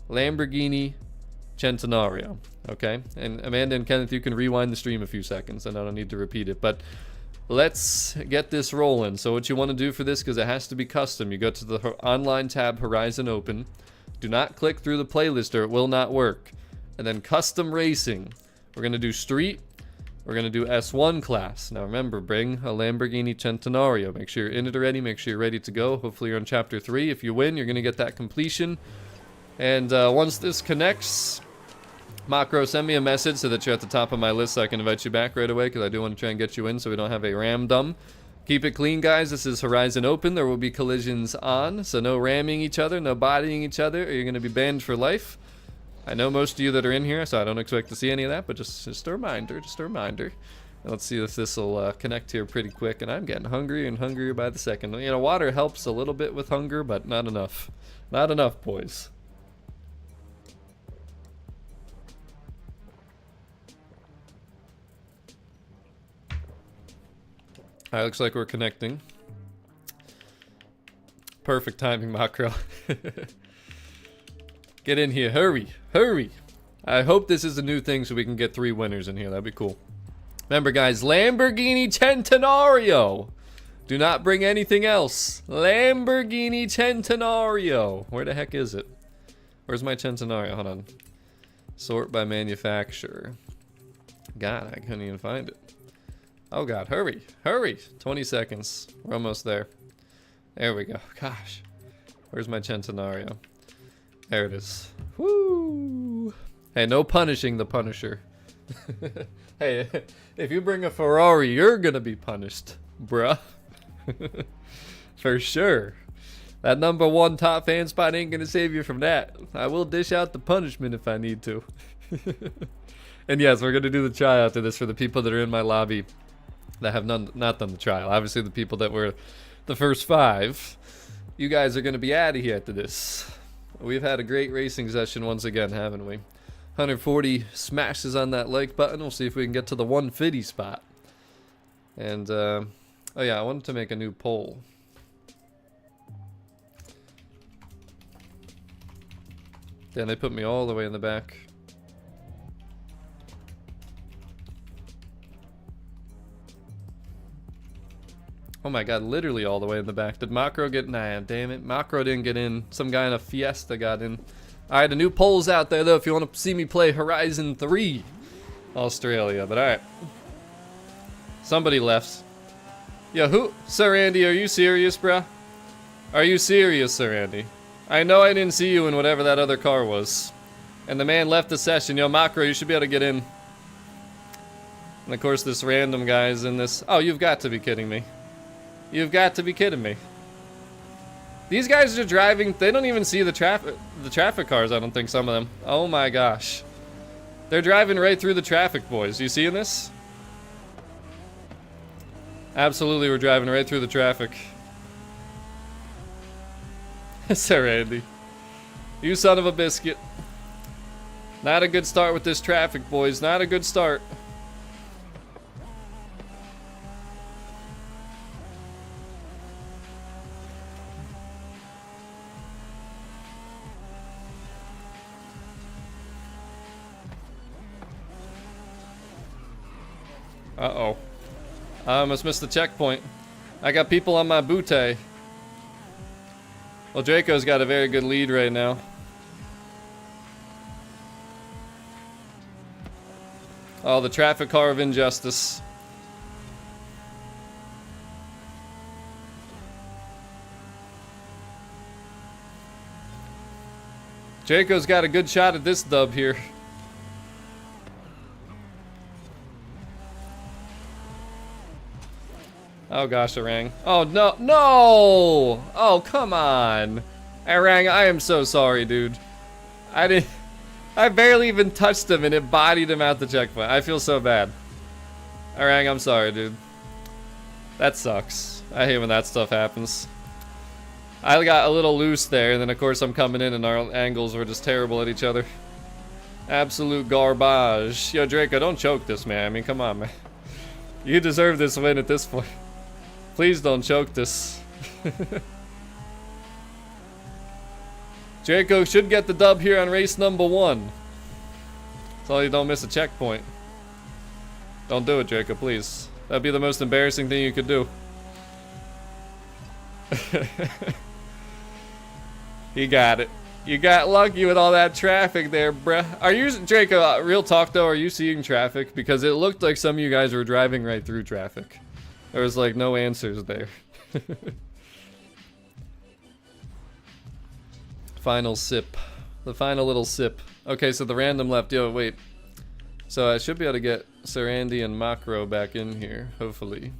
Lamborghini, Centenario, okay? And Amanda and Kenneth, you can rewind the stream a few seconds, and I don't need to repeat it, but let's get this rolling. So what you want to do for this, because it has to be custom, you go to the online tab, Horizon Open, Do not click through the playlist or it will not work. And then custom racing. We're going to do street. We're going to do S1 class. Now remember, bring a Lamborghini Centenario. Make sure you're in it already. Make sure you're ready to go. Hopefully you're on chapter 3. If you win, you're going to get that completion. And once this connects, Macro, send me a message so that you're at the top of my list so I can invite you back right away, because I do want to try and get you in so we don't have a ramdom. Keep it clean, guys. This is Horizon Open. There will be collisions on, so no ramming each other, no bodying each other, or you're going to be banned for life. I know most of you that are in here, so I don't expect to see any of that, but just a reminder, And let's see if this will connect here pretty quick, and I'm getting hungrier and hungrier by the second. You know, water helps a little bit with hunger, but not enough. Not enough, boys. Alright, looks like we're connecting. Perfect timing, Macro. Get in here, hurry, hurry. I hope this is a new thing so we can get 3 winners in here. That'd be cool. Remember, guys, Lamborghini Centenario. Do not bring anything else. Lamborghini Centenario. Where the heck is it? Where's my Centenario? Hold on. Sort by manufacturer. God, I couldn't even find it. Oh God, hurry, hurry. 20 seconds. We're almost there. There we go. Gosh. Where's my Centenario? There it is. Woo! Hey, no punishing the Punisher. Hey, if you bring a Ferrari, you're gonna be punished, bruh. For sure. That #1 top fan spot ain't gonna save you from that. I will dish out the punishment if I need to. And yes, we're gonna do the trial after this for the people that are in my lobby that have not done the trial. Obviously, the people that were the first 5, you guys are going to be out of here after this. We've had a great racing session once again, haven't we? 140 smashes on that like button. We'll see if we can get to the 150 spot. And, oh yeah, I wanted to make a new poll. Damn, they put me all the way in the back. Oh my God, literally all the way in the back. Did Macro get... Nah, damn it. Macro didn't get in. Some guy in a Fiesta got in. Alright, the new poll's out there, though, if you want to see me play Horizon 3 Australia. But alright. Somebody left. Yo, who... Sir Andy, are you serious, bruh? Are you serious, Sir Andy? I know I didn't see you in whatever that other car was. And the man left the session. Yo, Macro, you should be able to get in. And of course, this random guy's in this... Oh, you've got to be kidding me. You've got to be kidding me. These guys are driving, they don't even see the traffic cars, I don't think, some of them. Oh my gosh. They're driving right through the traffic, boys. You seeing this? Absolutely, we're driving right through the traffic. Sir Andy. You son of a biscuit. Not a good start with this traffic, boys. Not a good start. Uh-oh. I almost missed the checkpoint. I got people on my bootay. Well, Draco's got a very good lead right now. Oh, the traffic car of injustice. Draco's got a good shot at this dub here. Oh gosh, Arang. Oh no, no! Oh, come on. Arang, I am so sorry, dude. I barely even touched him and it bodied him out the checkpoint. I feel so bad. Arang, I'm sorry, dude. That sucks. I hate when that stuff happens. I got a little loose there, and then of course I'm coming in and our angles were just terrible at each other. Absolute garbage. Yo, Draco, don't choke this, man. I mean, come on, man. You deserve this win at this point. Please don't choke this. Draco should get the dub here on race #1. So you don't miss a checkpoint. Don't do it, Draco, please. That'd be the most embarrassing thing you could do. He got it. You got lucky with all that traffic there, bruh. Are you, Draco, real talk though, are you seeing traffic? Because it looked like some of you guys were driving right through traffic. There was like no answers there. Final sip. The final little sip. Okay, so the random left. Yo, wait. So I should be able to get Sir Andy and Macro back in here, hopefully.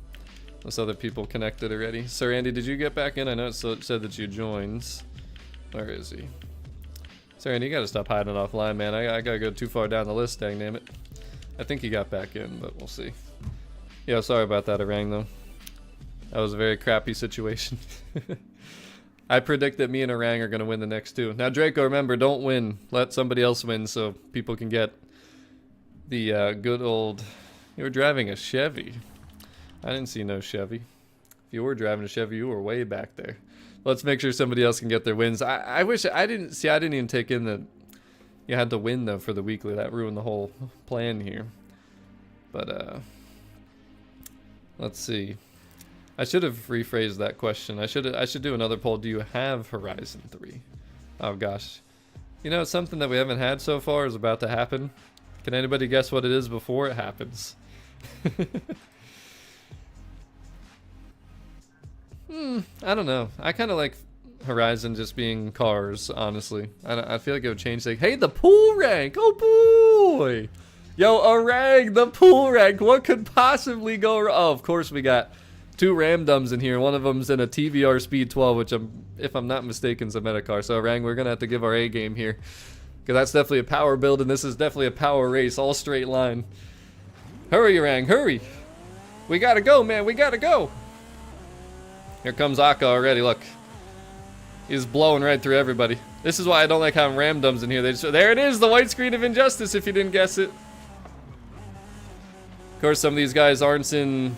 Those other people connected already. Sir Andy, did you get back in? I know it said that you joined. Where is he? Sir Andy, you gotta stop hiding offline, man. I gotta go too far down the list, dang damn it. I think he got back in, but we'll see. Yeah, sorry about that, Orang, though. That was a very crappy situation. I predict that me and Orang are gonna win the next two. Now, Draco, remember, don't win. Let somebody else win so people can get the good old... You were driving a Chevy. I didn't see no Chevy. If you were driving a Chevy, you were way back there. Let's make sure somebody else can get their wins. I wish I didn't even take in that you had to win though for the weekly. That ruined the whole plan here. But let's see. I should have rephrased that question. I should do another poll. Do you have Horizon 3? Oh gosh. You know, something that we haven't had so far is about to happen. Can anybody guess what it is before it happens? I don't know. I kind of like Horizon just being cars, honestly. I feel like it would change. Like, hey, the pool rank! Oh boy! Yo, Orang, the pool rank! What could possibly go wrong? Oh, of course we got two Ramdums in here. One of them's in a TVR Speed 12, which if I'm not mistaken, is a Metacar. So, Orang, we're gonna have to give our A game here. Because that's definitely a power build, and this is definitely a power race, all straight line. Hurry, Orang, hurry! We gotta go, man, we gotta go! Here comes Akka already, look. He's blowing right through everybody. This is why I don't like having Ramdums in here. There it is, the white screen of injustice, if you didn't guess it. Of course, some of these guys aren't in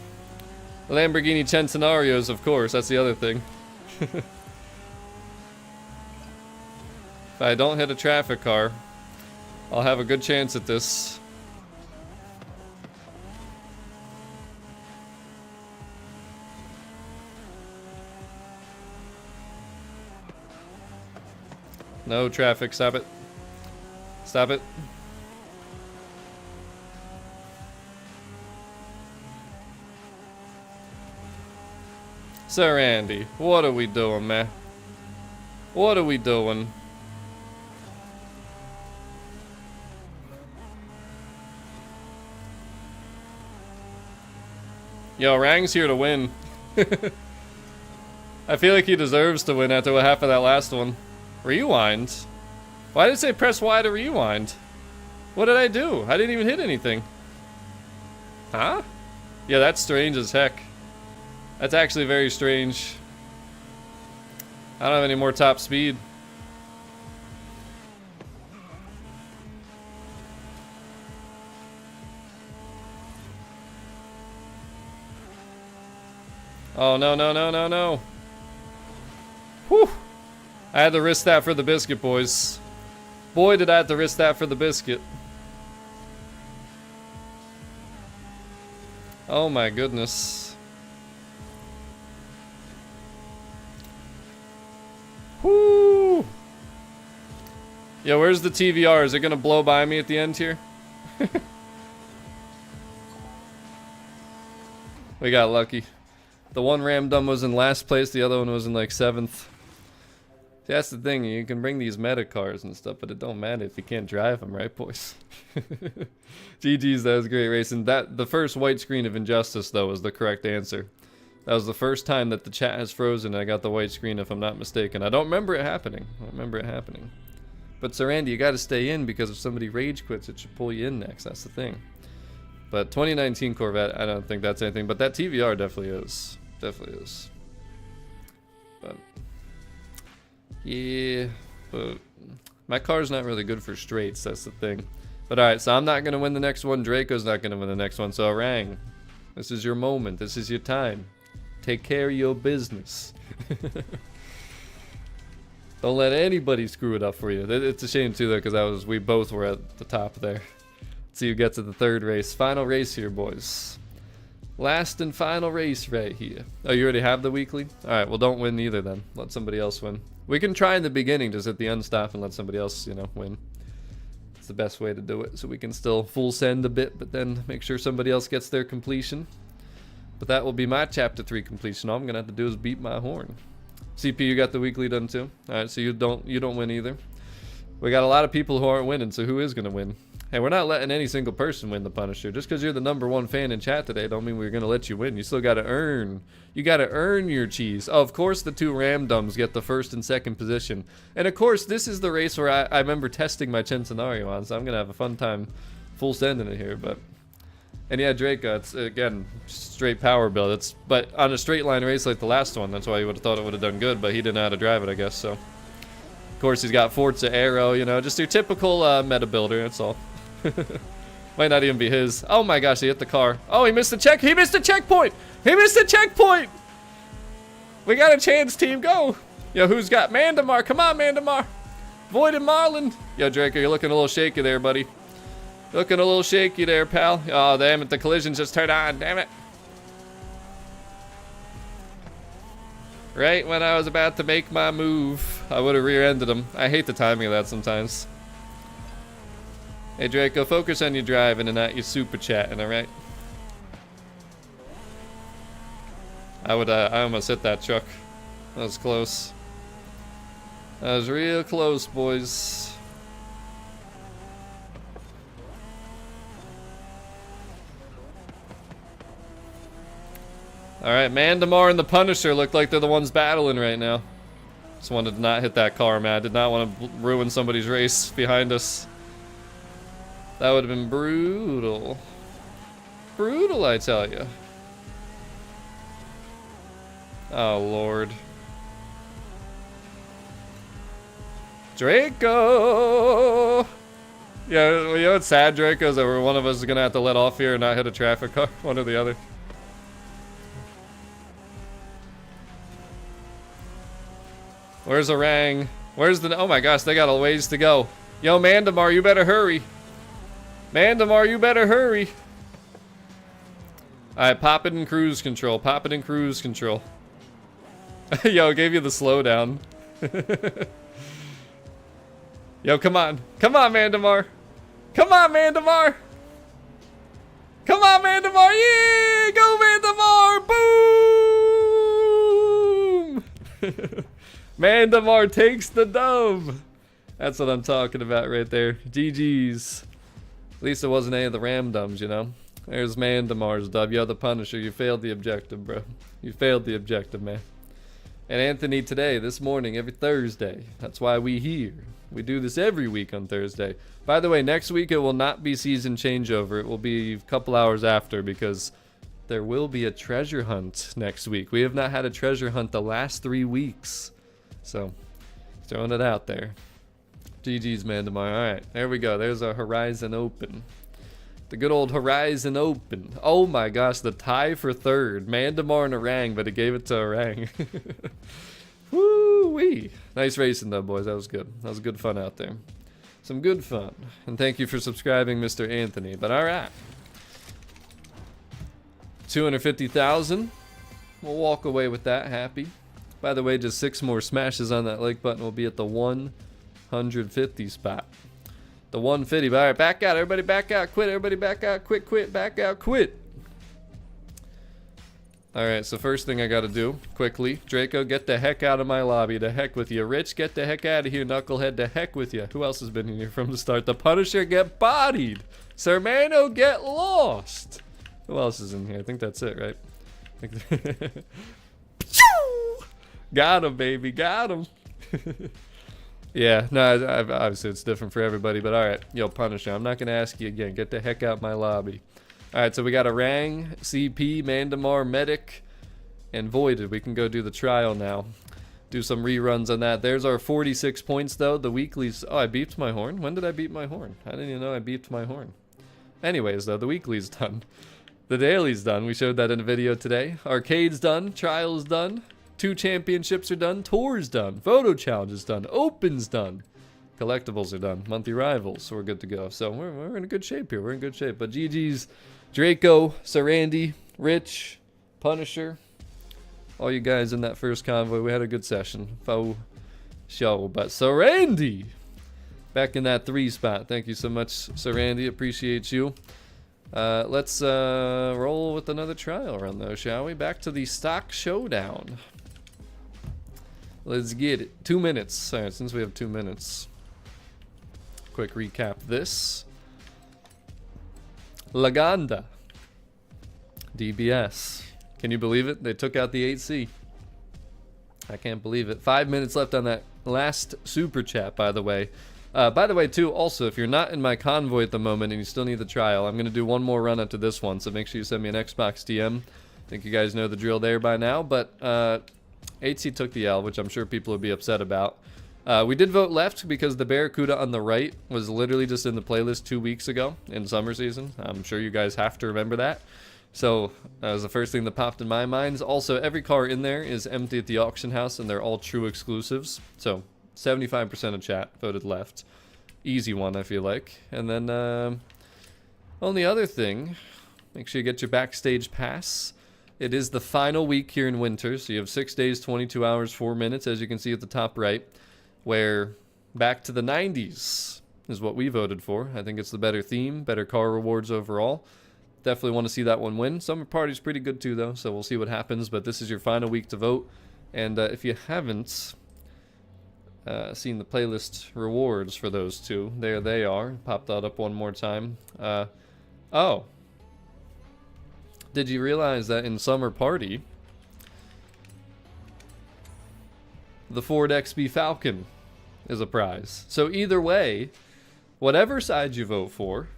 Lamborghini Centenarios, of course. That's the other thing. If I don't hit a traffic car, I'll have a good chance at this. No traffic, stop it. Stop it. Sir Andy, what are we doing, man? What are we doing? Yo, Rang's here to win. I feel like he deserves to win after what happened that last one. Rewind? Why did it say press Y to rewind? What did I do? I didn't even hit anything. Huh? Yeah, that's strange as heck. That's actually very strange. I don't have any more top speed. Oh, no, no, no, no, no. Whew. I had to risk that for the biscuit, boys. Boy, did I have to risk that for the biscuit. Oh my goodness. Whoo! Yo, where's the TVR? Is it gonna blow by me at the end here? We got lucky. The one Ramdum was in last place, the other one was in like 7th. See, that's the thing, you can bring these meta cars and stuff, but it don't matter if you can't drive them, right, boys? GG's, that was great racing. The first white screen of Injustice, though, was the correct answer. That was the first time that the chat has frozen and I got the white screen, if I'm not mistaken. I don't remember it happening. I don't remember it happening. But, Sir Andy, you gotta stay in because if somebody rage quits, it should pull you in next. That's the thing. But 2019 Corvette, I don't think that's anything. But that TVR definitely is. Definitely is. But... yeah, but my car's not really good for straights, that's the thing. But alright, so I'm not going to win the next one, Draco's not going to win the next one, so Orang, this is your moment, this is your time. Take care of your business. Don't let anybody screw it up for you. It's a shame too though, because we both were at the top there. Let's see who gets to the third race. Final race here, boys. Last and final race right here. Oh, you already have the weekly? Alright, well don't win either then. Let somebody else win. We can try in the beginning, just hit the end stop and let somebody else, you know, win. It's the best way to do it, so we can still full send a bit, but then make sure somebody else gets their completion. But that will be my chapter 3 completion. All I'm gonna have to do is beat my horn. CP, you got the weekly done too? Alright, so you don't win either. We got a lot of people who aren't winning, so who is gonna win? Hey, we're not letting any single person win the Punisher. Just because you're the #1 fan in chat today don't mean we're gonna let you win. You still gotta earn. You gotta earn your cheese. Oh, of course the 2 Ramdums get the 1st and 2nd position. And of course, this is the race where I remember testing my Centenario on, so I'm gonna have a fun time full sending it here, but... And yeah, Draco, it's, again, straight power build. But on a straight line race like the last one, that's why you would have thought it would have done good, but he didn't know how to drive it, I guess, so... Of course, he's got Forza Aero, you know, just your typical meta builder, that's all. Might not even be his. Oh my gosh, he hit the car. Oh, he missed the check. He missed the checkpoint. He missed the checkpoint. We got a chance, team. Go. Yo, who's got Mandamar? Come on, Mandamar. Void and Marlin. Yo, Draco, you're looking a little shaky there, buddy. Looking a little shaky there, pal. Oh, damn it. The collisions just turned on. Damn it. Right when I was about to make my move, I would have rear-ended him. I hate the timing of that sometimes. Hey Draco, focus on your driving and not your super chatting, alright? I almost hit that truck. That was close. That was real close, boys. Alright, Mandamar and the Punisher look like they're the ones battling right now. Just wanted to not hit that car, man. I did not want to ruin somebody's race behind us. That would have been brutal. Brutal, I tell you. Oh, Lord. Draco! Yeah, you know what's sad, Draco, is that one of us is going to have to let off here and not hit a traffic car. One or the other. Where's Orang? Where's the... Oh my gosh, they got a ways to go. Yo, Mandamar, you better hurry. Mandamar, you better hurry. Alright, pop it in cruise control. Pop it in cruise control. Yo, gave you the slowdown. Yo, come on. Come on, Mandamar. Come on, Mandamar. Come on, Mandamar. Yeah! Go, Mandamar. Boom! Mandamar takes the dub. That's what I'm talking about right there. GG's. At least it wasn't any of the Ramdums, you know. There's Mandamar's dub. Yo, the Punisher, you failed the objective, bro. You failed the objective, man. And Anthony, today, this morning, every Thursday. That's why we here. We do this every week on Thursday. By the way, next week it will not be season changeover. It will be a couple hours after because there will be a treasure hunt next week. We have not had a treasure hunt the last 3 weeks. So, throwing it out there. GG's, Mandamar. Alright, there we go. There's our Horizon Open. The good old Horizon Open. Oh my gosh, the tie for 3rd. Mandamar and Orang, but it gave it to Orang. Woo-wee. Nice racing though, boys. That was good. That was good fun out there. Some good fun. And thank you for subscribing, Mr. Anthony. But alright. 250,000. We'll walk away with that happy. By the way, just 6 more smashes on that like button will be at the 150 spot. The 150. All right, back out. Everybody back out. Quit. Everybody back out. Quit. Quit. Back out. Quit. All right, so first thing I got to do, quickly. Draco, get the heck out of my lobby. To heck with you. Rich, get the heck out of here. Knucklehead, to heck with you. Who else has been in here from the start? The Punisher, get bodied. Sermano, get lost. Who else is in here? I think that's it, right? Got him, baby. Got him. Yeah, no, obviously it's different for everybody, but alright. Yo, Punisher, I'm not going to ask you again. Get the heck out my lobby. Alright, so we got Orang, CP, Mandamar, Medic, and Voided. We can go do the trial now. Do some reruns on that. There's our 46 points, though. The weeklies... Oh, I beeped my horn? When did I beep my horn? I didn't even know I beeped my horn. Anyways, though, the weekly's done. The daily's done. We showed that in a video today. Arcade's done. Trial's done. 2 championships are done. Tours done. Photo challenge is done. Opens done. Collectibles are done. Monthly rivals. So we're good to go. So we're in a good shape here. We're in good shape. But GG's, Draco, Sarandi, Rich, Punisher, all you guys in that first convoy. We had a good session. Faux show. But Sir Randy, back in that 3 spot. Thank you so much, Sir Randy. Appreciate you. Let's roll with another trial run, though, shall we? Back to the stock showdown. Let's get it. 2 minutes. All right, since we have 2 minutes. Quick recap this. Laganda. DBS. Can you believe it? They took out the 8C. I can't believe it. 5 minutes left on that last super chat, by the way. By the way, too, also, if you're not in my convoy at the moment and you still need the trial, I'm going to do one more run after this one, so make sure you send me an Xbox DM. I think you guys know the drill there by now, but 8C took the L, which I'm sure people would be upset about. We did vote left because the Barracuda on the right was literally just in the playlist 2 weeks ago in summer season. I'm sure you guys have to remember that. So that was the first thing that popped in my mind. Also, every car in there is empty at the auction house, and they're all true exclusives. So 75% of chat voted left. Easy one, I feel like. And then, only other thing, make sure you get your backstage pass. It is the final week here in winter, so you have 6 days, 22 hours, 4 minutes, as you can see at the top right, where back to the 90s is what we voted for. I think it's the better theme, better car rewards overall. Definitely want to see that one win. Summer Party's pretty good too, though, so we'll see what happens, but this is your final week to vote. And if you haven't seen the playlist rewards for those two, there they are. Pop that up one more time. Oh. Did you realize that in Summer Party, the Ford XB Falcon is a prize? So either way, whatever side you vote for,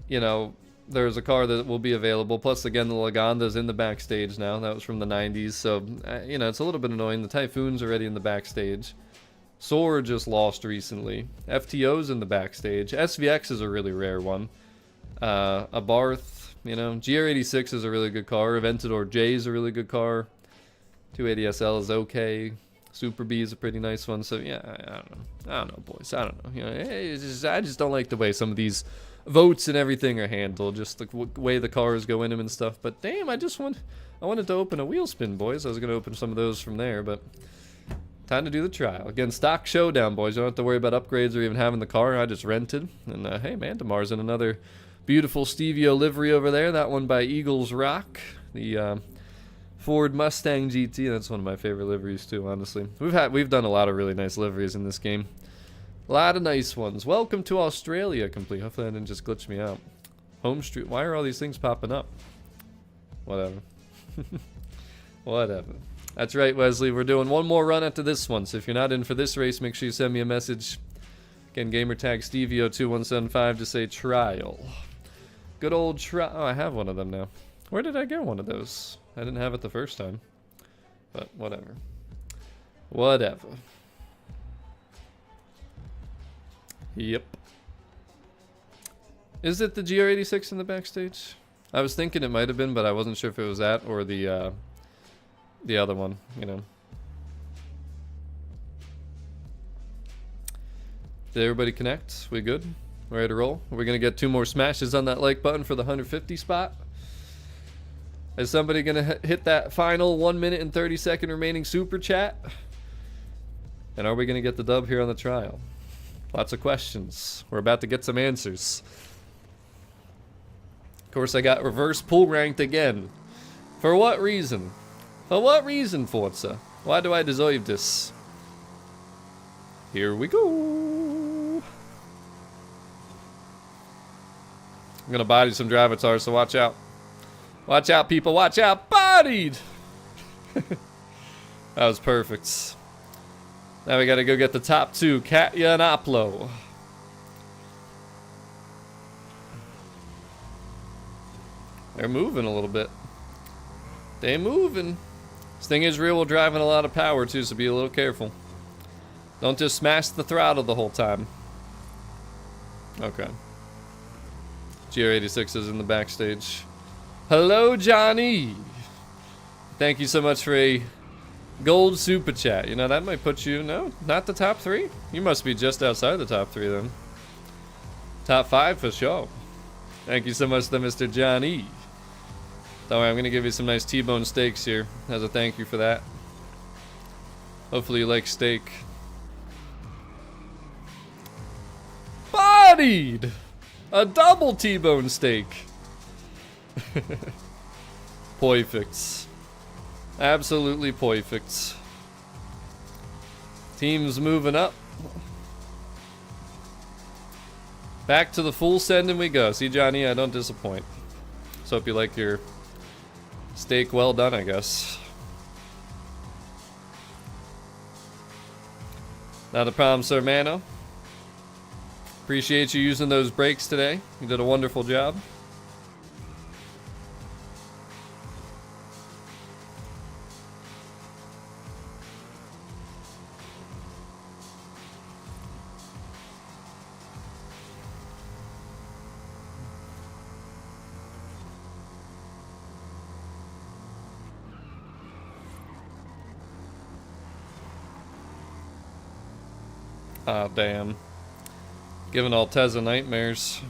you know, there's a car that will be available. Plus, again, the Laganda's in the backstage now. That was from the 90s. So, you know, it's a little bit annoying. The Typhoon's already in the backstage. Soar just lost recently. FTO's in the backstage. SVX is a really rare one. Abarth, you know. GR86 is a really good car. Aventador J is a really good car. 280SL is okay. Super B is a pretty nice one. So, yeah, I don't know. I don't know, boys. I don't know. You know, I just don't like the way some of these votes and everything are handled, just the way the cars go in them and stuff. But damn, I wanted to open a wheel spin, boys. I was gonna open some of those from there, but time to do the trial. Again, stock showdown, boys. You don't have to worry about upgrades or even having the car. I just rented. And hey, man, Damar's in another beautiful Stevio livery over there. That one by Eagles Rock, the Ford Mustang GT. That's one of my favorite liveries too, honestly. We've done a lot of really nice liveries in this game. A lot of nice ones. Welcome to Australia, complete. Hopefully that didn't just glitch me out. Home Street. Why are all these things popping up? Whatever. Whatever. That's right, Wesley. We're doing one more run after this one. So if you're not in for this race, make sure you send me a message. Again, gamertag Stevio2175 to say trial. Good old trial. Oh, I have one of them now. Where did I get one of those? I didn't have it the first time. But whatever. Whatever. Yep. Is it the GR86 in the backstage? I was thinking it might have been, but I wasn't sure if it was that or the other one, you know. Did everybody connect? We good? We ready to roll? Are we gonna get 2 more smashes on that like button for the 150 spot? Is somebody gonna hit that final 1 minute and 30 second remaining super chat? And are we gonna get the dub here on the trial? Lots of questions. We're about to get some answers. Of course, I got reverse pull ranked again. For what reason? For what reason, Forza? Why do I deserve this? Here we go. I'm gonna body some Drivatars, so watch out. Watch out, people. Watch out. Bodied! That was perfect. Now we gotta go get the top 2, Katya and Oplo. They're moving a little bit. They moving. This thing is rear-wheel driving a lot of power too, so be a little careful. Don't just smash the throttle the whole time. Okay. GR86 is in the backstage. Hello, Johnny. Thank you so much for a gold super chat. You know, that might put you, no, not the top 3. You must be just outside the top 3 then. Top 5 for sure. Thank you so much, Mr. Johnny. Don't worry, I'm gonna give you some nice T-bone steaks here as a thank you for that. Hopefully you like steak. Bodied! A double T-bone steak. Perfect. Absolutely perfect. Team's moving up. Back to the full sending we go. See, Johnny, I don't disappoint. So hope you like your steak well done, I guess. Not a problem, sir, Mano. Appreciate you using those brakes today. You did a wonderful job. Ah, damn. Giving Alteza nightmares.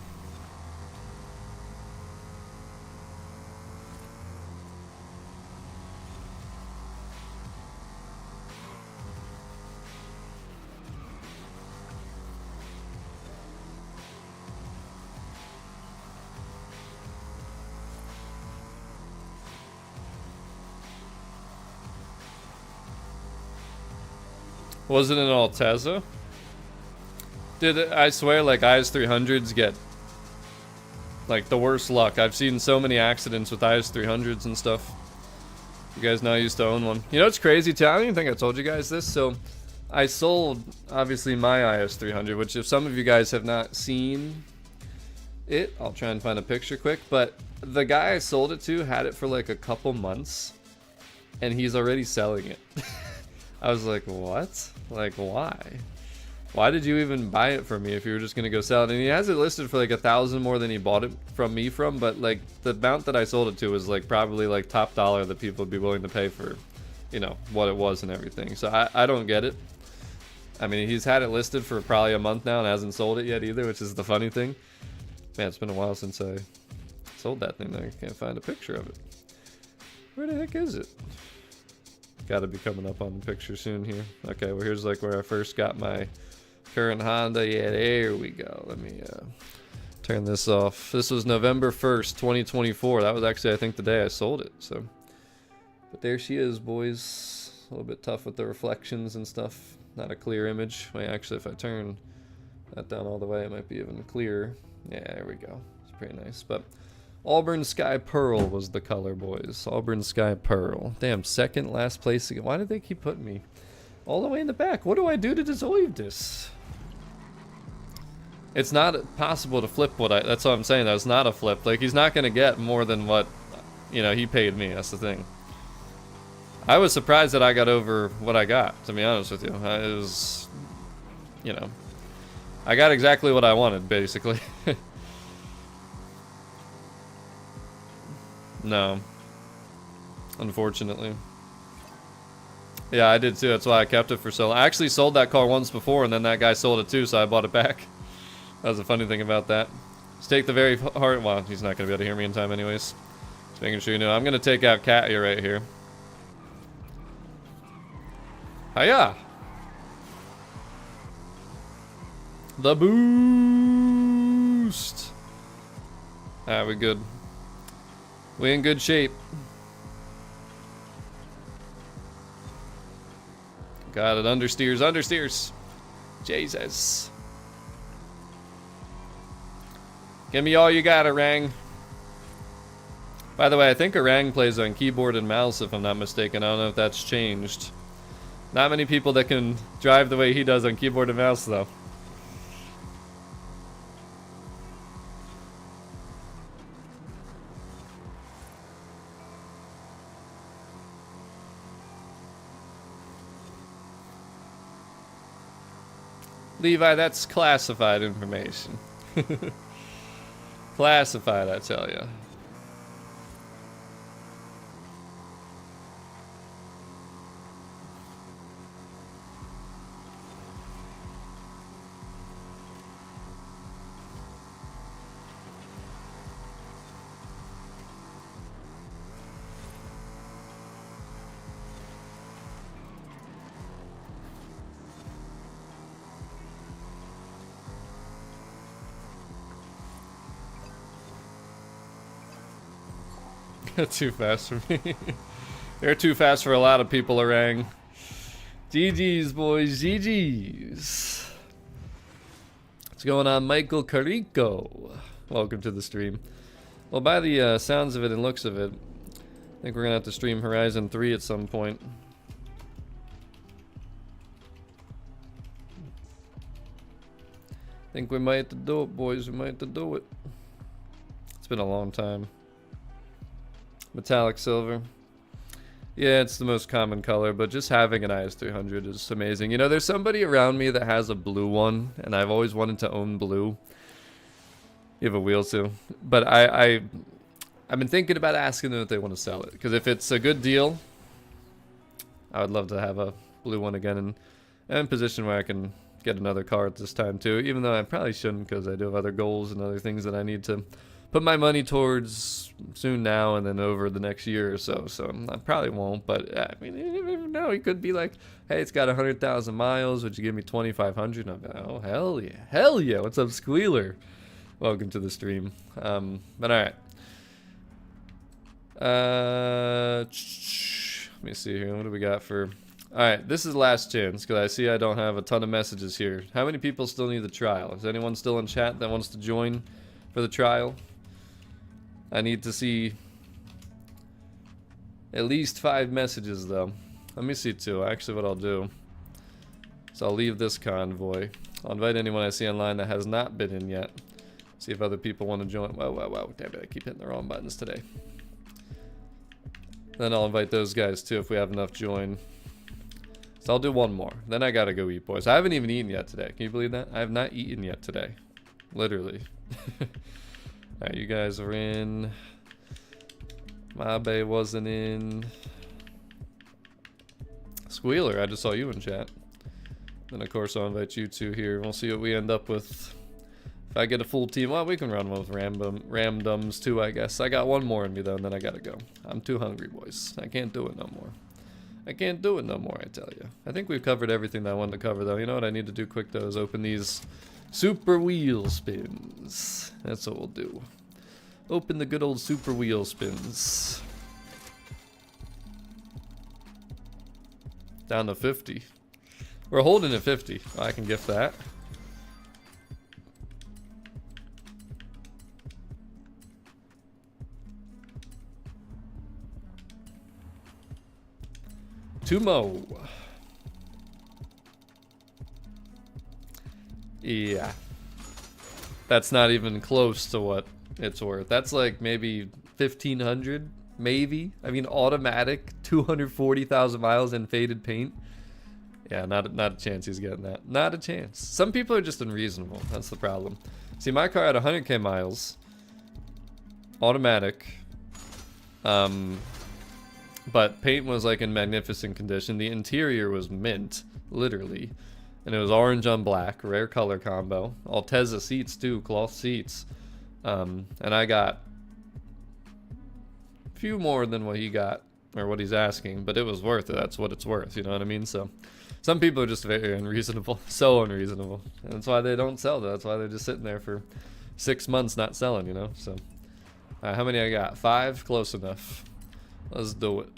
Was it an Alteza? Dude, I swear, like, IS-300s get, like, the worst luck. I've seen so many accidents with IS-300s and stuff. You guys know I used to own one. You know what's crazy, too? I don't even think I told you guys this. So, I sold, obviously, my IS-300, which if some of you guys have not seen it, I'll try and find a picture quick. But the guy I sold it to had it for, like, a couple months, and he's already selling it. I was like, what? Like, why? Why did you even buy it from me if you were just gonna go sell it? And he has it listed for like 1,000 more than he bought it from me from, but like the amount that I sold it to was like probably like top dollar that people would be willing to pay for, you know, what it was and everything. So I don't get it. I mean, he's had it listed for probably a month now and hasn't sold it yet either, which is the funny thing. Man, it's been a while since I sold that thing. I can't find a picture of it. Where the heck is it? Gotta be coming up on the picture soon here. Okay, well here's like where I first got my current Honda. Yeah, there we go. Let me turn this off. This was November 1st, 2024. That was actually, I think, the day I sold it. So, but there she is, boys. A little bit tough with the reflections and stuff. Not a clear image. Wait, actually, if I turn that down all the way, it might be even clearer. Yeah, there we go. It's pretty nice. But Auburn Sky Pearl was the color, boys. Auburn Sky Pearl. Damn, second last place again. Why did they keep putting me all the way in the back? What do I do to deserve this? It's not possible to flip what that's what I'm saying. That's not a flip. Like, he's not going to get more than what, you know, he paid me. That's the thing. I was surprised that I got over what I got, to be honest with you. It was, you know, I got exactly what I wanted, basically. No. Unfortunately. Yeah, I did too. That's why I kept it for so long. I actually sold that car once before, and then that guy sold it too, so I bought it back. That was a funny thing about that. Let's take the very hard... Well, he's not going to be able to hear me in time anyways. Just making sure you know. I'm going to take out Cat here right here. Hiya! The boost! Alright, we good. We in good shape. Got it. Understeers, understeers. Jesus. Give me all you got, Orang. By the way, I think Orang plays on keyboard and mouse, if I'm not mistaken. I don't know if that's changed. Not many people that can drive the way he does on keyboard and mouse, though. Levi, that's classified information. Classified, I tell ya. Too fast for me. They're too fast for a lot of people, Orang. GG's, boys. GG's. What's going on, Michael Carico? Welcome to the stream. Well, by the sounds of it and looks of it, I think we're gonna have to stream Horizon 3 at some point. Think we might have to do it, boys. We might have to do it. It's been a long time. Metallic silver. Yeah, it's the most common color, but just having an IS-300 is amazing. You know, there's somebody around me that has a blue one, and I've always wanted to own blue. You have a wheel too. But I've been thinking about asking them if they want to sell it. Because if it's a good deal, I would love to have a blue one again, and I'm in a position where I can get another car at this time too. Even though I probably shouldn't, because I do have other goals and other things that I need to put my money towards soon now and then over the next year or so. So I probably won't, but I mean, you never know. It could be like, hey, it's got 100,000 miles. Would you give me 2,500? I'm like, oh, hell yeah. Hell yeah. What's up, Squealer? Welcome to the stream. But all right. Let me see here. What do we got for... All right, this is last chance because I see I don't have a ton of messages here. How many people still need the trial? Is anyone still in chat that wants to join for the trial? I need to see at least 5 messages though. Let me see 2. Actually, what I'll do is I'll leave this convoy. I'll invite anyone I see online that has not been in yet. See if other people want to join. Whoa. Damn it, I keep hitting the wrong buttons today. Then I'll invite those guys too if we have enough join. So I'll do one more. Then I gotta go eat, boys. I haven't even eaten yet today. Can you believe that? I have not eaten yet today. Literally. Alright, you guys are in. Mabe wasn't in. Squealer, I just saw you in chat. Then of course I'll invite you two here. We'll see what we end up with. If I get a full team, well, we can run with ramdums too, I guess. I got one more in me though, and then I gotta go. I'm too hungry, boys. I can't do it no more. I can't do it no more, I tell you. I think we've covered everything that I wanted to cover though. You know what I need to do quick though is open these super wheel spins. That's what we'll do. Open the good old super wheel spins. Down to 50. We're holding at 50. I can gift that. Tumo. Yeah. That's not even close to what it's worth. That's like maybe 1,500, maybe. I mean, automatic, 240,000 miles in faded paint. Yeah, not a chance he's getting that. Not a chance. Some people are just unreasonable. That's the problem. See, my car had 100k miles. Automatic. But paint was like in magnificent condition. The interior was mint, literally. And it was orange on black, rare color combo. Altezza seats too, cloth seats. And I got a few more than what he got, or what he's asking, but it was worth it. That's what it's worth, you know what I mean? So some people are just very unreasonable, so unreasonable. And that's why they don't sell. That's why they're just sitting there for 6 months not selling, you know? So how many I got? 5? Close enough. Let's do it.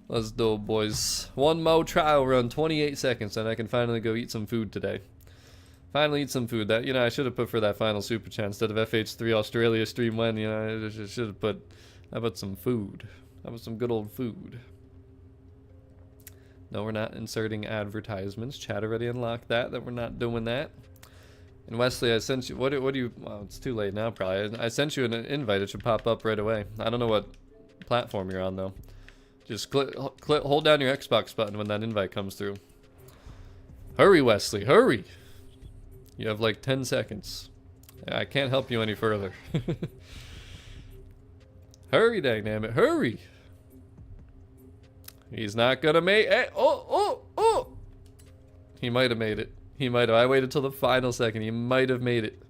Let's do it, boys. One more trial run, 28 seconds, and I can finally go eat some food today. Finally eat some food. That, you know, I should have put for that final super chat instead of FH3 Australia stream when, you know, I should have put, how about some food? How about some good old food? No, we're not inserting advertisements. Chat already unlocked that we're not doing that. And Wesley, I sent you, what do you, well, it's too late now probably. I sent you an invite. It should pop up right away. I don't know what platform you're on though. Just hold down your Xbox button when that invite comes through. Hurry, Wesley, hurry! You have like 10 seconds. I can't help you any further. Hurry, dangnammit, hurry! He's not gonna make it. Oh! He might have made it. He might have. I waited till the final second. He might have made it.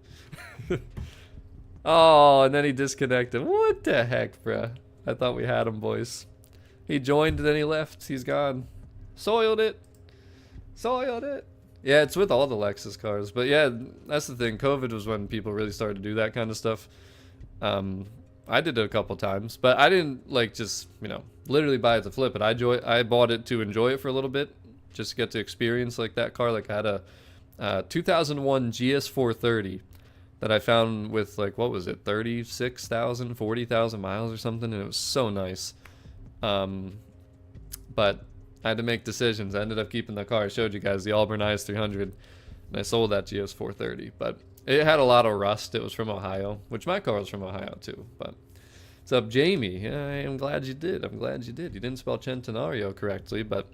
Oh, and then he disconnected. What the heck, bruh? I thought we had him, boys. He joined, then he left. He's gone. Soiled it. Soiled it. Yeah, it's with all the Lexus cars. But yeah, that's the thing. COVID was when people really started to do that kind of stuff. I did it a couple times, but I didn't like just, you know, literally buy it to flip it. I bought it to enjoy it for a little bit, just to get to experience like that car. Like I had a 2001 GS430 that I found with like, what was it, 36,000, 40,000 miles or something, and it was so nice. But I had to make decisions. I ended up keeping the car. I showed you guys the Auburn IS300, and I sold that GS430, but it had a lot of rust. It was from Ohio, which my car was from Ohio too. But what's up, Jamie? Yeah, I am glad you did. I'm glad you did. You didn't spell Centenario correctly, but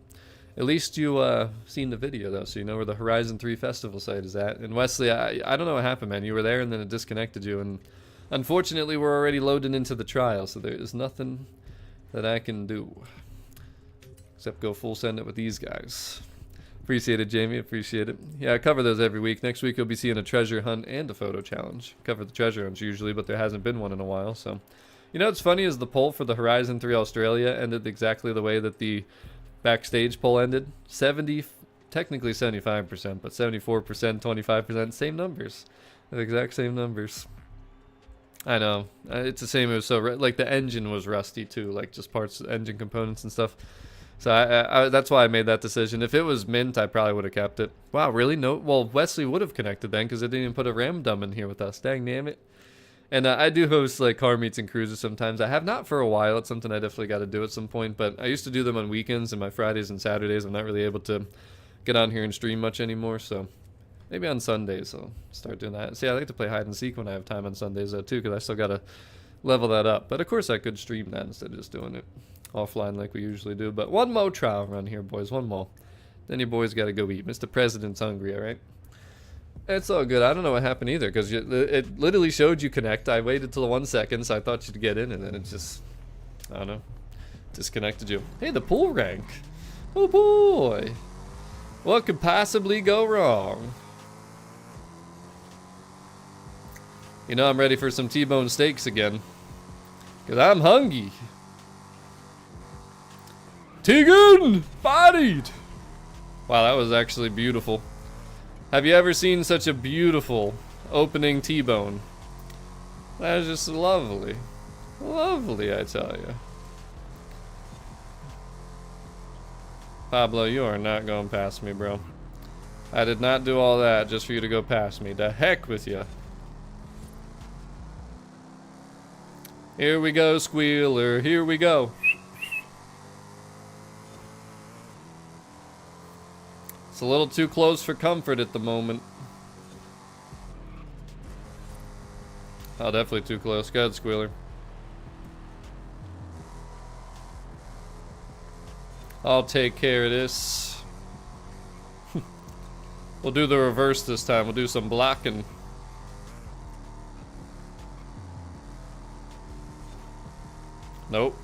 at least you seen the video though, so you know where the Horizon 3 festival site is at. And Wesley, I don't know what happened, man. You were there and then it disconnected you, and unfortunately we're already loaded into the trial, so there is nothing that I can do except go full send it with these guys. Appreciate it, Jamie. Appreciate it. Yeah, I cover those every week. Next week you'll be seeing a treasure hunt and a photo challenge. Cover the treasure hunts usually, but there hasn't been one in a while. So, you know what's funny is the poll for the Horizon 3 Australia ended exactly the way that the Backstage poll ended. 70, technically 75%, but 74%, 25%, same numbers. The exact same numbers. I know. It's the same. It was so like the engine was rusty too, like just parts, engine components and stuff. So I that's why I made that decision. If it was mint, I probably would have kept it. Wow, really? No. Well, Wesley would have connected then because they didn't even put a Ram Dum in here with us. Dang, damn it. And I do host like car meets and cruises sometimes. I have not for a while. It's something I definitely got to do at some point. But I used to do them on weekends and my Fridays and Saturdays. I'm not really able to get on here and stream much anymore. So maybe on Sundays I'll start doing that. See, I like to play hide and seek when I have time on Sundays though too, because I still got to level that up. But of course I could stream that instead of just doing it offline like we usually do. But one more trial run here, boys. One more. Then your boys got to go eat. Mr. President's hungry, all right? It's all good. I don't know what happened either, because it literally showed you connect. I waited till 1 second, so I thought you'd get in, and then it just, I don't know, disconnected you. Hey, the pool rank. Oh boy. What could possibly go wrong? You know I'm ready for some T-bone steaks again, because I'm hungry. Tegan! Bodied! Wow, that was actually beautiful. Have you ever seen such a beautiful opening T-bone? That is just lovely. Lovely, I tell you. Pablo, you are not going past me, bro. I did not do all that just for you to go past me. The heck with you. Here we go, squealer. Here we go. It's a little too close for comfort at the moment. Oh, definitely too close. Go ahead, squealer. I'll take care of this. We'll do the reverse this time. We'll do some blocking. Nope.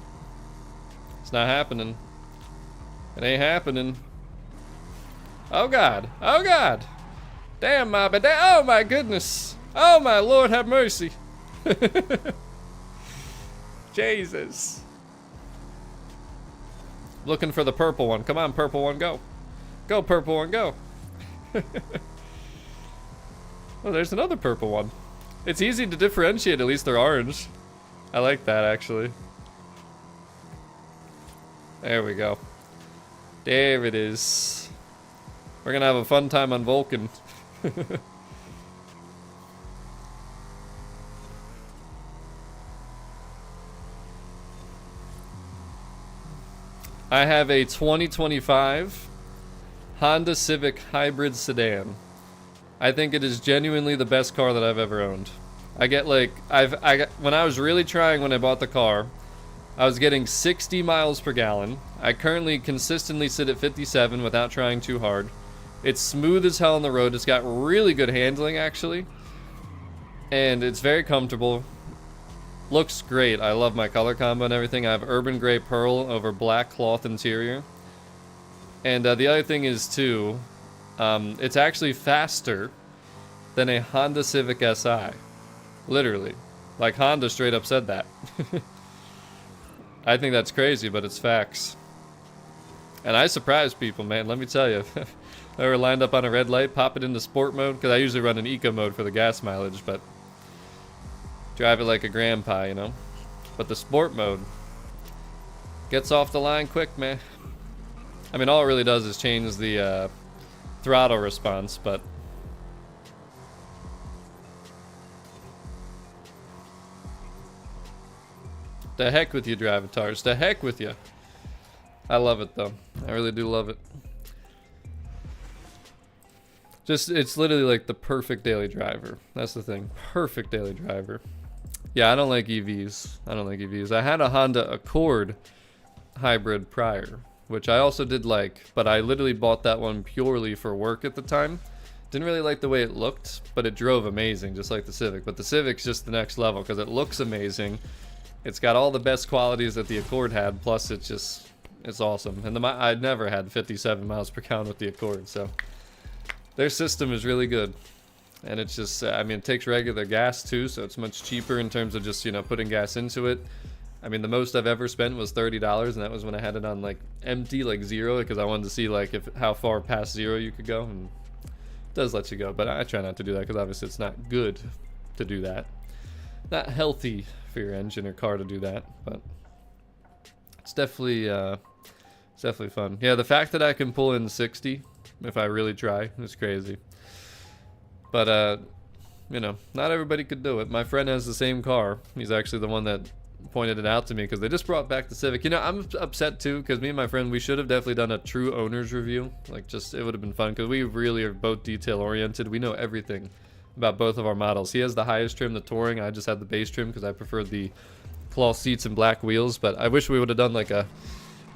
It's not happening. It ain't happening. Oh God. Oh God. Damn my bad. Oh my goodness. Oh my Lord, have mercy. Jesus. Looking for the purple one. Come on, purple one, go. Go, purple one, go. Oh, there's another purple one. It's easy to differentiate, at least they're orange. I like that, actually. There we go. There it is. We're gonna have a fun time on Vulcan. I have a 2025 Honda Civic hybrid sedan. I think it is genuinely the best car that I've ever owned. I get like, when I was really trying when I bought the car, I was getting 60 miles per gallon. I currently consistently sit at 57 without trying too hard. It's smooth as hell on the road. It's got really good handling, actually. And it's very comfortable. Looks great. I love my color combo and everything. I have urban gray pearl over black cloth interior. And the other thing is, too, it's actually faster than a Honda Civic Si. Literally. Like, Honda straight up said that. I think that's crazy, but it's facts. And I surprise people, man, let me tell you. They were lined up on a red light, pop it into sport mode, because I usually run in eco mode for the gas mileage, but drive it like a grandpa, you know? But the sport mode gets off the line quick, man. I mean, all it really does is change the throttle response, but the heck with you, Drivatars. The heck with you. I love it, though. I really do love it. Just, it's literally like the perfect daily driver. That's the thing. Perfect daily driver. Yeah, I don't like EVs. I don't like EVs. I had a Honda Accord hybrid prior, which I also did like, but I literally bought that one purely for work at the time. Didn't really like the way it looked, but it drove amazing, just like the Civic. But the Civic's just the next level because it looks amazing. It's got all the best qualities that the Accord had, plus it's awesome. And I'd never had 57 miles per gallon with the Accord, so their system is really good. And it's just, I mean, it takes regular gas too, so it's much cheaper in terms of just, you know, putting gas into it. I mean, the most I've ever spent was $30, and that was when I had it on like empty, like zero, because I wanted to see like how far past zero you could go, and it does let you go, but I try not to do that because obviously it's not good to do that. Not healthy for your engine or car to do that, but it's definitely fun. Yeah, the fact that I can pull in 60 if I really try is crazy. But you know, not everybody could do it. My friend has the same car. He's actually the one that pointed it out to me because they just brought back the Civic. You know, I'm upset too because me and my friend, we should have definitely done a true owner's review. Like, just, it would have been fun because we really are both detail oriented. We know everything about both of our models. He has the highest trim, the Touring. I just had the base trim because I preferred the cloth seats and black wheels. But I wish we would have done like a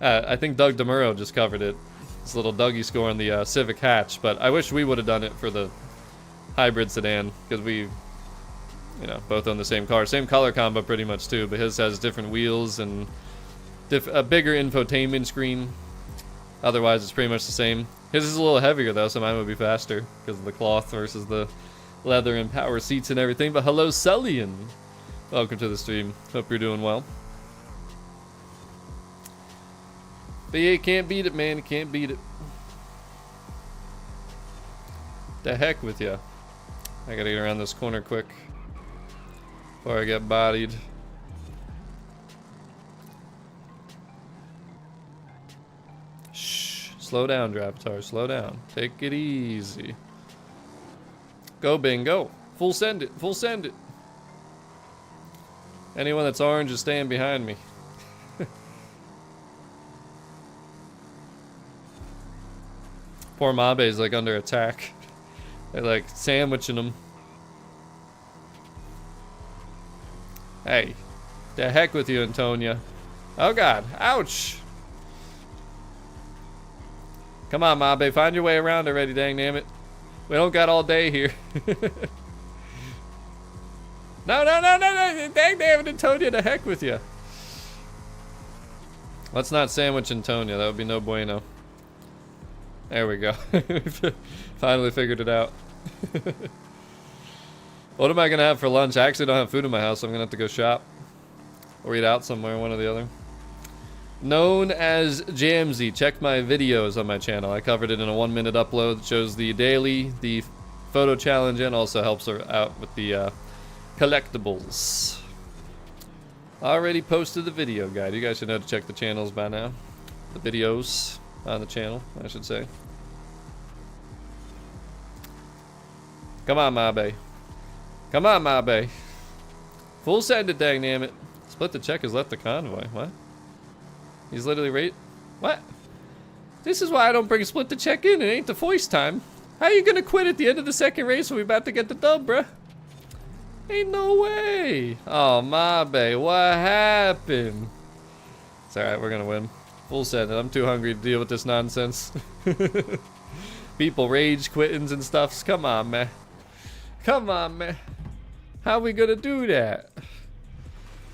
I think Doug DeMuro just covered it. It's a little Dougie score on the Civic hatch, but I wish we would have done it for the hybrid sedan because we, you know, both own the same car, same color combo pretty much too, but his has different wheels and a bigger infotainment screen. Otherwise it's pretty much the same. His is a little heavier though, so mine would be faster because of the cloth versus the leather and power seats and everything. But hello, Sullian, welcome to the stream. Hope you're doing well. But yeah, you can't beat it, man. You can't beat it. The heck with ya. I gotta get around this corner quick before I get bodied. Shh. Slow down, Dravatar. Slow down. Take it easy. Go, bingo. Full send it. Full send it. Anyone that's orange is staying behind me. Poor Mabe's like under attack. They're like sandwiching him. Hey, the heck with you, Antonia. Oh God, ouch. Come on, Mabe, find your way around already, dang damn it. We don't got all day here. No, dang damn it, Antonia, the heck with you. Let's not sandwich Antonia, that would be no bueno. There we go. Finally figured it out. What am I gonna have for lunch? I actually don't have food in my house, so I'm gonna have to go shop or eat out somewhere, one or the other. Known as Jamsy, check my videos on my channel. I covered it in a 1-minute upload. It shows the daily, the photo challenge, and also helps her out with the collectibles. Already posted the video guide. You guys should know to check the channels by now. The videos on the channel, I should say. Come on, Mabe. Come on, Mabe. Full send it, dang damn it. Split the check has left the convoy. What? He's literally what? This is why I don't bring split the check in. It ain't the foist time. How you gonna quit at the end of the second race when we about to get the dub, bruh? Ain't no way. Oh, Mabe, what happened? It's alright, we're gonna win. Full send it. I'm too hungry to deal with this nonsense. People rage quittings and stuff. Come on, man. Come on, man. How we gonna do that?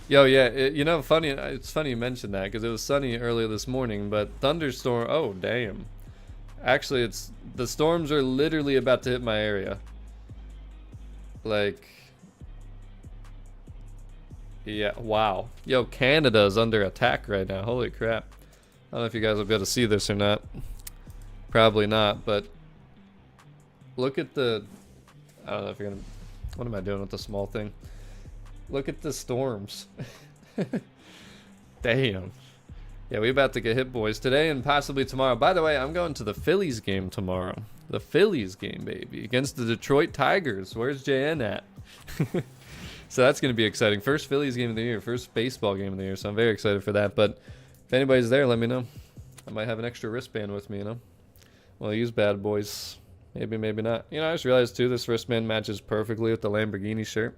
Yo, yeah, you know, funny. It's funny you mentioned that because it was sunny earlier this morning, but thunderstorm. Oh, damn. Actually, the storms are literally about to hit my area. Like, yeah, wow. Yo, Canada's under attack right now. Holy crap. I don't know if you guys will be able to see this or not. Probably not, but look at the, I don't know if you're gonna, what am I doing with the small thing? Look at the storms. Damn. Yeah, we about to get hit, boys, today and possibly tomorrow. By the way, I'm going to the Phillies game tomorrow. The Phillies game, baby, against the Detroit Tigers. Where's JN at? So that's going to be exciting. First Phillies game of the year. First baseball game of the year. So I'm very excited for that. But if anybody's there, let me know. I might have an extra wristband with me, you know. Well, use bad boys. Maybe, maybe not. You know, I just realized, too, this wristband matches perfectly with the Lamborghini shirt.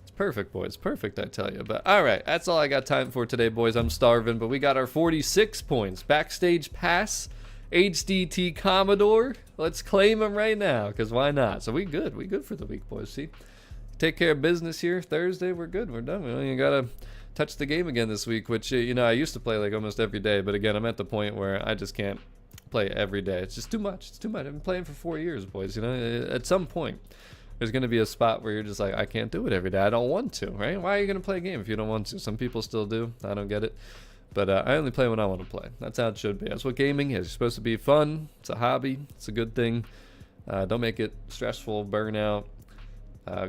It's perfect, boys. Perfect, I tell you. But, all right, that's all I got time for today, boys. I'm starving. But we got our 46 points. Backstage pass. HDT Commodore. Let's claim them right now, because why not? So we good. We good for the week, boys. See? Take care of business here. Thursday, we're good. We're done. We don't even got to touch the game again this week, which, you know, I used to play like almost every day. But, again, I'm at the point where I just can't play every day. It's just too much. It's too much. I've been playing for 4 years, boys. You know, at some point, there's going to be a spot where you're just like, I can't do it every day. I don't want to, right? Why are you going to play a game if you don't want to? Some people still do. I don't get it. But I only play when I want to play. That's how it should be. That's what gaming is. It's supposed to be fun. It's a hobby. It's a good thing. Don't make it stressful, burnout,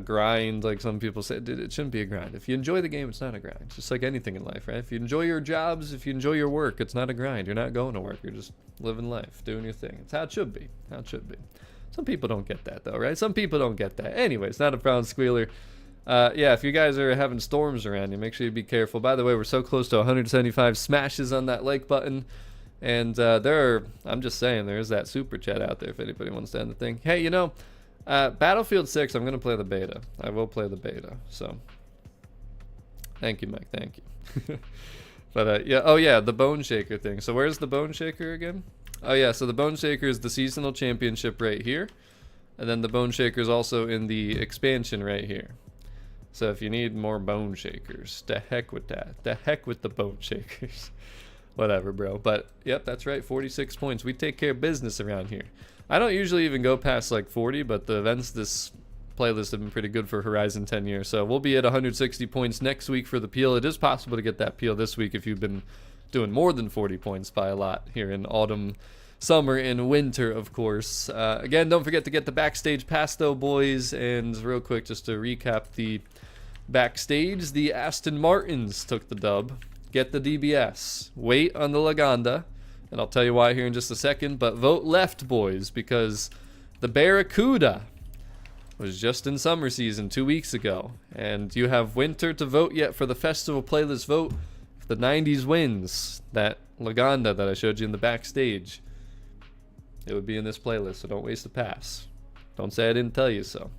grind, like some people say. Dude, it shouldn't be a grind. If you enjoy the game, it's not a grind. It's just like anything in life, right? If you enjoy your jobs, if you enjoy your work, it's not a grind. You're not going to work. You're just living life, doing your thing. It's how it should be. How it should be. Some people don't get that, though, right? Some people don't get that. Anyways, not a problem, Squealer. Yeah, if you guys are having storms around you, make sure you be careful. By the way, we're so close to 175 smashes on that like button. And I'm just saying, there is that super chat out there if anybody wants to end the thing. Hey, you know, Battlefield 6, I'm going to play the beta. I will play the beta, so. Thank you, Mike, thank you. But, yeah, oh yeah, the Bone Shaker thing. So where's the Bone Shaker again? Oh yeah, so the Bone Shaker is the seasonal championship right here. And then the Bone Shaker is also in the expansion right here. So if you need more Bone Shakers, to heck with that. To heck with the Bone Shakers. Whatever, bro. But, yep, that's right, 46 points. We take care of business around here. I don't usually even go past, like, 40, but the events this playlist have been pretty good for Horizon 10 years. So we'll be at 160 points next week for the peel. It is possible to get that peel this week if you've been doing more than 40 points by a lot here in autumn, summer, and winter, of course. Again, don't forget to get the Backstage Pass, though, boys. And real quick, just to recap the Backstage, the Aston Martins took the dub. Get the DBS. Wait on the Lagonda. And I'll tell you why here in just a second. But vote left, boys, because the Barracuda was just in summer season 2 weeks ago. And you have winter to vote yet for the festival playlist vote. If the 90s wins, that Lagonda that I showed you in the Backstage, it would be in this playlist, so don't waste a pass. Don't say I didn't tell you so.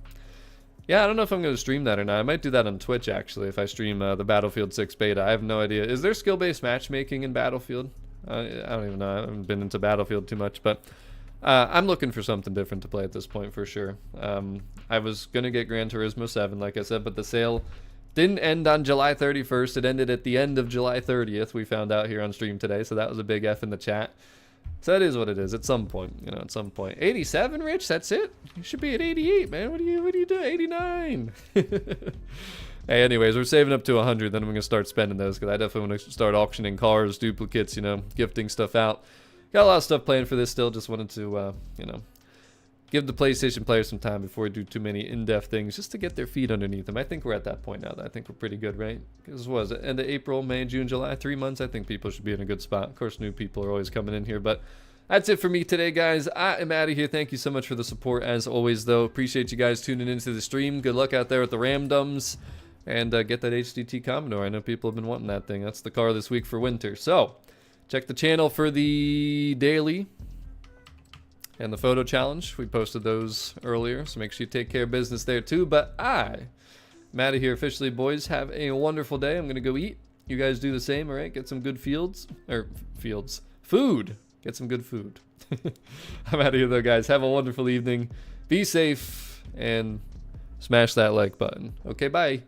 Yeah, I don't know if I'm going to stream that or not. I might do that on Twitch, actually, if I stream the Battlefield 6 beta. I have no idea. Is there skill-based matchmaking in Battlefield? I don't even know. I haven't been into Battlefield too much, but I'm looking for something different to play at this point for sure. I was going to get Gran Turismo 7, like I said, but the sale didn't end on July 31st. It ended at the end of July 30th, we found out here on stream today, so that was a big F in the chat. So that is what it is at some point, you know, at some point. 87, Rich, that's it? You should be at 88, man. What are you doing? 89. Hey, anyways, we're saving up to 100, then I'm going to start spending those, because I definitely want to start auctioning cars, duplicates, you know, gifting stuff out. Got a lot of stuff planned for this still. Just wanted to, you know, give the PlayStation players some time before we do too many in-depth things, just to get their feet underneath them. I think we're at that point now. I think we're pretty good, right? Because what was it? End of April, May, June, July, 3 months. I think people should be in a good spot. Of course, new people are always coming in here, but that's it for me today, guys. I am out of here. Thank you so much for the support, as always, though. Appreciate you guys tuning into the stream. Good luck out there with the Ramdums, and get that HDT Commodore. I know people have been wanting that thing. That's the car this week for winter. So, check the channel for the daily and the photo challenge. We posted those earlier, so make sure you take care of business there too. But I'm out of here officially, boys. Have a wonderful day. I'm gonna go eat. You guys do the same, all right? Get some good food. Get some good food. I'm out of here though, guys. Have a wonderful evening. Be safe and smash that like button. Okay, bye.